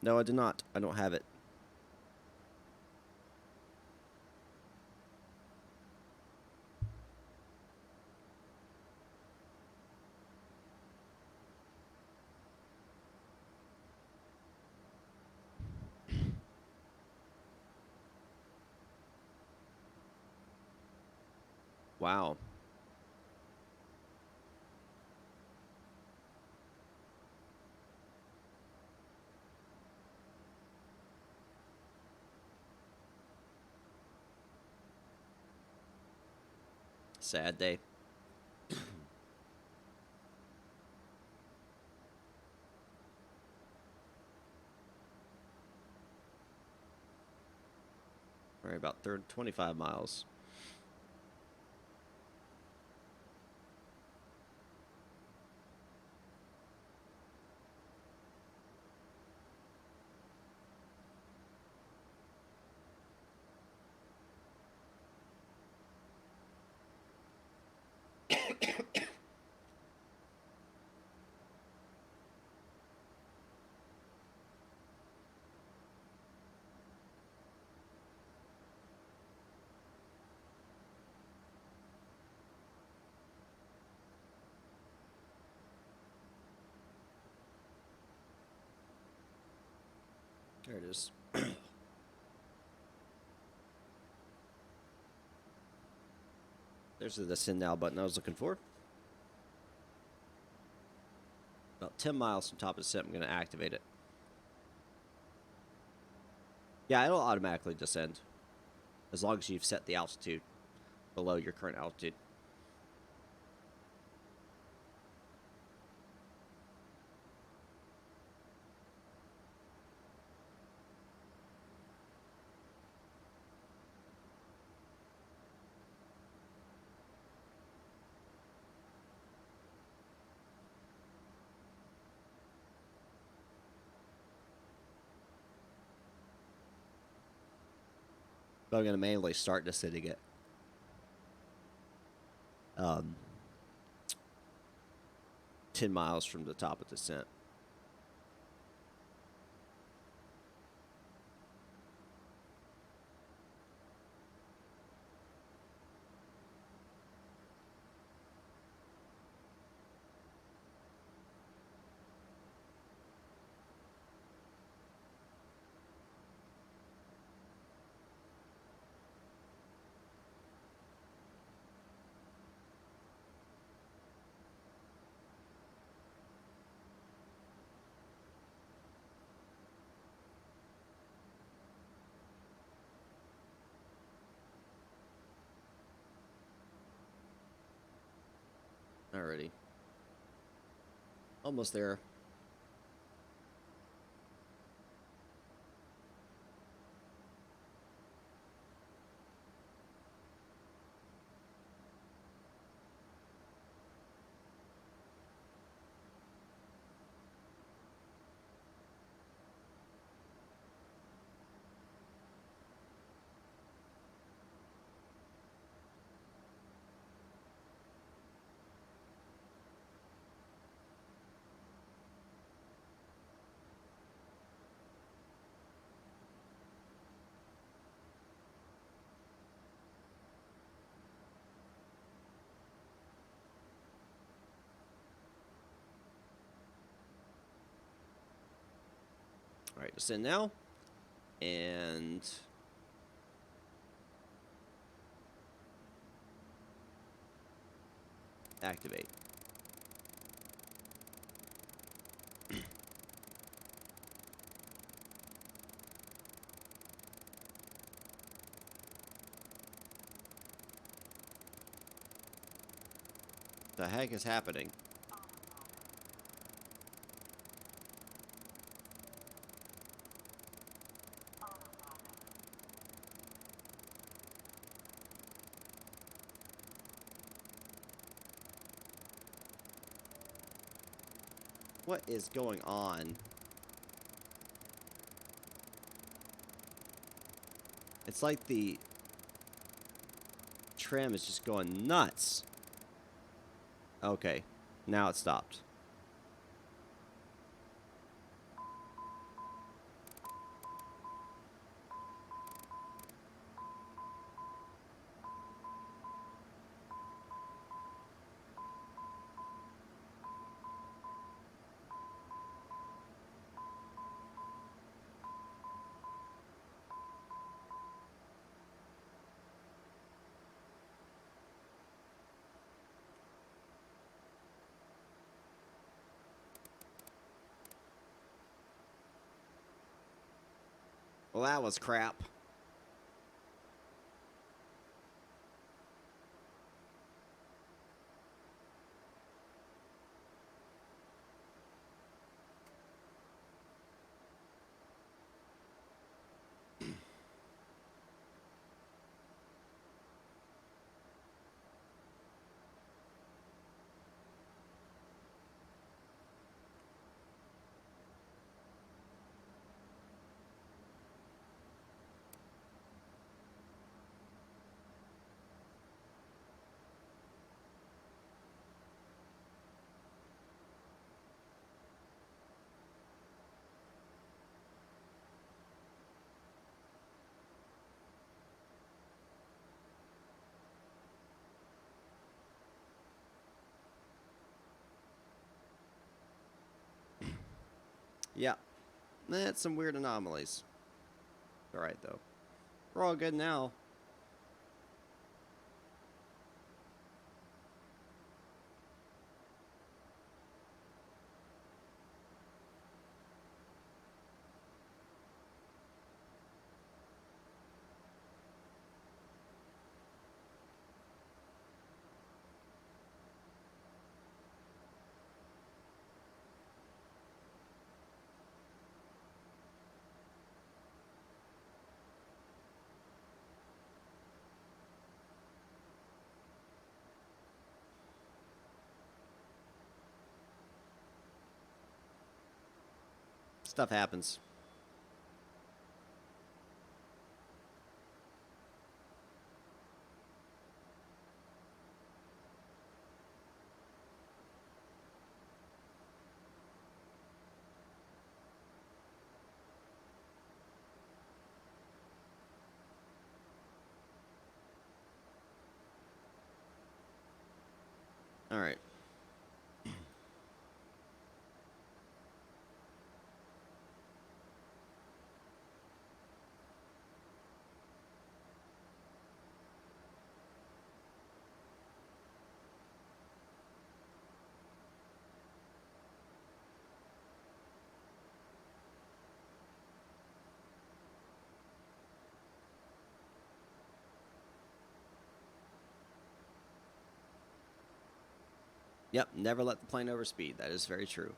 No, I did not. I don't have it. Wow. Sad day. Right, about 25 miles. There it is. There's the send now button I was looking for. About 10 miles from top of the set, I'm going to activate it. Yeah, it'll automatically descend. As long as you've set the altitude below your current altitude. But I'm going to manually start descending it. 10 miles from the top of descent. Alrighty. Almost there. Alright, descend now. And activate. The heck is happening? What is going on? It's like the trim is just going nuts. Okay, now it stopped. Well, that was crap. Yeah, that's some weird anomalies. Alright, though. We're all good now. Stuff happens. Alright. Yep, never let the plane overspeed. That is very true.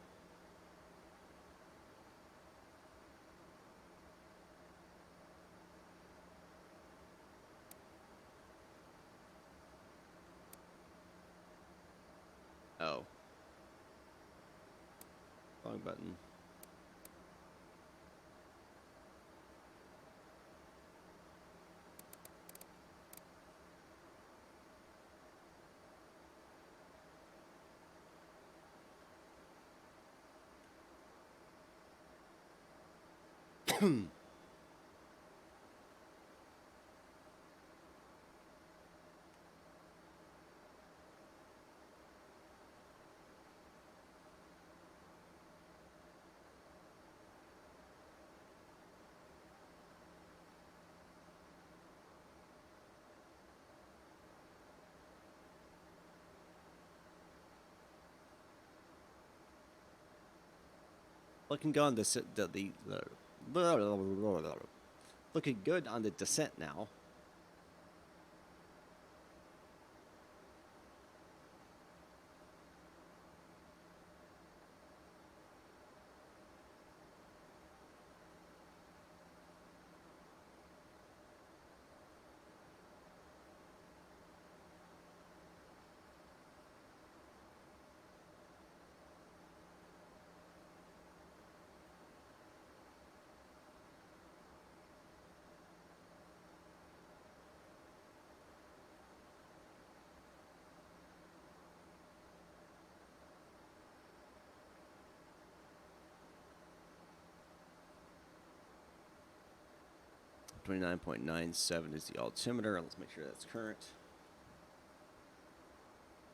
Oh. Wrong button. Looking good on looking good on the descent now. .97 is the altimeter. Let's make sure that's current.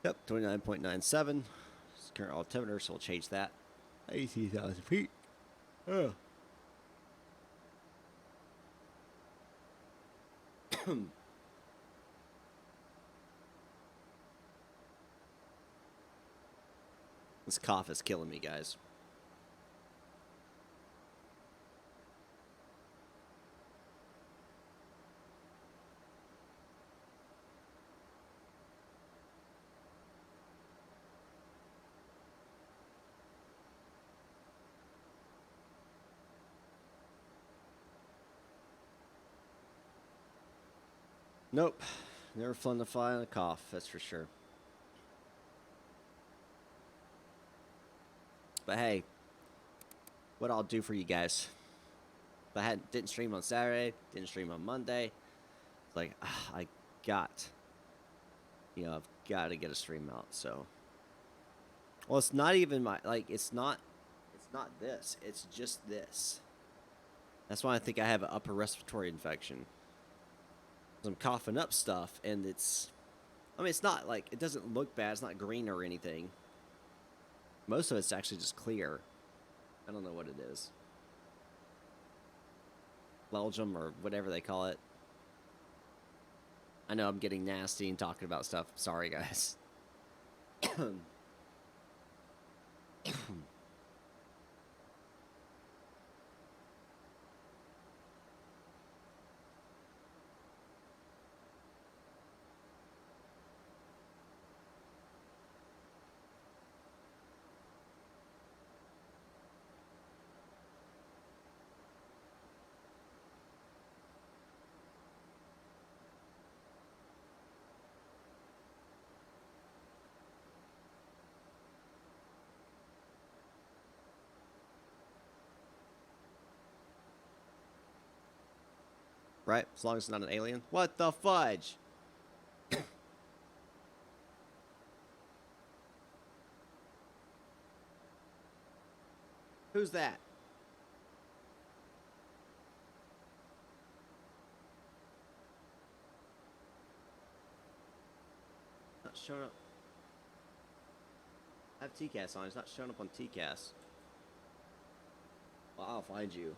Yep, 29.97 is current altimeter, so we'll change that. 80,000 feet. Oh. This cough is killing me, guys. Nope. Never fun to fly on a cough, that's for sure. But hey, what I'll do for you guys. If I didn't stream on Saturday, didn't stream on Monday, it's like, I've got to get a stream out, so. Well, it's not even it's not this, it's just this. That's why I think I have an upper respiratory infection. I'm coughing up stuff, and it's not like, it doesn't look bad, it's not green or anything. Most of it's actually just clear. I don't know what it is. Belgium or whatever they call it. I know I'm getting nasty and talking about stuff. Sorry, guys. Right? As long as it's not an alien. What the fudge? Who's that? Not showing up. I have TCAS on. It's not showing up on TCAS. Well, I'll find you.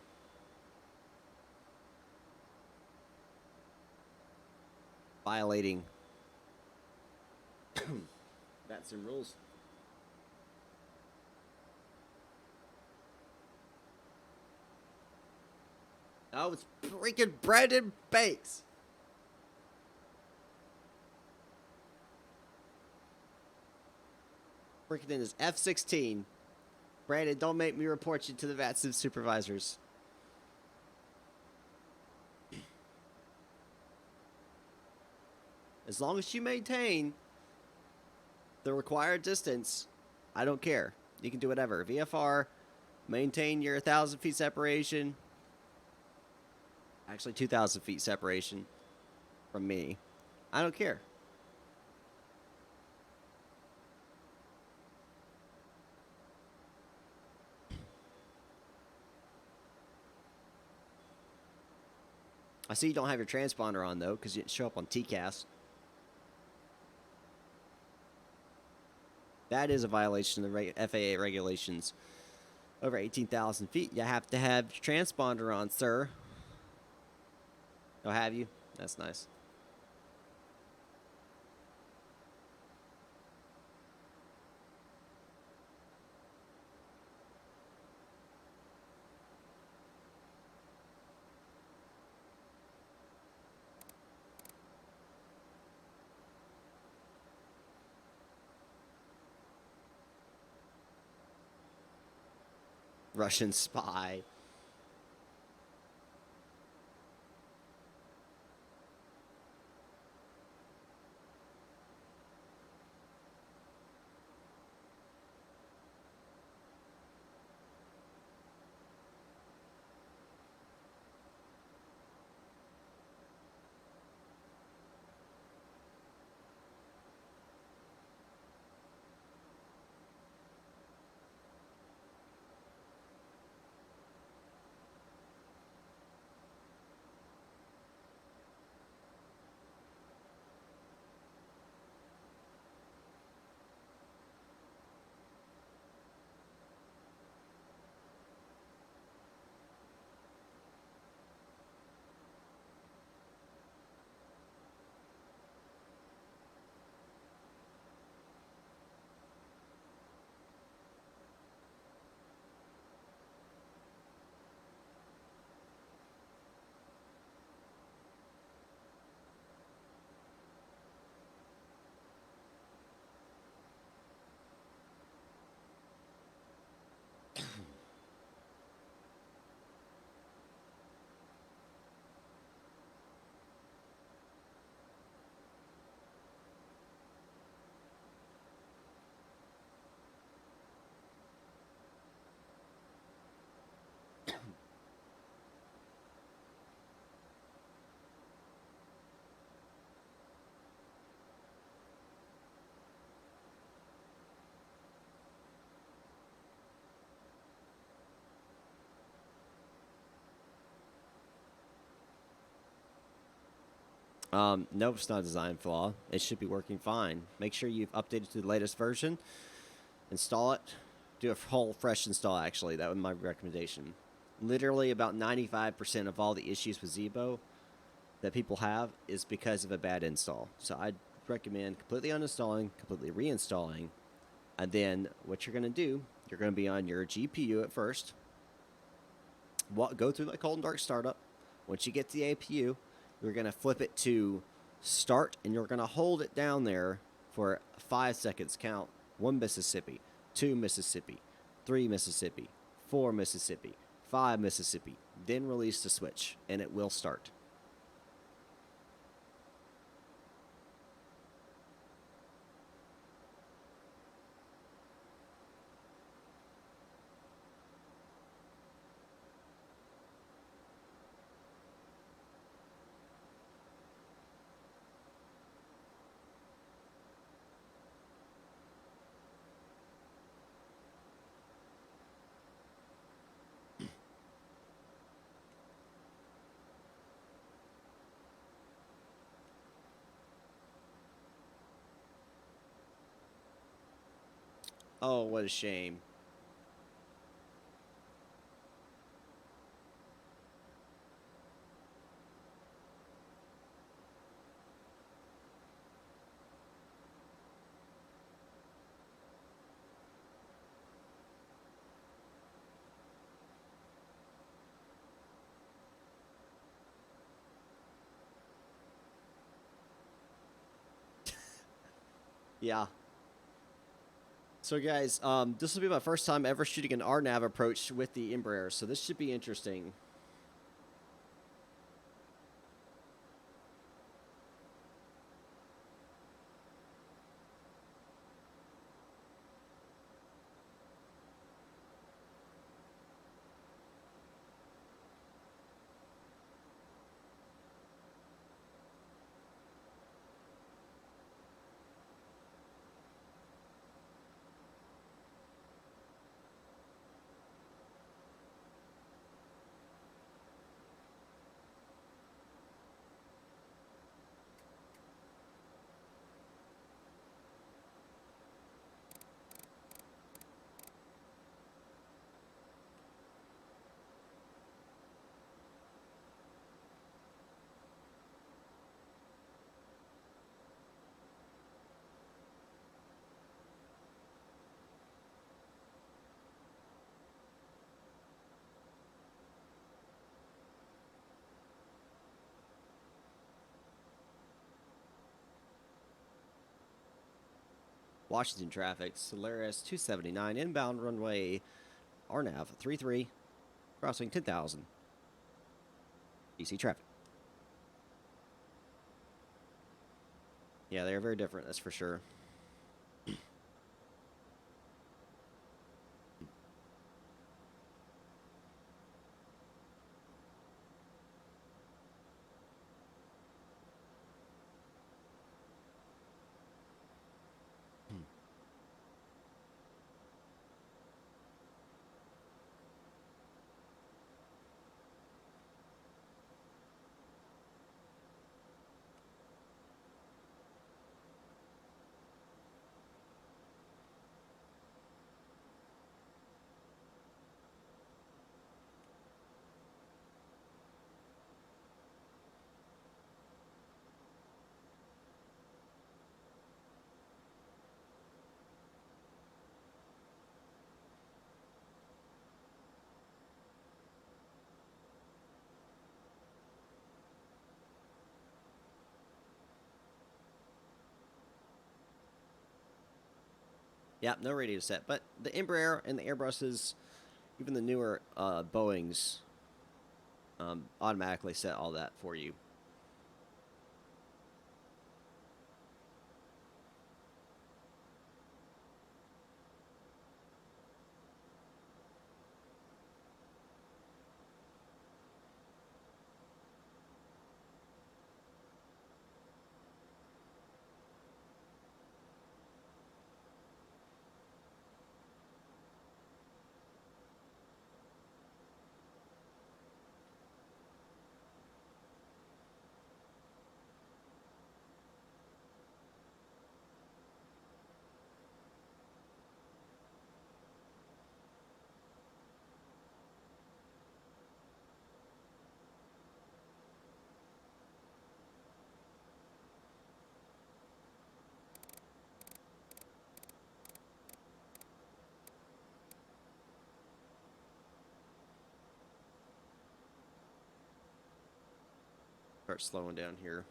Violating VATSIM rules. Oh, it's freaking Brandon Banks. Freaking in his F-16. Brandon, don't make me report you to the VATSIM supervisors. As long as you maintain the required distance, I don't care. You can do whatever. VFR, maintain your 1,000 feet separation. Actually, 2,000 feet separation from me. I don't care. I see you don't have your transponder on, though, because you didn't show up on TCAS. That is a violation of the FAA regulations. Over 18,000 feet, you have to have your transponder on, sir. Oh, have you? That's nice. Russian spy. Nope, it's not a design flaw. It should be working fine. Make sure you've updated to the latest version. Install it. Do a whole fresh install, actually. That was my recommendation. Literally about 95% of all the issues with Zebo that people have is because of a bad install. So I'd recommend completely uninstalling, completely reinstalling, and then what you're going to do, you're going to be on your GPU at first. Go through the cold and dark startup. Once you get to the APU, you're going to flip it to start, and you're going to hold it down there for 5 seconds. Count 1 Mississippi, 2 Mississippi, 3 Mississippi, 4 Mississippi, 5 Mississippi. Then release the switch, and it will start. Oh, what a shame. Yeah. So guys, this will be my first time ever shooting an RNAV approach with the Embraer, so this should be interesting. Washington traffic, Solaris 279, inbound runway, RNAV 33, crossing 10,000. DC traffic. Yeah, they're very different, that's for sure. Yeah, no radio set, but the Embraer and the Airbuses, even the newer Boeings, automatically set all that for you. Start slowing down here.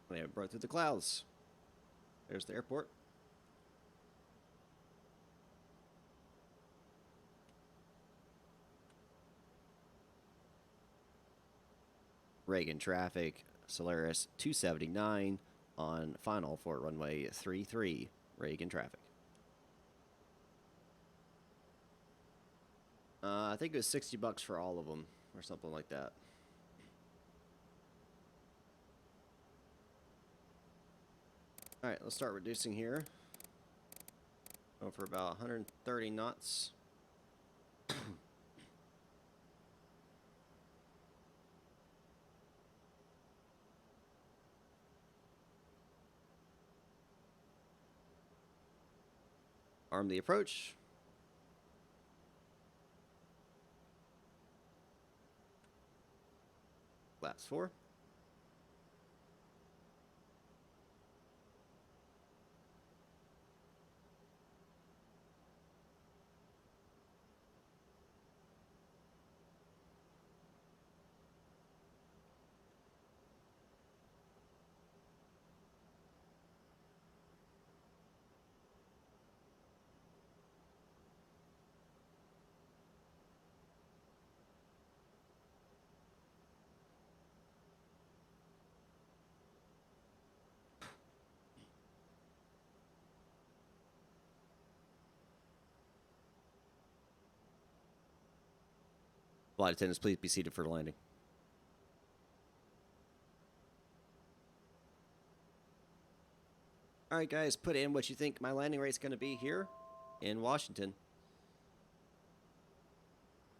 They have broke through the clouds. There's the airport. Reagan traffic, Solaris 279 on final for runway 33, Reagan traffic. I think it was $60 for all of them, or something like that. Alright, let's start reducing here. Go for about 130 knots. Arm the approach. Flaps 4. Flight attendants, please be seated for the landing. Alright guys, put in what you think my landing rate's going to be here in Washington.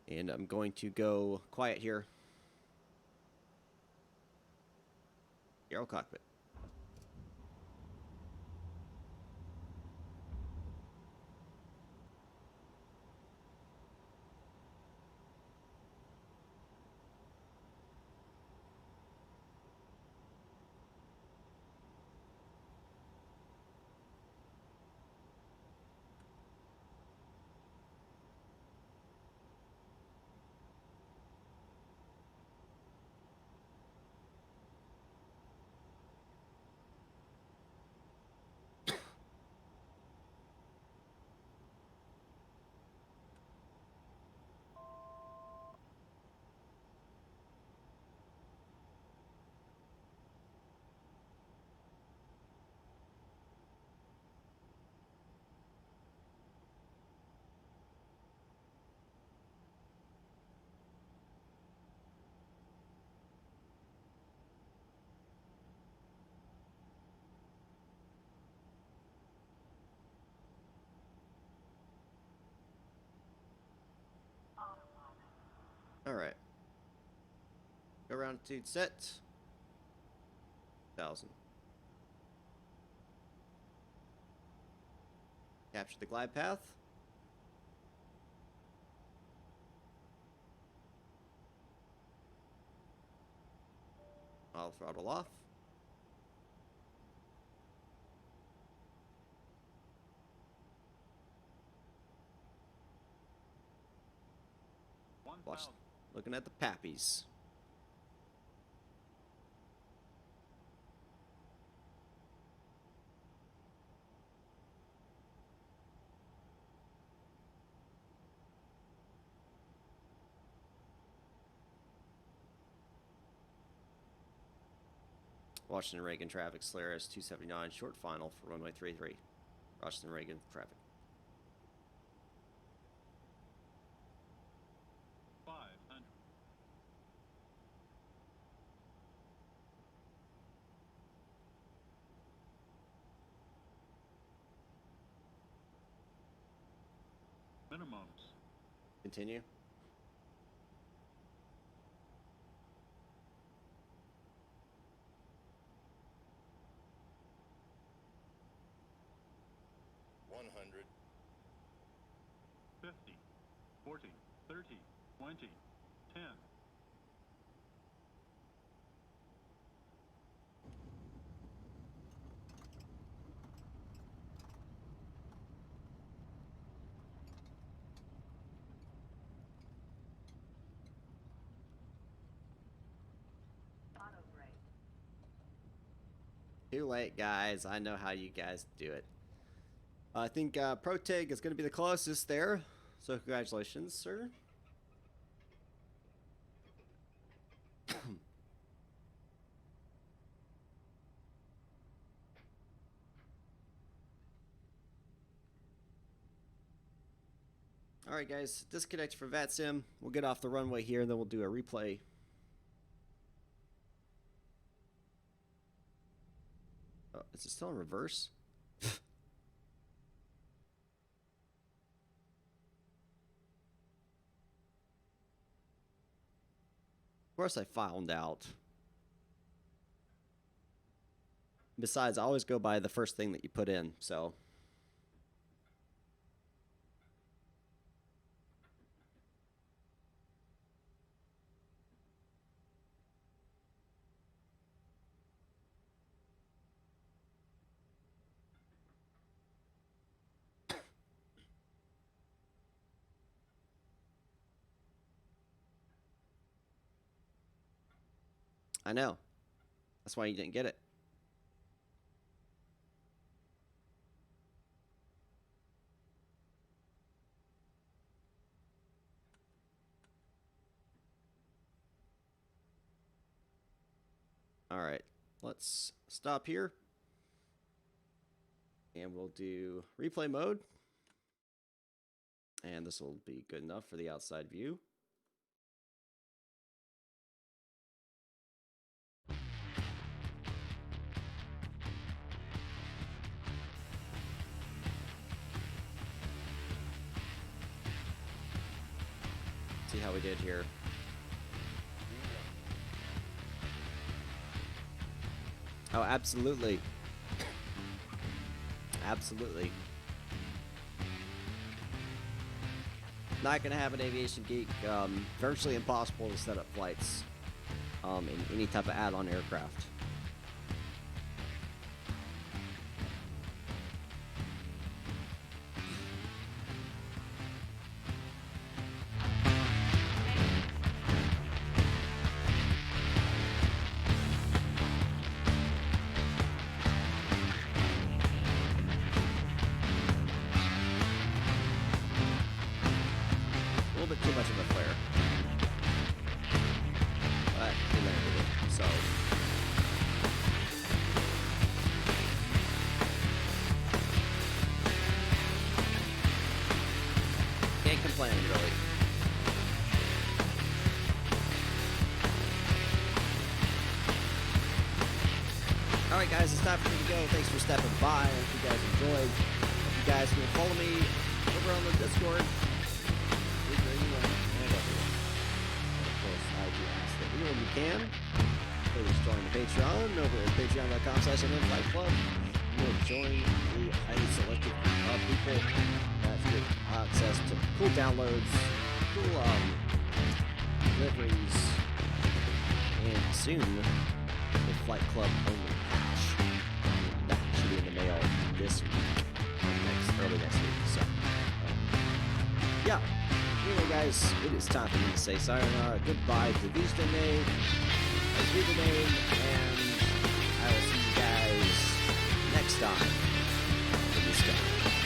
And I'm going to go quiet here. Aero cockpit. Alright. Go around to set. 1,000. Capture the glide path. I'll throttle off. Watch, looking at the pappies. Washington Reagan traffic, Solaris 279, short final for runway 33. Washington Reagan traffic. 500. Minimums. Continue. $100. 50, 40, 30, 20, 10. Too late, guys. I know how you guys do it. I think Protig is going to be the closest there. So congratulations, sir. Alright guys, disconnect for VATSIM. We'll get off the runway here and then we'll do a replay. Oh, is it still in reverse? Of course I found out. Besides, I always go by the first thing that you put in, so... I know. That's why you didn't get it. Alright, let's stop here. And we'll do replay mode. And this will be good enough for the outside view. See how we did here. Oh, absolutely. Absolutely. Not gonna have an aviation geek. Virtually impossible to set up flights in any type of add-on aircraft. Too much of a flare, but we landed it, so can't complain really. Alright guys, it's time for me to go. Thanks for stepping by. I hope you guys enjoyed. Hope you guys can follow me over on the Discord. When you can, please join the Patreon over at patreon.com/MFlightClub. You'll join the highly selected group of people that get access to cool downloads, cool deliveries, and soon the Flight Club only patch. That should be in the mail this week, early next week. So, yeah. Anyway, guys, it is time for me to say sayonara, goodbye to Vista Name, and I will see you guys next time in the sky.